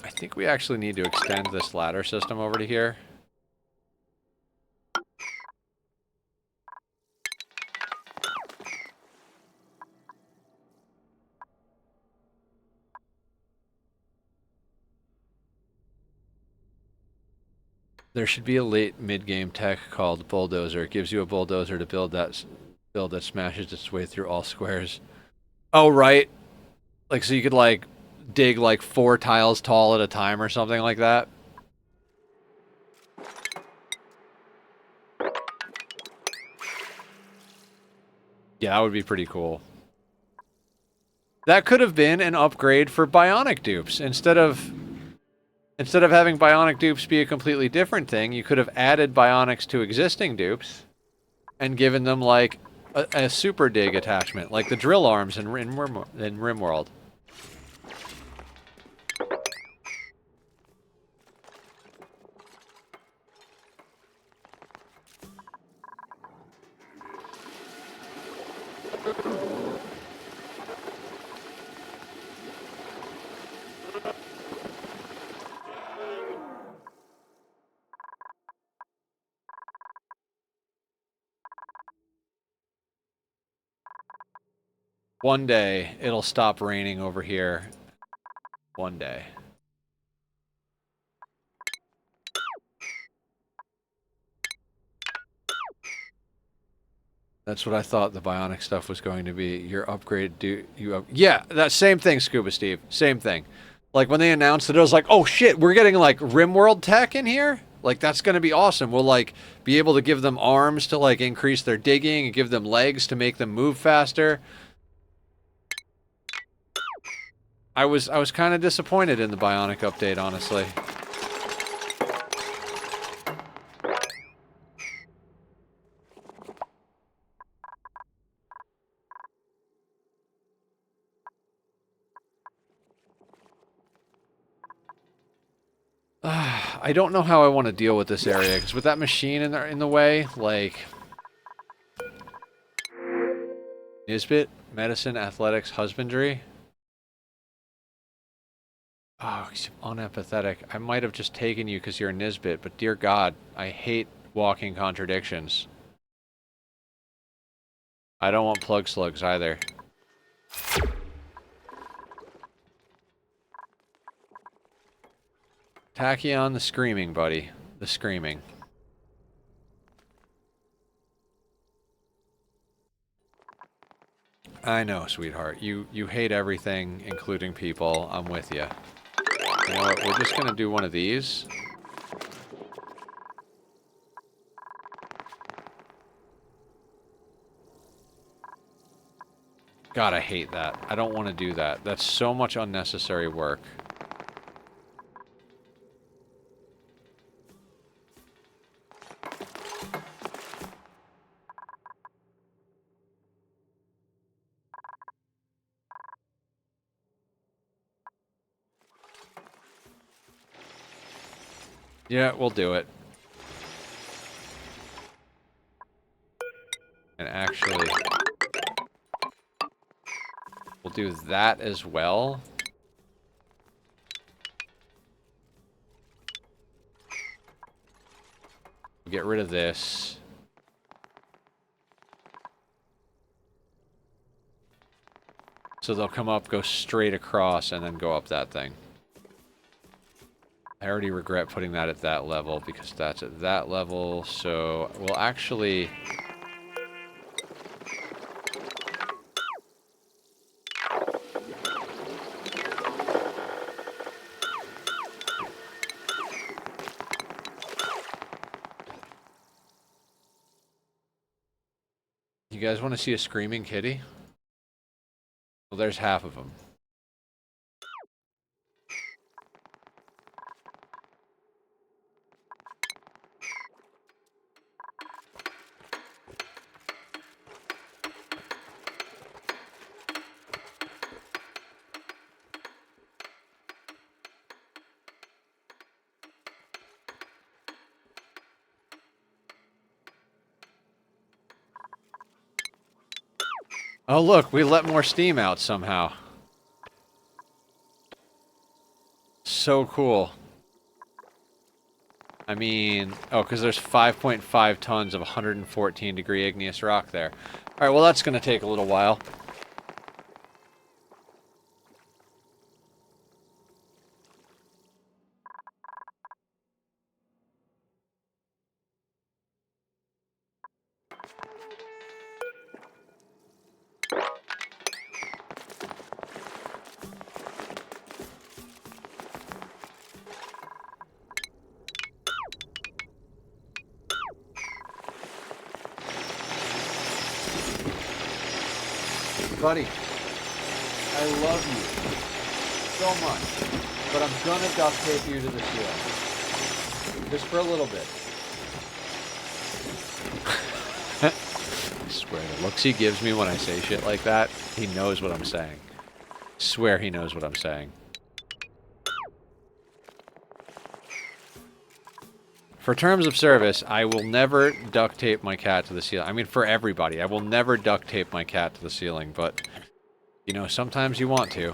A: I think we actually need to extend this ladder system over to here. There should be a late mid-game tech called bulldozer. It gives you a bulldozer to build that smashes its way through all squares. Oh, right. Like, so you could, like, dig, like, 4 tiles tall at a time or something like that. Yeah, that would be pretty cool. That could have been an upgrade for Bionic dupes. Instead of having Bionic dupes be a completely different thing, you could have added Bionics to existing dupes and given them, like, a super dig attachment, like the drill arms in RimWorld. One day, it'll stop raining over here. One day. That's what I thought the Bionic stuff was going to be. Your upgrade, yeah, that same thing, Scuba Steve. Same thing. Like, when they announced it, I was like, oh shit, we're getting, like, RimWorld tech in here? Like, that's gonna be awesome. We'll, like, be able to give them arms to, like, increase their digging and give them legs to make them move faster. I was kind of disappointed in the Bionic update, honestly. I don't know how I want to deal with this area, because with that machine in the way, like... Nisbet, medicine, athletics, husbandry. Oh, he's unempathetic. I might have just taken you because you're a Nisbet, but dear God, I hate walking contradictions. I don't want plug slugs either. Tachyon the screaming, buddy. The screaming. I know, sweetheart. You hate everything, including people. I'm with you. You know what? We're just gonna do one of these. God, I hate that. I don't want to do that. That's so much unnecessary work. Yeah, we'll do it. And actually, we'll do that as well. We'll get rid of this. So they'll come up, go straight across, and then go up that thing. I already regret putting that at that level because that's at that level, so we'll actually... You guys want to see a screaming kitty? Well, there's half of them. Oh, look, we let more steam out somehow. So cool. I mean, oh, because there's 5.5 tons of 114 degree igneous rock there. Alright, well, that's going to take a little while. Buddy, I love you so much, but I'm gonna duct tape you to the ceiling. Just for a little bit. I swear, the looks he gives me when I say shit like that, he knows what I'm saying. I swear he knows what I'm saying. For terms of service, I will never duct tape my cat to the ceiling. I mean, for everybody, I will never duct tape my cat to the ceiling, but, you know, sometimes you want to.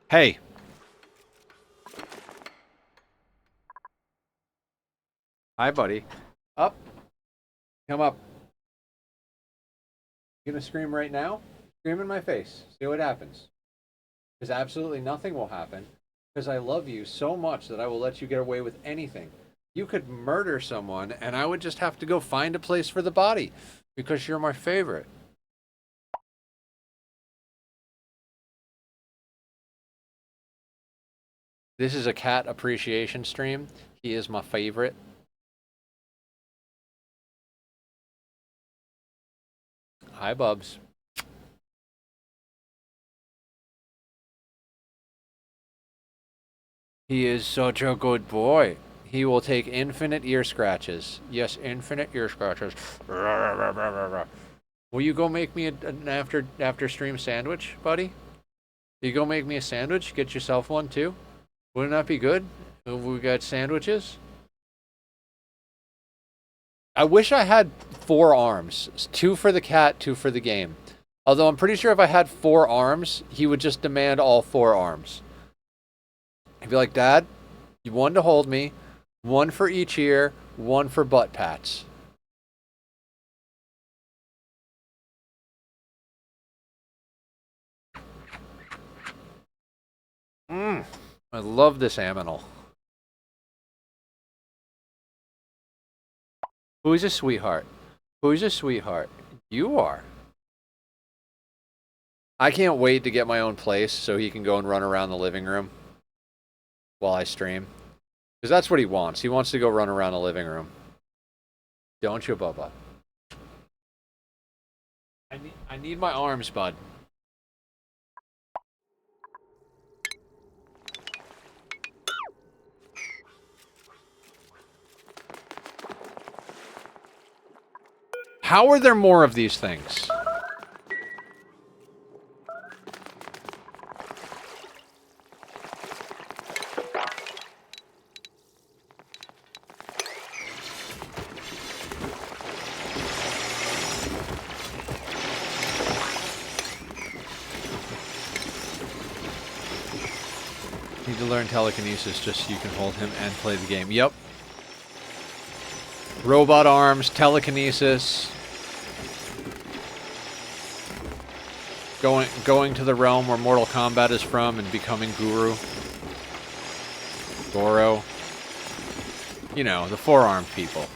A: Hey. Hi, buddy. Up. Come up. You gonna scream right now? Scream in my face. See what happens. Because absolutely nothing will happen. Because I love you so much that I will let you get away with anything. You could murder someone, and I would just have to go find a place for the body. Because you're my favorite. This is a cat appreciation stream. He is my favorite. Hi, Bubs. He is such a good boy. He will take infinite ear scratches. Yes, infinite ear scratches. Will you go make me an after stream sandwich, buddy? You go make me a sandwich? Get yourself one too? Wouldn't that be good? We got sandwiches. I wish I had 4 arms. 2 for the cat, 2 for the game. Although I'm pretty sure if I had 4 arms, he would just demand all 4 arms. He'd be like, Dad, you 1 to hold me, 1 for each ear, 1 for butt pats. I love this aminal. Who's a sweetheart? Who's a sweetheart? You are. I can't wait to get my own place so he can go and run around the living room while I stream. Because that's what he wants. He wants to go run around the living room. Don't you, Bubba? I need my arms, bud. How are there more of these things? Need to learn telekinesis just so you can hold him and play the game. Yep. Robot arms, telekinesis. Going to the realm where Mortal Kombat is from and becoming Guru. Goro. You know, the four-armed people.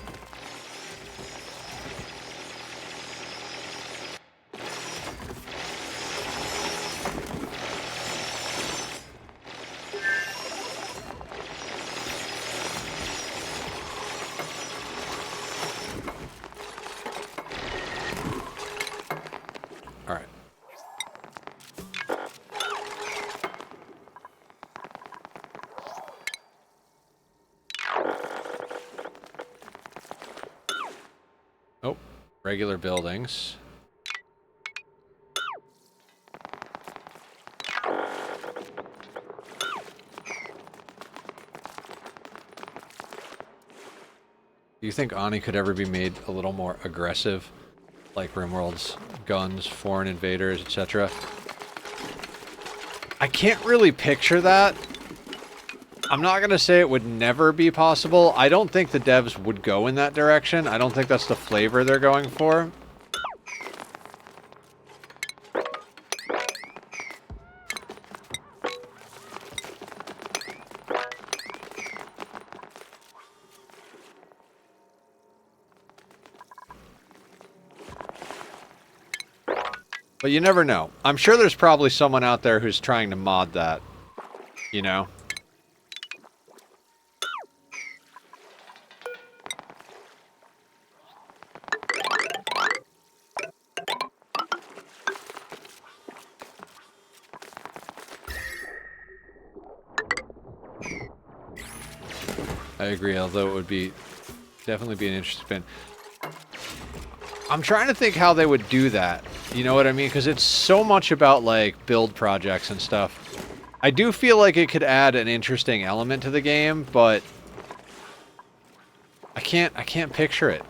A: Regular buildings. Do you think Ani could ever be made a little more aggressive? Like RimWorld's guns, foreign invaders, etc.? I can't really picture that. I'm not going to say it would never be possible. I don't think the devs would go in that direction. I don't think that's the flavor they're going for. But you never know. I'm sure there's probably someone out there who's trying to mod that. You know? I agree, although it would be definitely be an interesting spin. I'm trying to think how they would do that. You know what I mean? Because it's so much about, like, build projects and stuff. I do feel like it could add an interesting element to the game, but I can't picture it.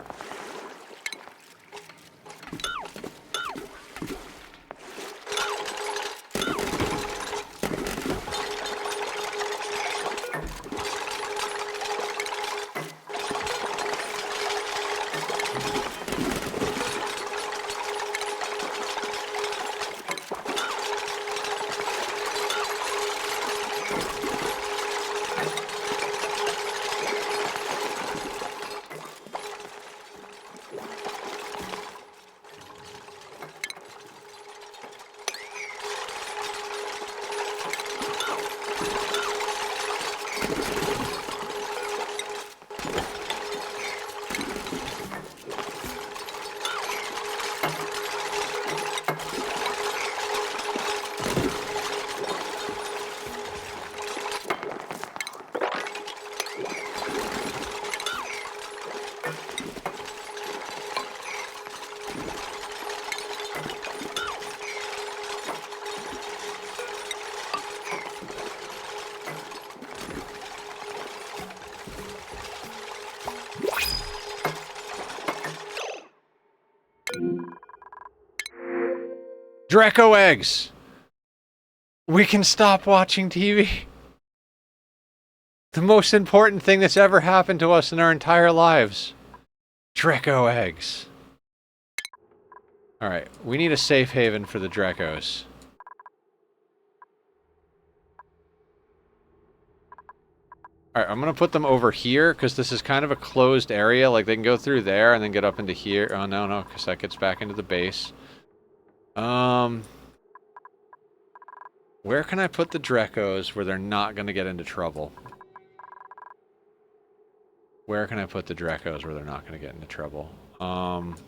A: Draco eggs! We can stop watching TV. The most important thing that's ever happened to us in our entire lives. Draco eggs. Alright, we need a safe haven for the Dracos. Alright, I'm gonna put them over here, because this is kind of a closed area. Like, they can go through there and then get up into here. Oh, no, because that gets back into the base. Where can I put the Dracos where they're not gonna get into trouble? Where can I put the Dracos where they're not gonna get into trouble? Alright,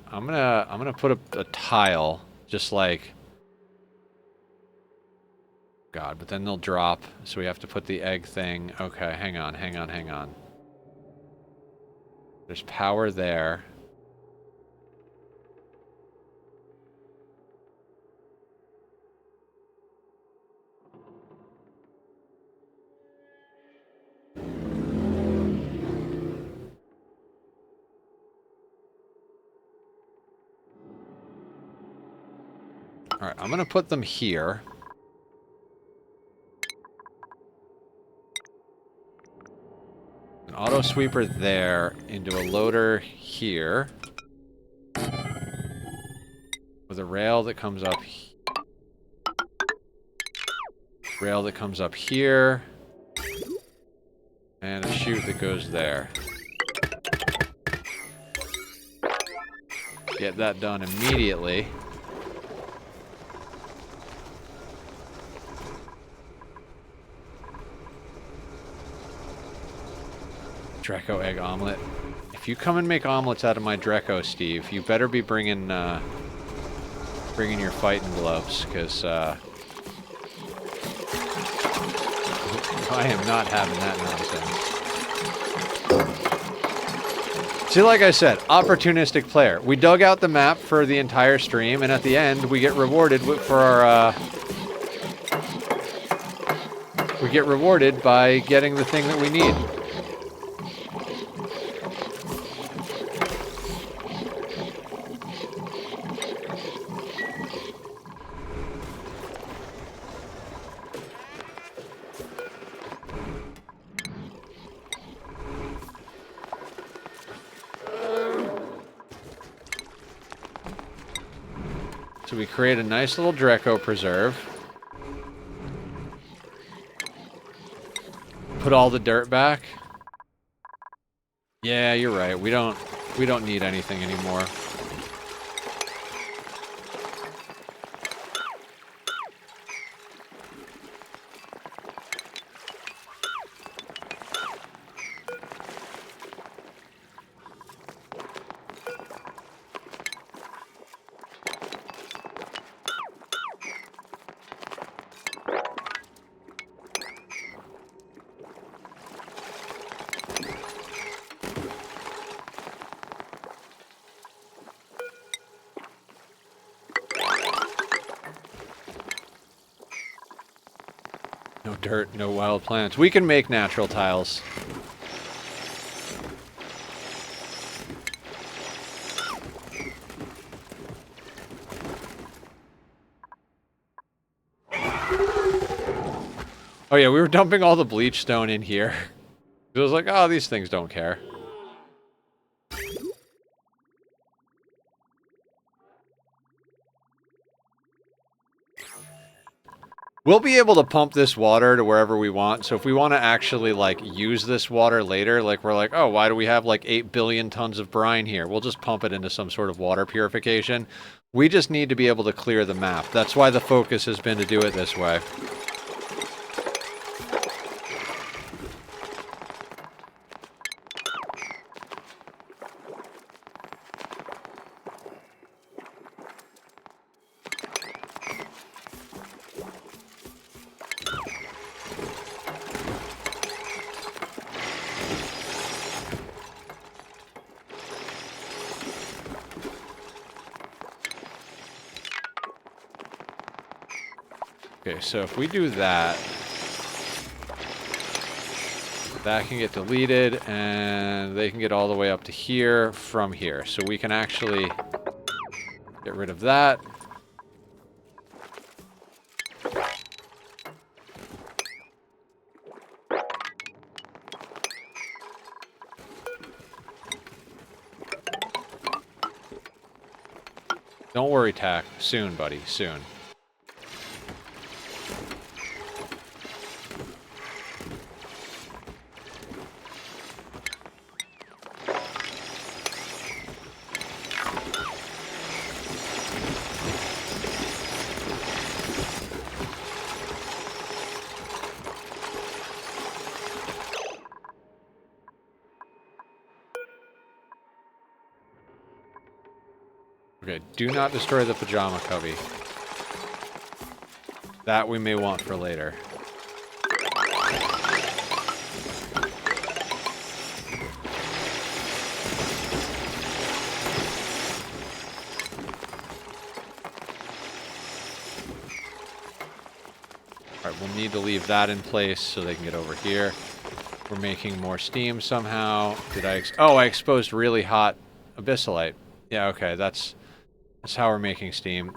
A: I'm gonna put a tile, just like... God, but then they'll drop, so we have to put the egg thing. Okay, hang on. There's power there. Alright, I'm gonna put them here. An auto sweeper there into a loader here. With a rail that comes up rail that comes up here. And a chute that goes there. Get that done immediately. Dreco egg omelet. If you come and make omelets out of my Dreco, Steve, you better be bringing your fighting gloves, because I am not having that nonsense. See, like I said, opportunistic player. We dug out the map for the entire stream, and at the end, we get rewarded for our we get rewarded by getting the thing that we need. So we create a nice little Dreco preserve. Put all the dirt back. Yeah, you're right. We don't need anything anymore. No dirt, no wild plants. We can make natural tiles. Oh yeah, we were dumping all the bleach stone in here. It was like, oh, these things don't care. We'll be able to pump this water to wherever we want, so if we want to actually, like, use this water later, like, we're like, oh, why do we have, like, 8 billion tons of brine here? We'll just pump it into some sort of water purification. We just need to be able to clear the map. That's why the focus has been to do it this way. Okay, so if we do that, that can get deleted, and they can get all the way up to here from here. So we can actually get rid of that. Don't worry, Tack. Soon, buddy. Soon. Okay, do not destroy the pajama cubby. That we may want for later. Alright, we'll need to leave that in place so they can get over here. We're making more steam somehow. Did I... Oh, I exposed really hot abyssalite. Yeah, okay, that's how we're making steam.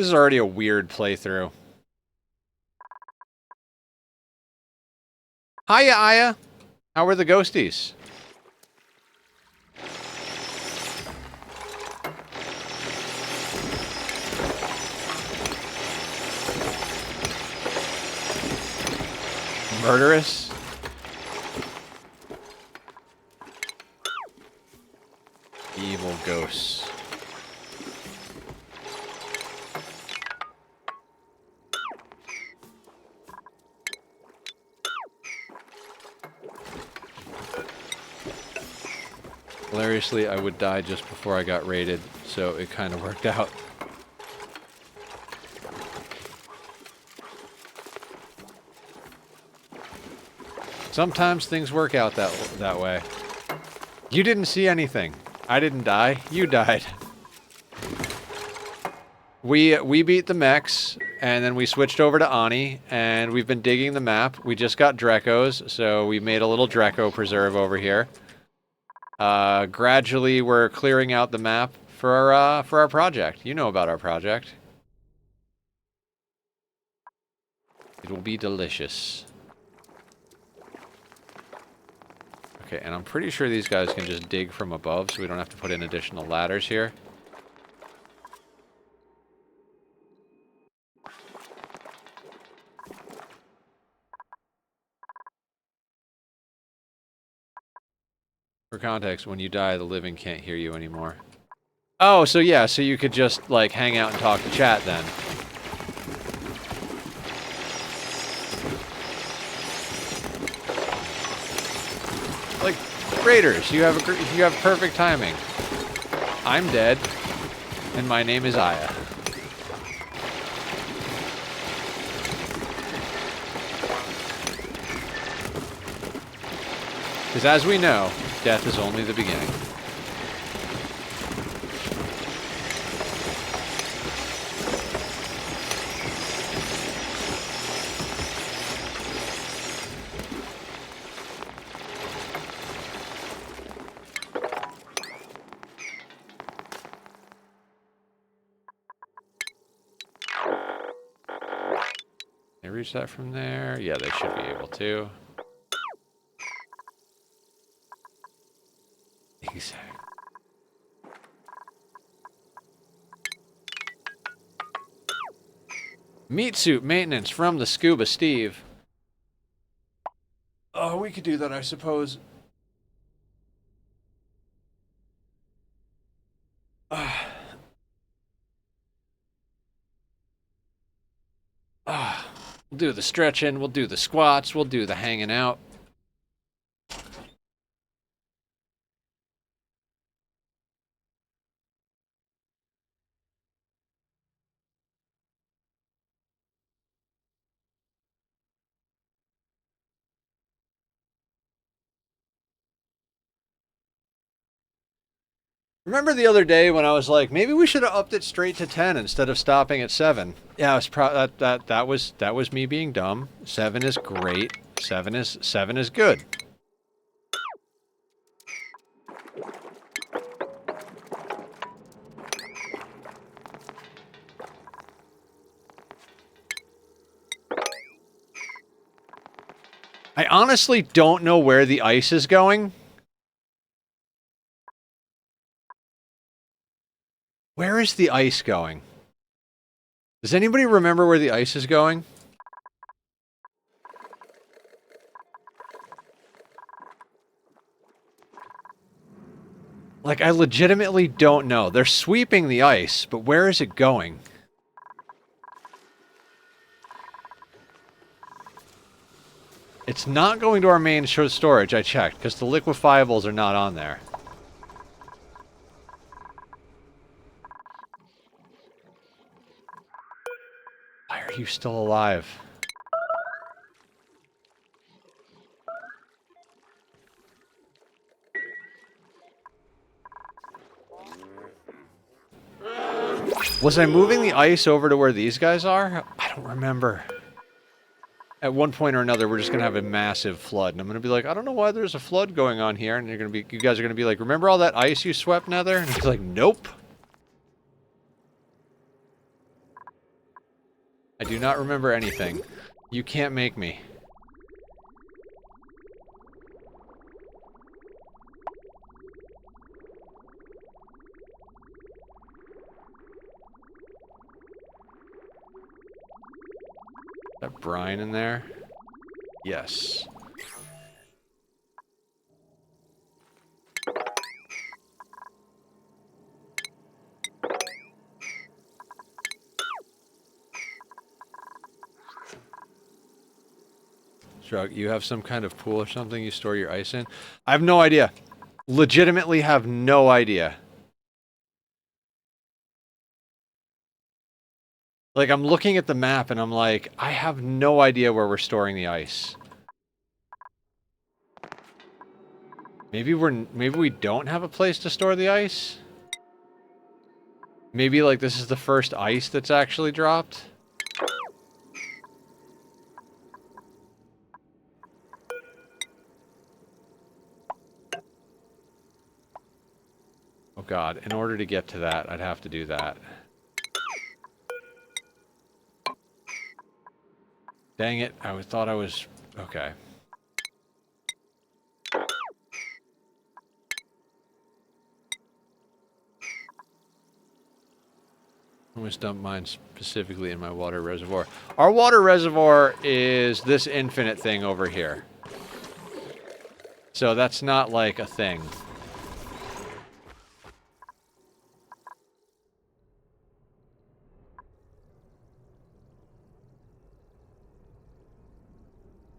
A: This is already a weird playthrough. Hiya, Aya. How are the ghosties? Murderous? Evil ghosts. Hilariously, I would die just before I got raided, so it kind of worked out. Sometimes things work out that way. You didn't see anything. I didn't die. You died. We beat the mechs, and then we switched over to Ani, and we've been digging the map. We just got Drekos, so we made a little Dreko preserve over here. Gradually, we're clearing out the map for our project. You know about our project. It will be delicious. Okay, and I'm pretty sure these guys can just dig from above, so we don't have to put in additional ladders here. For context, when you die, the living can't hear you anymore. Oh, so yeah, so you could just, like, hang out and talk to chat then. Like, Raiders, you have perfect timing. I'm dead, and my name is Aya. Because as we know, death is only the beginning. They reach that from there? Yeah, they should be able to. Exactly. Meat suit maintenance from the Scuba Steve. Oh, we could do that, I suppose. We'll do the stretching, we'll do the squats, we'll do the hanging out. Remember the other day when I was like, maybe we should have upped it straight to 10 instead of stopping at 7. Yeah, it was that was me being dumb. 7 is great. 7 is good. I honestly don't know where the ice is going. Where is the ice going? Does anybody remember where the ice is going? Like, I legitimately don't know. They're sweeping the ice, but where is it going? It's not going to our main storage, I checked, because the liquefiables are not on there. Why are you still alive? Was I moving the ice over to where these guys are? I don't remember. At one point or another, we're just going to have a massive flood. And I'm going to be like, I don't know why there's a flood going on here. And you guys are going to be like, remember all that ice you swept, Nether? And it's like, nope. I do not remember anything. You can't make me. Is that brine in there? Yes. Shrug, you have some kind of pool or something you store your ice in? I have no idea. Legitimately have no idea. Like, I'm looking at the map and I'm like, I have no idea where we're storing the ice. Maybe we don't have a place to store the ice? Maybe, like, this is the first ice that's actually dropped? Oh god, in order to get to that, I'd have to do that. Dang it, I thought I was... Okay. I almost dumped mine specifically in my water reservoir. Our water reservoir is this infinite thing over here. So that's not like a thing.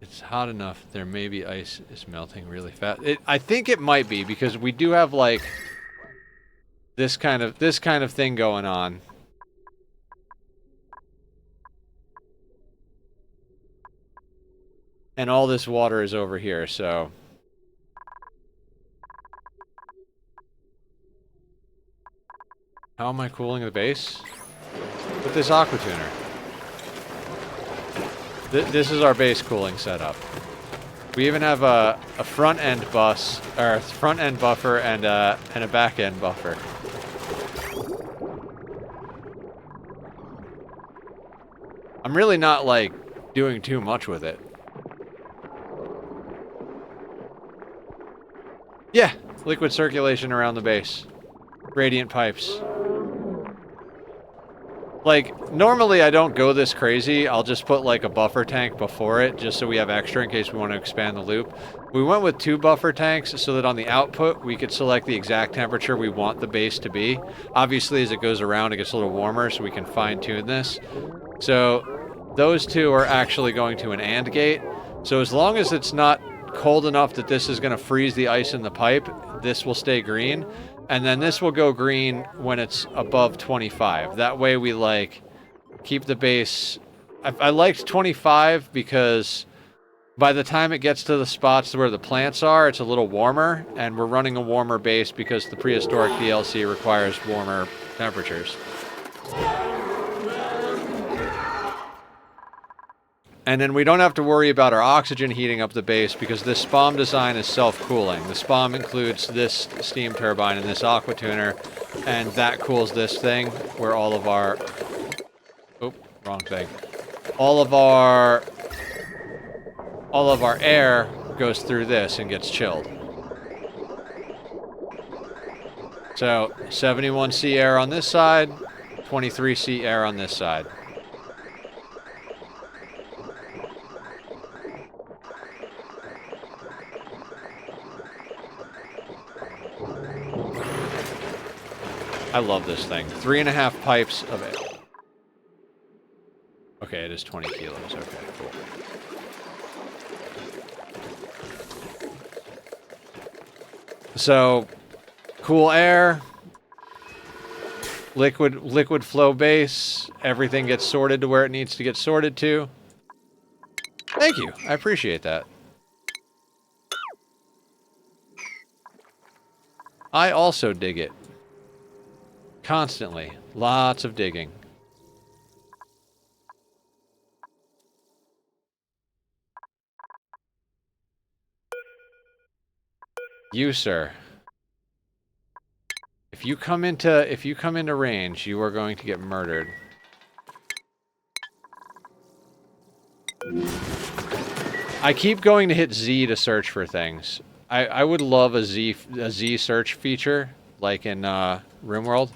A: It's hot enough. There may be ice is melting really fast. I think it might be because we do have like this kind of thing going on. And all this water is over here, so... How am I cooling the base? With this aqua tuner. This is our base cooling setup. We even have a front end bus, or front end buffer and a back end buffer. I'm really not like doing too much with it. Yeah, liquid circulation around the base. Radiant pipes. Like, normally I don't go this crazy. I'll just put like a buffer tank before it, just so we have extra in case we want to expand the loop. We went with 2 buffer tanks so that on the output we could select the exact temperature we want the base to be. Obviously, as it goes around, it gets a little warmer, so we can fine-tune this. So, those 2 are actually going to an AND gate. So as long as it's not cold enough that this is going to freeze the ice in the pipe, this will stay green. And then this will go green when it's above 25. That way we, like, keep the base... I liked 25 because by the time it gets to the spots where the plants are, it's a little warmer. And we're running a warmer base because the Prehistoric DLC requires warmer temperatures. And then we don't have to worry about our oxygen heating up the base because this SPOM design is self-cooling. The SPOM includes this steam turbine and this aqua tuner, and that cools this thing where all of our... Oh, wrong thing. All of our air goes through this and gets chilled. So, 71C air on this side, 23C air on this side. I love this thing. 3.5 pipes of air. Okay, it is 20 kilos. Okay, cool. So, cool air, liquid flow base, everything gets sorted to where it needs to get sorted to. Thank you. I appreciate that. I also dig it. Constantly. Lots of digging. You, sir. If you come into range, you are going to get murdered. I keep going to hit Z to search for things. I would love a Z search feature, like in RimWorld.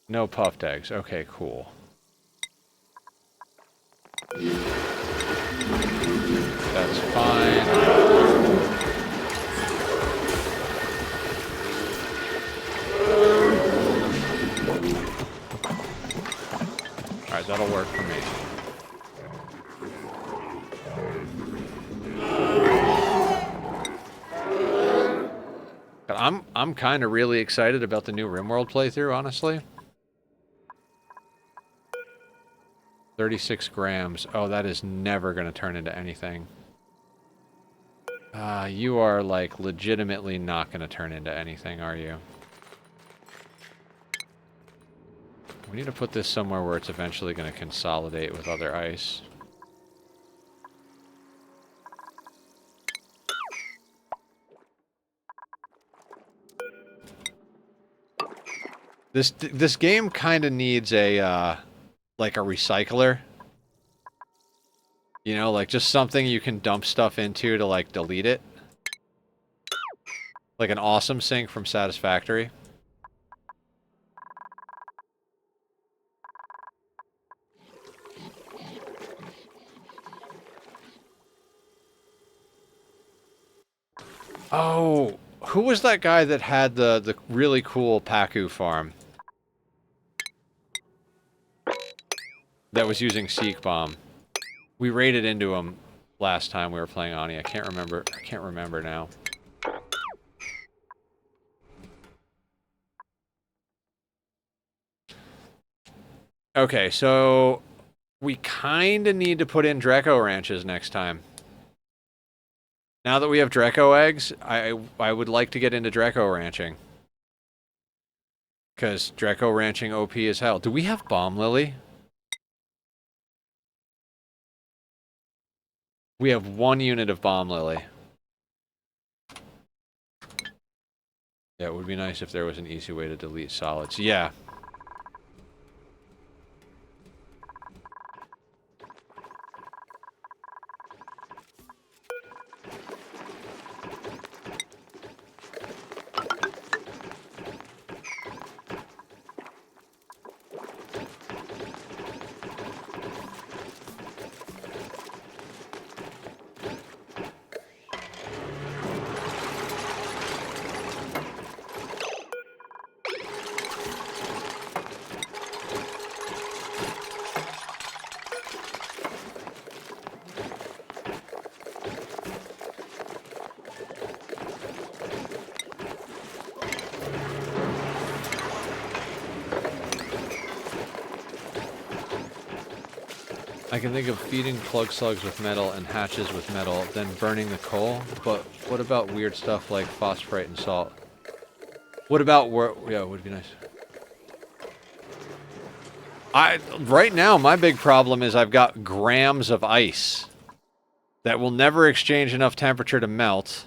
A: No puffed eggs. Okay, cool. That's fine. Alright, that'll work for me. But I'm kind of really excited about the new RimWorld playthrough, honestly. 36 grams. Oh, that is never going to turn into anything. You are, like, legitimately not going to turn into anything, are you? We need to put this somewhere where it's eventually going to consolidate with other ice. This game kind of needs a, like a recycler. You know, like just something you can dump stuff into to, like, delete it. Like an awesome sink from Satisfactory. Oh, who was that guy that had the really cool Pacu farm? That was using Seek Bomb. We raided into him last time we were playing Ani. I can't remember now. Okay, so we kind of need to put in Dreco ranches next time. Now that we have Dreco eggs, I would like to get into Dreco ranching. Because Dreco ranching OP as hell. Do we have Bomb Lily? We have 1 unit of Bomb Lily. Yeah, it would be nice if there was an easy way to delete solids. Yeah. I can think of feeding plug slugs with metal and hatches with metal, then burning the coal, but what about weird stuff like phosphorite and salt? What about yeah, it would be nice. Right now, my big problem is I've got grams of ice that will never exchange enough temperature to melt.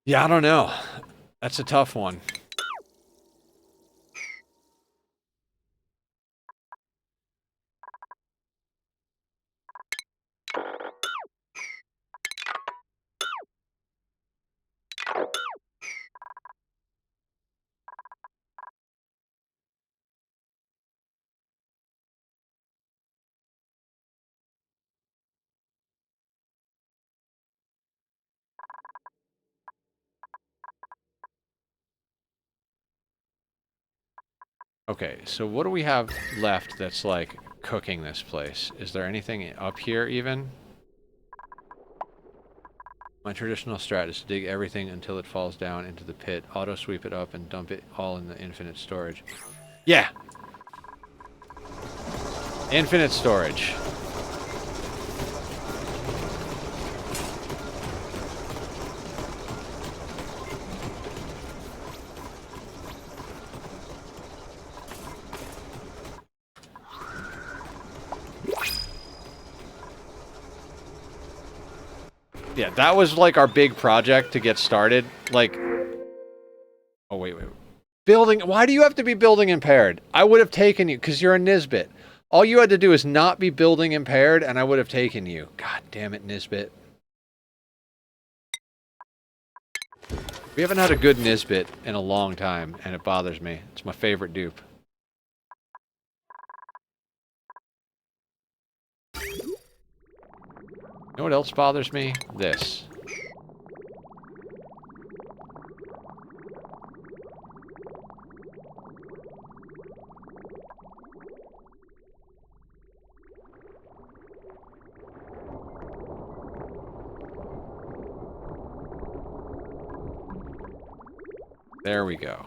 A: Yeah, I don't know. That's a tough one. Okay, so what do we have left that's, like, cooking this place? Is there anything up here, even? My traditional strat is to dig everything until it falls down into the pit, auto-sweep it up, and dump it all in the infinite storage. Yeah! Infinite storage. Yeah, that was like our big project to get started. Like, oh, wait. Building, why do you have to be building impaired? I would have taken you, because you're a Nisbet. All you had to do is not be building impaired, and I would have taken you. God damn it, Nisbet. We haven't had a good Nisbet in a long time, and it bothers me. It's my favorite dupe. You know what else bothers me? This. There we go.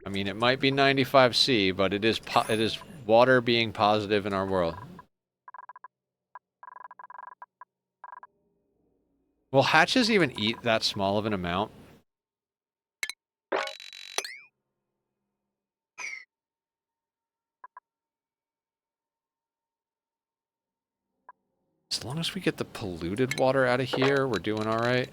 A: I mean, it might be 95C, but it is water being positive in our world. Will hatches even eat that small of an amount? As long as we get the polluted water out of here, we're doing all right.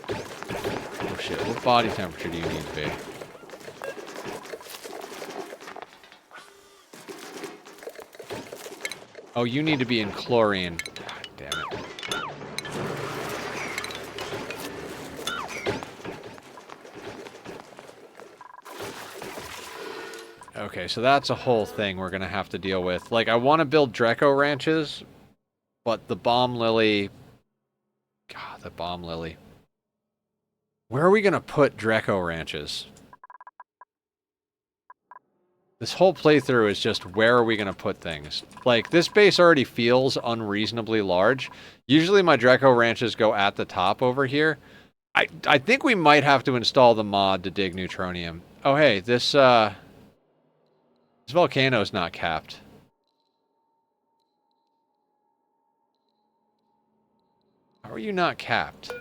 A: Oh shit, what body temperature do you need to be? Oh, you need to be in chlorine. God damn it. Okay, so that's a whole thing we're gonna have to deal with. Like, I want to build Dreco ranches, but the bomb lily... God, the bomb lily. Where are we gonna put Dreco ranches? This whole playthrough is just where are we going to put things. Like, this base already feels unreasonably large. Usually my Dreco ranches go at the top over here. I think we might have to install the mod to dig Neutronium. Oh, hey, this volcano's not capped. How are you not capped?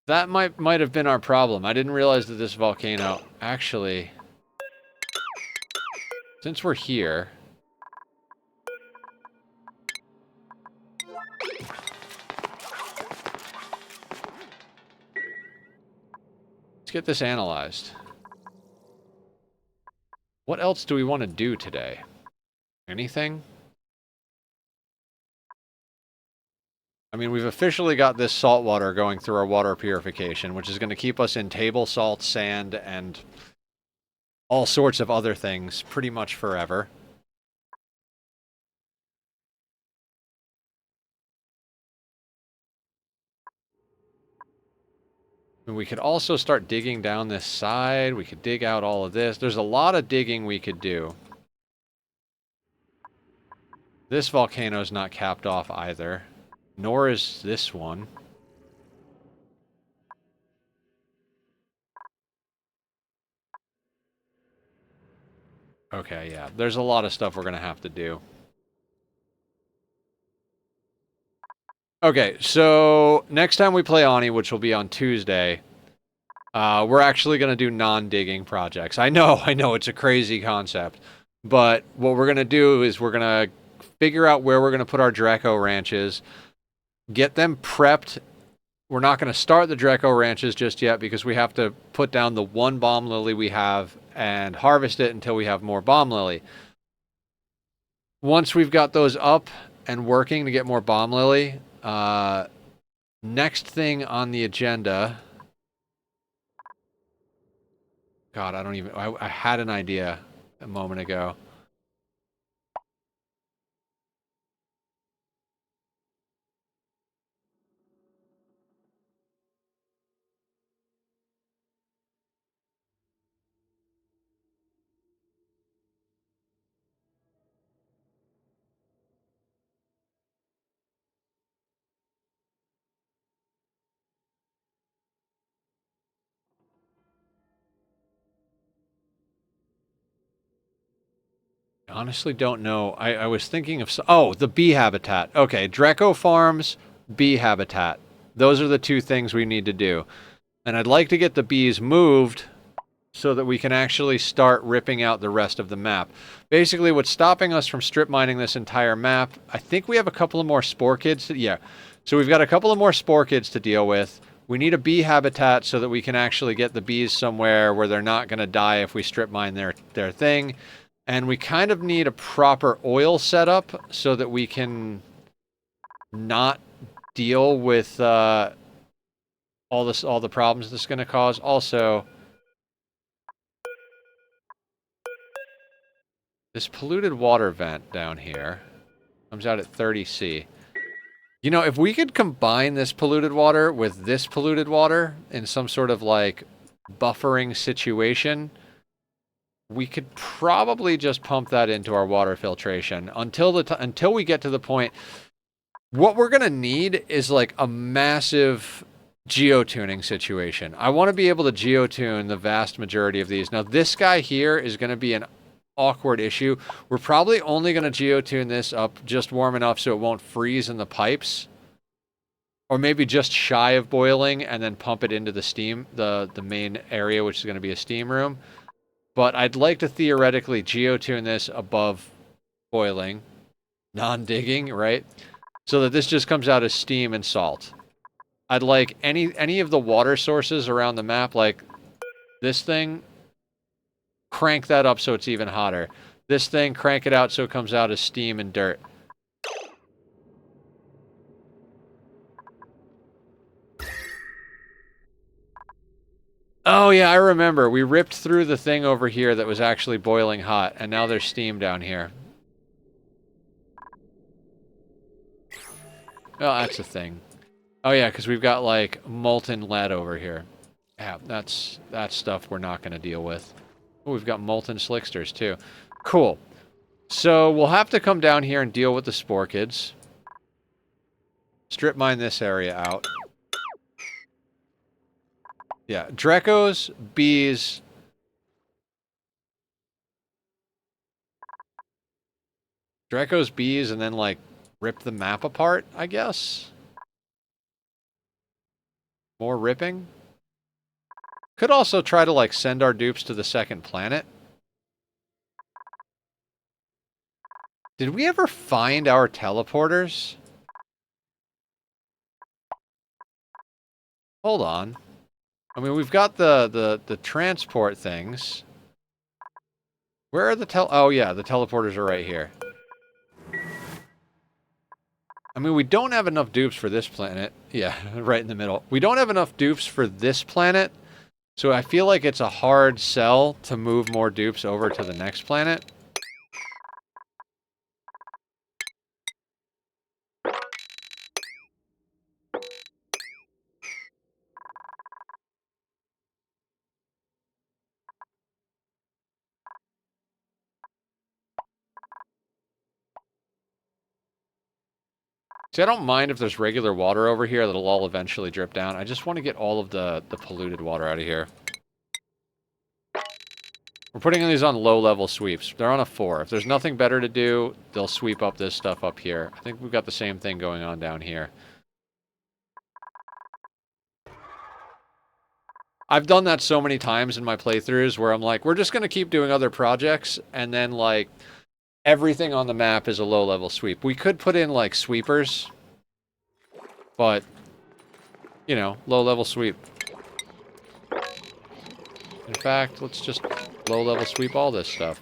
A: That might have been our problem. I didn't realize that this volcano... Actually, since we're here... Let's get this analyzed. What else do we want to do today? Anything? I mean, we've officially got this salt water going through our water purification, which is going to keep us in table salt, sand, and all sorts of other things pretty much forever. And we could also start digging down this side. We could dig out all of this. There's a lot of digging we could do. This volcano's not capped off either. Nor is this one. Okay, yeah. There's a lot of stuff we're going to have to do. Okay, so next time we play Ani, which will be on Tuesday, we're actually going to do non-digging projects. I know, it's a crazy concept. But what we're going to do is we're going to figure out where we're going to put our Dreco ranches, get them prepped. We're not going to start the Dreco ranches just yet because we have to put down the one bomb lily we have and harvest it until we have more bomb lily. Once we've got those up and working to get more bomb lily, next thing on the agenda... God, I don't even... I had an idea a moment ago. Honestly don't know. I was thinking of... Oh, the bee habitat. Okay, Dreco Farms, bee habitat. Those are the two things we need to do. And I'd like to get the bees moved so that we can actually start ripping out the rest of the map. Basically, what's stopping us from strip mining this entire map, I think we have a couple of more spore kids. Yeah, so we've got a couple of more spore kids to deal with. We need a bee habitat so that we can actually get the bees somewhere where they're not going to die if we strip mine their thing. And we kind of need a proper oil setup so that we can not deal with all the problems this is going to cause. Also, this polluted water vent down here comes out at 30C. You know, if we could combine this polluted water with this polluted water in some sort of, like, buffering situation, we could probably just pump that into our water filtration until we get to the point. What we're going to need is, like, a massive geotuning situation. I want to be able to geotune the vast majority of these. Now, this guy here is going to be an awkward issue. We're probably only going to geotune this up just warm enough so it won't freeze in the pipes, or maybe just shy of boiling, and then pump it into the steam, the main area, which is going to be a steam room. But I'd like to theoretically geotune this above boiling, non-digging, right? So that this just comes out as steam and salt. I'd like any of the water sources around the map, like this thing, crank that up so it's even hotter. This thing, crank it out so it comes out as steam and dirt. Oh yeah, I remember. We ripped through the thing over here that was actually boiling hot, and now there's steam down here. Oh, that's a thing. Oh yeah, because we've got, like, molten lead over here. Yeah, that's stuff we're not going to deal with. Oh, we've got molten slicksters, too. Cool. So, we'll have to come down here and deal with the spore kids. Strip mine this area out. Yeah, Drecos, bees... Drecos, bees, and then, like, rip the map apart, I guess? More ripping? Could also try to, like, send our dupes to the second planet. Did we ever find our teleporters? Hold on. I mean, we've got the transport things. Where are the oh yeah, the teleporters are right here. I mean, we don't have enough dupes for this planet. Yeah, right in the middle. We don't have enough dupes for this planet, so I feel like it's a hard sell to move more dupes over to the next planet. See, I don't mind if there's regular water over here that'll all eventually drip down. I just want to get all of the polluted water out of here. We're putting these on low-level sweeps. They're on a 4. If there's nothing better to do, they'll sweep up this stuff up here. I think we've got the same thing going on down here. I've done that so many times in my playthroughs where I'm like, we're just going to keep doing other projects, and then, like, everything on the map is a low-level sweep. We could put in, like, sweepers, but, you know, low-level sweep. In fact, let's just low-level sweep all this stuff.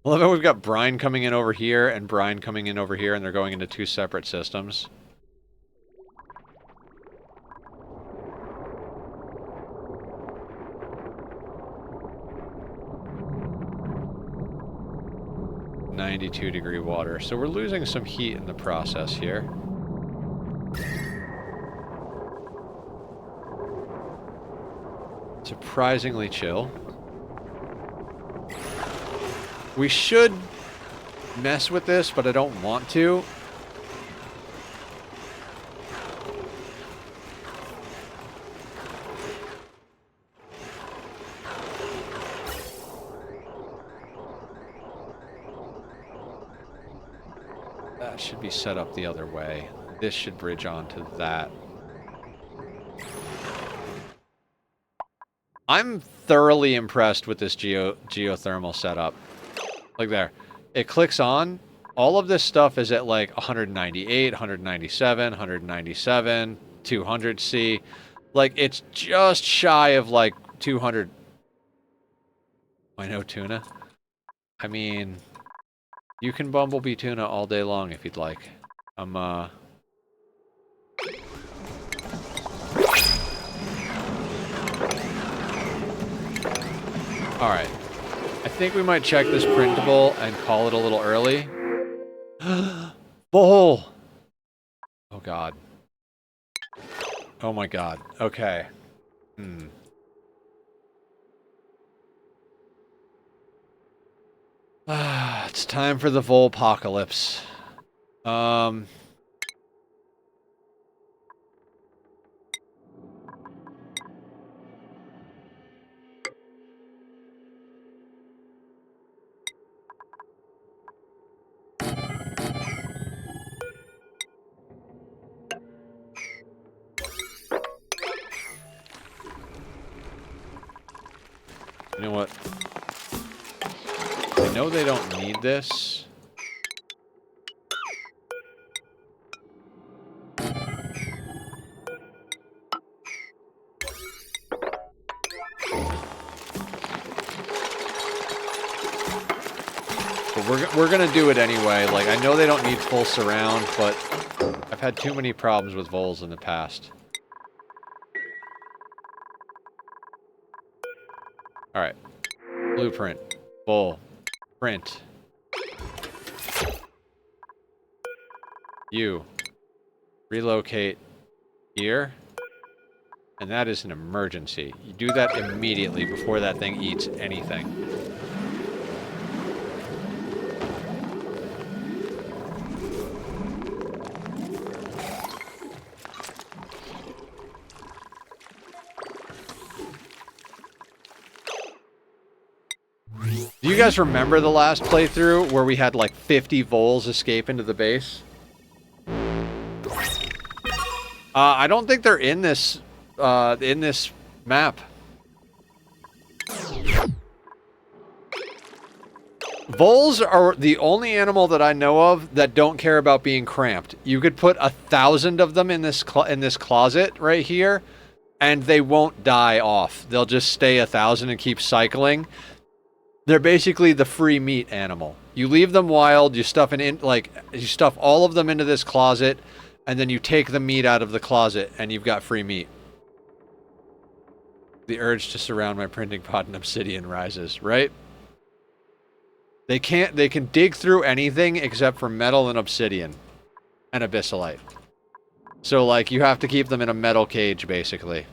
A: I love how we've got brine coming in over here and brine coming in over here, and they're going into two separate systems. .92-degree water, so we're losing some heat in the process here. Surprisingly chill. We should mess with this, but I don't want to. be set up the other way. This should bridge onto that. I'm thoroughly impressed with this geothermal setup. Like there. It clicks on. All of this stuff is at like 198, 197, 197, 200C. Like, it's just shy of like 200. I know tuna. I mean, you can bumblebee tuna all day long if you'd like. Alright. I think we might check this printable and call it a little early. Bowl! Oh god. Oh my god. Okay. It's time for the Volpocalypse. You know what? I know they don't need this. But we're gonna do it anyway. Like, I know they don't need full surround, but I've had too many problems with voles in the past. Alright. Blueprint. Vole. Print. You. Relocate here. And that is an emergency. You do that immediately before that thing eats anything. Do you guys remember the last playthrough where we had like 50 voles escape into the base? I don't think they're in this map. Voles are the only animal that I know of that don't care about being cramped. You could put 1,000 of them in this closet right here, and they won't die off. They'll just stay 1,000 and keep cycling. They're basically the free meat animal. You leave them wild, you stuff all of them into this closet, and then you take the meat out of the closet, and you've got free meat. The urge to surround my printing pod in obsidian rises, right? They can dig through anything except for metal and obsidian. And abyssalite. So, like, you have to keep them in a metal cage, basically.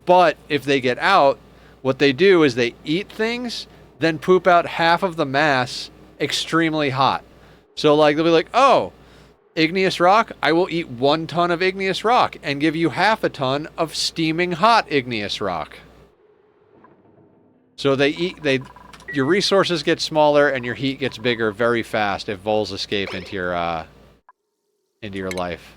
A: But, if they get out, what they do is they eat things, then poop out half of the mass extremely hot. So, like, they'll be like, oh, igneous rock, I will eat 1 ton of igneous rock and give you half a ton of steaming hot igneous rock. So your resources get smaller and your heat gets bigger very fast if voles escape into your life.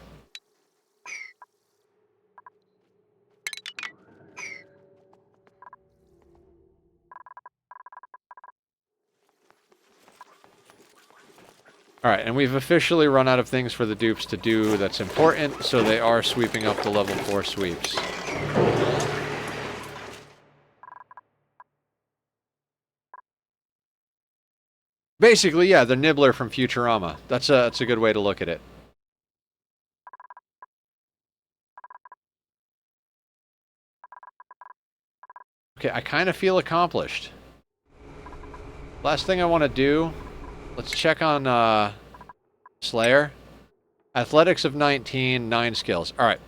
A: Alright, and we've officially run out of things for the dupes to do that's important, so they are sweeping up the level 4 sweeps. Basically, yeah, the Nibbler from Futurama. That's a good way to look at it. Okay, I kind of feel accomplished. Last thing I want to do, let's check on Slayer. Athletics of 19, 9 skills. Alright,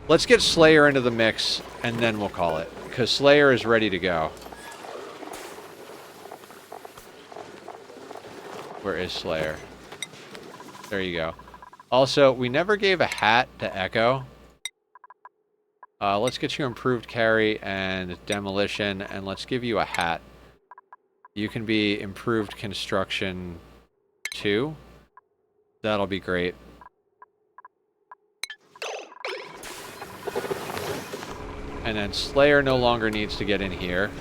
A: let's get Slayer into the mix, and then we'll call it. Because Slayer is ready to go. Where is Slayer? There you go. Also, we never gave a hat to Echo. Let's get you improved carry and demolition, and let's give you a hat. You can be improved construction 2. That'll be great. And then Slayer no longer needs to get in here.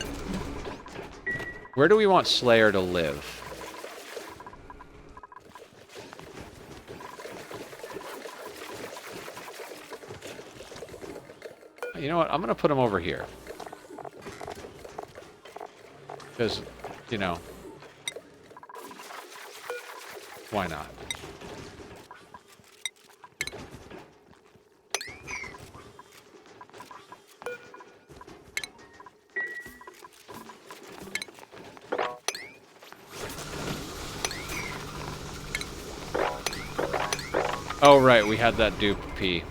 A: Where do we want Slayer to live? You know what? I'm going to put him over here. Because, you know, why not? Oh, right, we had that dupe P.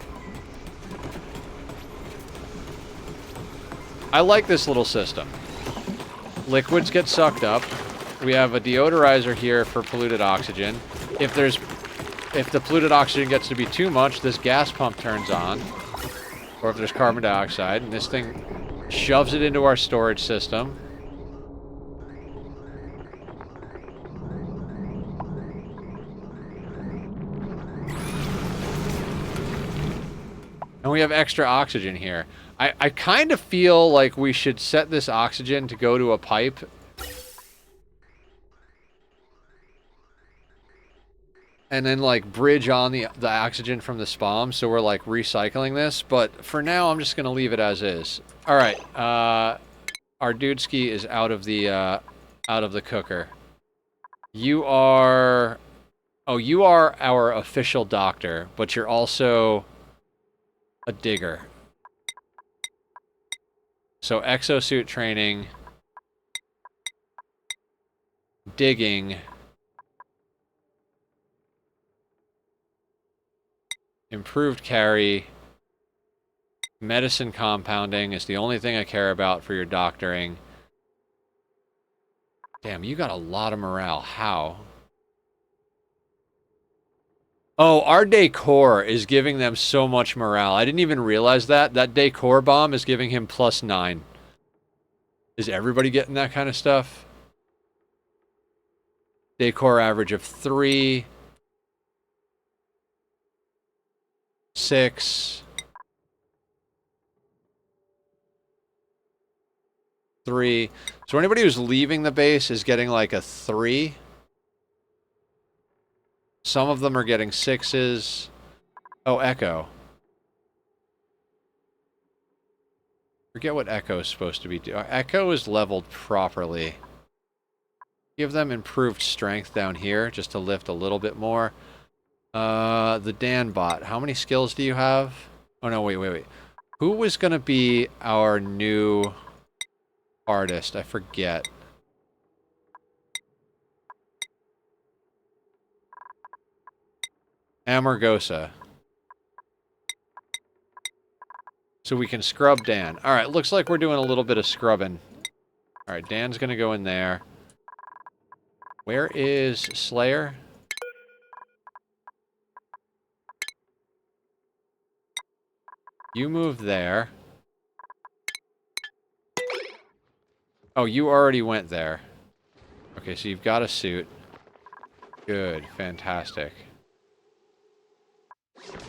A: I like this little system. Liquids get sucked up. We have a deodorizer here for polluted oxygen. If the polluted oxygen gets to be too much, this gas pump turns on. Or if there's carbon dioxide, and this thing shoves it into our storage system. And we have extra oxygen here. I kind of feel like we should set this oxygen to go to a pipe. And then, like, bridge on the oxygen from the spalm, so we're, like, recycling this. But for now, I'm just going to leave it as is. All right. Our dudeski is out of the cooker. You are... Oh, you are our official doctor, but you're also a digger. So exosuit training, digging, improved carry, medicine compounding is the only thing I care about for your doctoring. Damn, you got a lot of morale. How? Oh, our decor is giving them so much morale. I didn't even realize that. That decor bomb is giving him +9. Is everybody getting that kind of stuff? Decor average of 3. 6. 3. So anybody who's leaving the base is getting like a 3. Some of them are getting 6s. Oh, Echo. Forget what Echo is supposed to be doing. Echo is leveled properly. Give them improved strength down here, just to lift a little bit more. The Dan bot. How many skills do you have? Oh, no, wait. Who was going to be our new artist? I forget. Amargosa. So we can scrub Dan. Alright, looks like we're doing a little bit of scrubbing. Alright, Dan's gonna go in there. Where is Slayer? You move there. Oh, you already went there. Okay, so you've got a suit. Good, fantastic.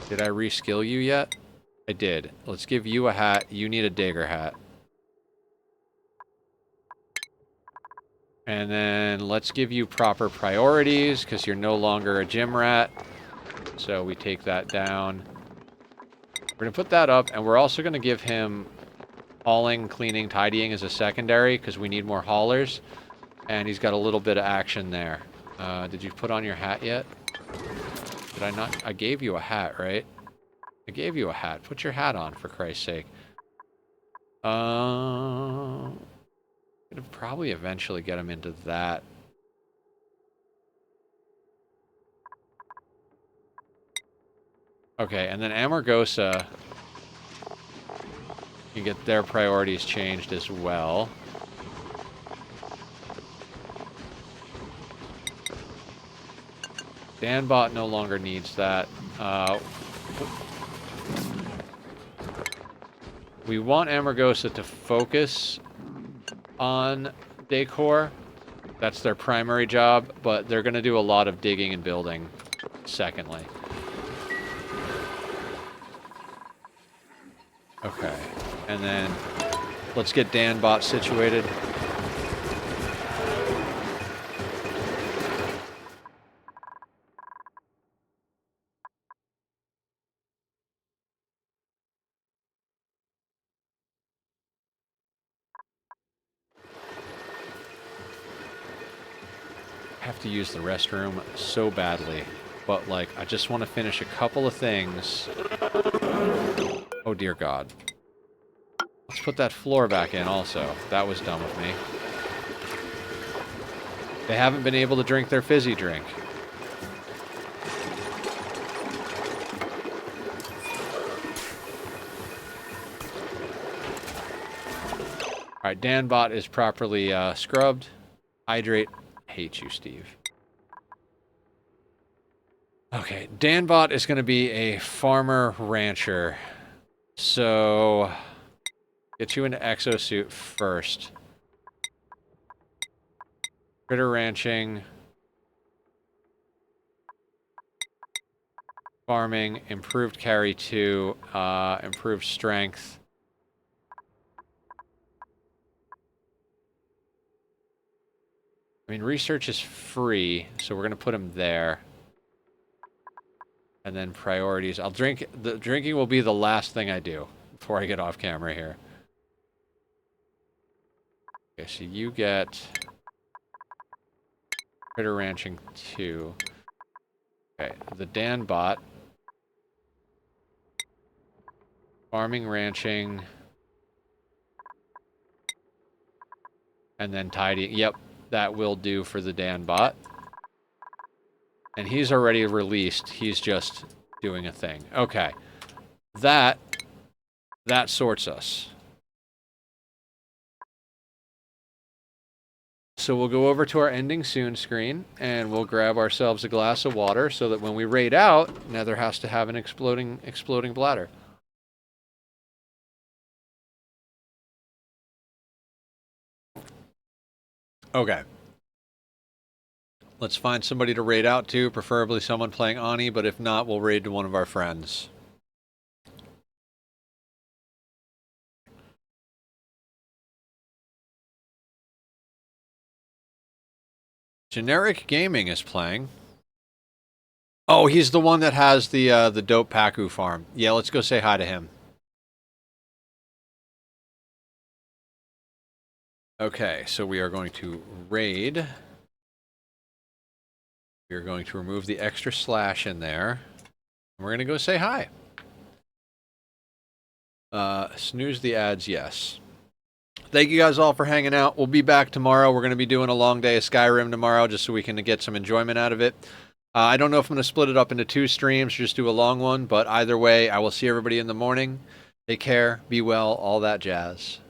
A: Did I reskill you yet? I did. Let's give you a hat. You need a digger hat. And then let's give you proper priorities, because you're no longer a gym rat. So we take that down. We're going to put that up, and we're also going to give him hauling, cleaning, tidying as a secondary, because we need more haulers. And he's got a little bit of action there. Did you put on your hat yet? Did I not? I gave you a hat, right? I gave you a hat. Put your hat on, for Christ's sake. Gonna probably eventually get him into that. Okay, and then Amargosa can get their priorities changed as well. Danbot no longer needs that. We want Amargosa to focus on decor. That's their primary job, but they're going to do a lot of digging and building. secondly. Okay, and then let's get Danbot situated. I have to use the restroom so badly, but like I just want to finish a couple of things. Oh dear God. Let's put that floor back in also. That was dumb of me. They haven't been able to drink their fizzy drink. Alright, Danbot is properly scrubbed. Hydrate. Hate you, Steve. Okay, Danbot is going to be a farmer rancher. So, get you into exosuit first. Critter ranching. Farming. Improved carry 2. Improved strength. I mean, research is free, so we're going to put him there. And then priorities. I'll drink. The drinking will be the last thing I do before I get off camera here. Okay, so you get critter ranching 2. Okay, the Danbot. Farming, ranching. And then tidying. Yep, that will do for the Danbot. And he's already released. He's just doing a thing. Okay. That sorts us. So we'll go over to our ending soon screen, and we'll grab ourselves a glass of water so that when we raid out, Nether has to have an exploding bladder. Okay. Let's find somebody to raid out to, preferably someone playing Ani, but if not, we'll raid to one of our friends. Generic Gaming is playing. Oh, he's the one that has the dope Paku farm. Yeah, let's go say hi to him. Okay, so we are going to raid. We're going to remove the extra slash in there. We're going to go say hi. Snooze the ads, yes. Thank you guys all for hanging out. We'll be back tomorrow. We're going to be doing a long day of Skyrim tomorrow just so we can get some enjoyment out of it. I don't know if I'm going to split it up into 2 streams or just do a long one, but either way, I will see everybody in the morning. Take care, be well, all that jazz.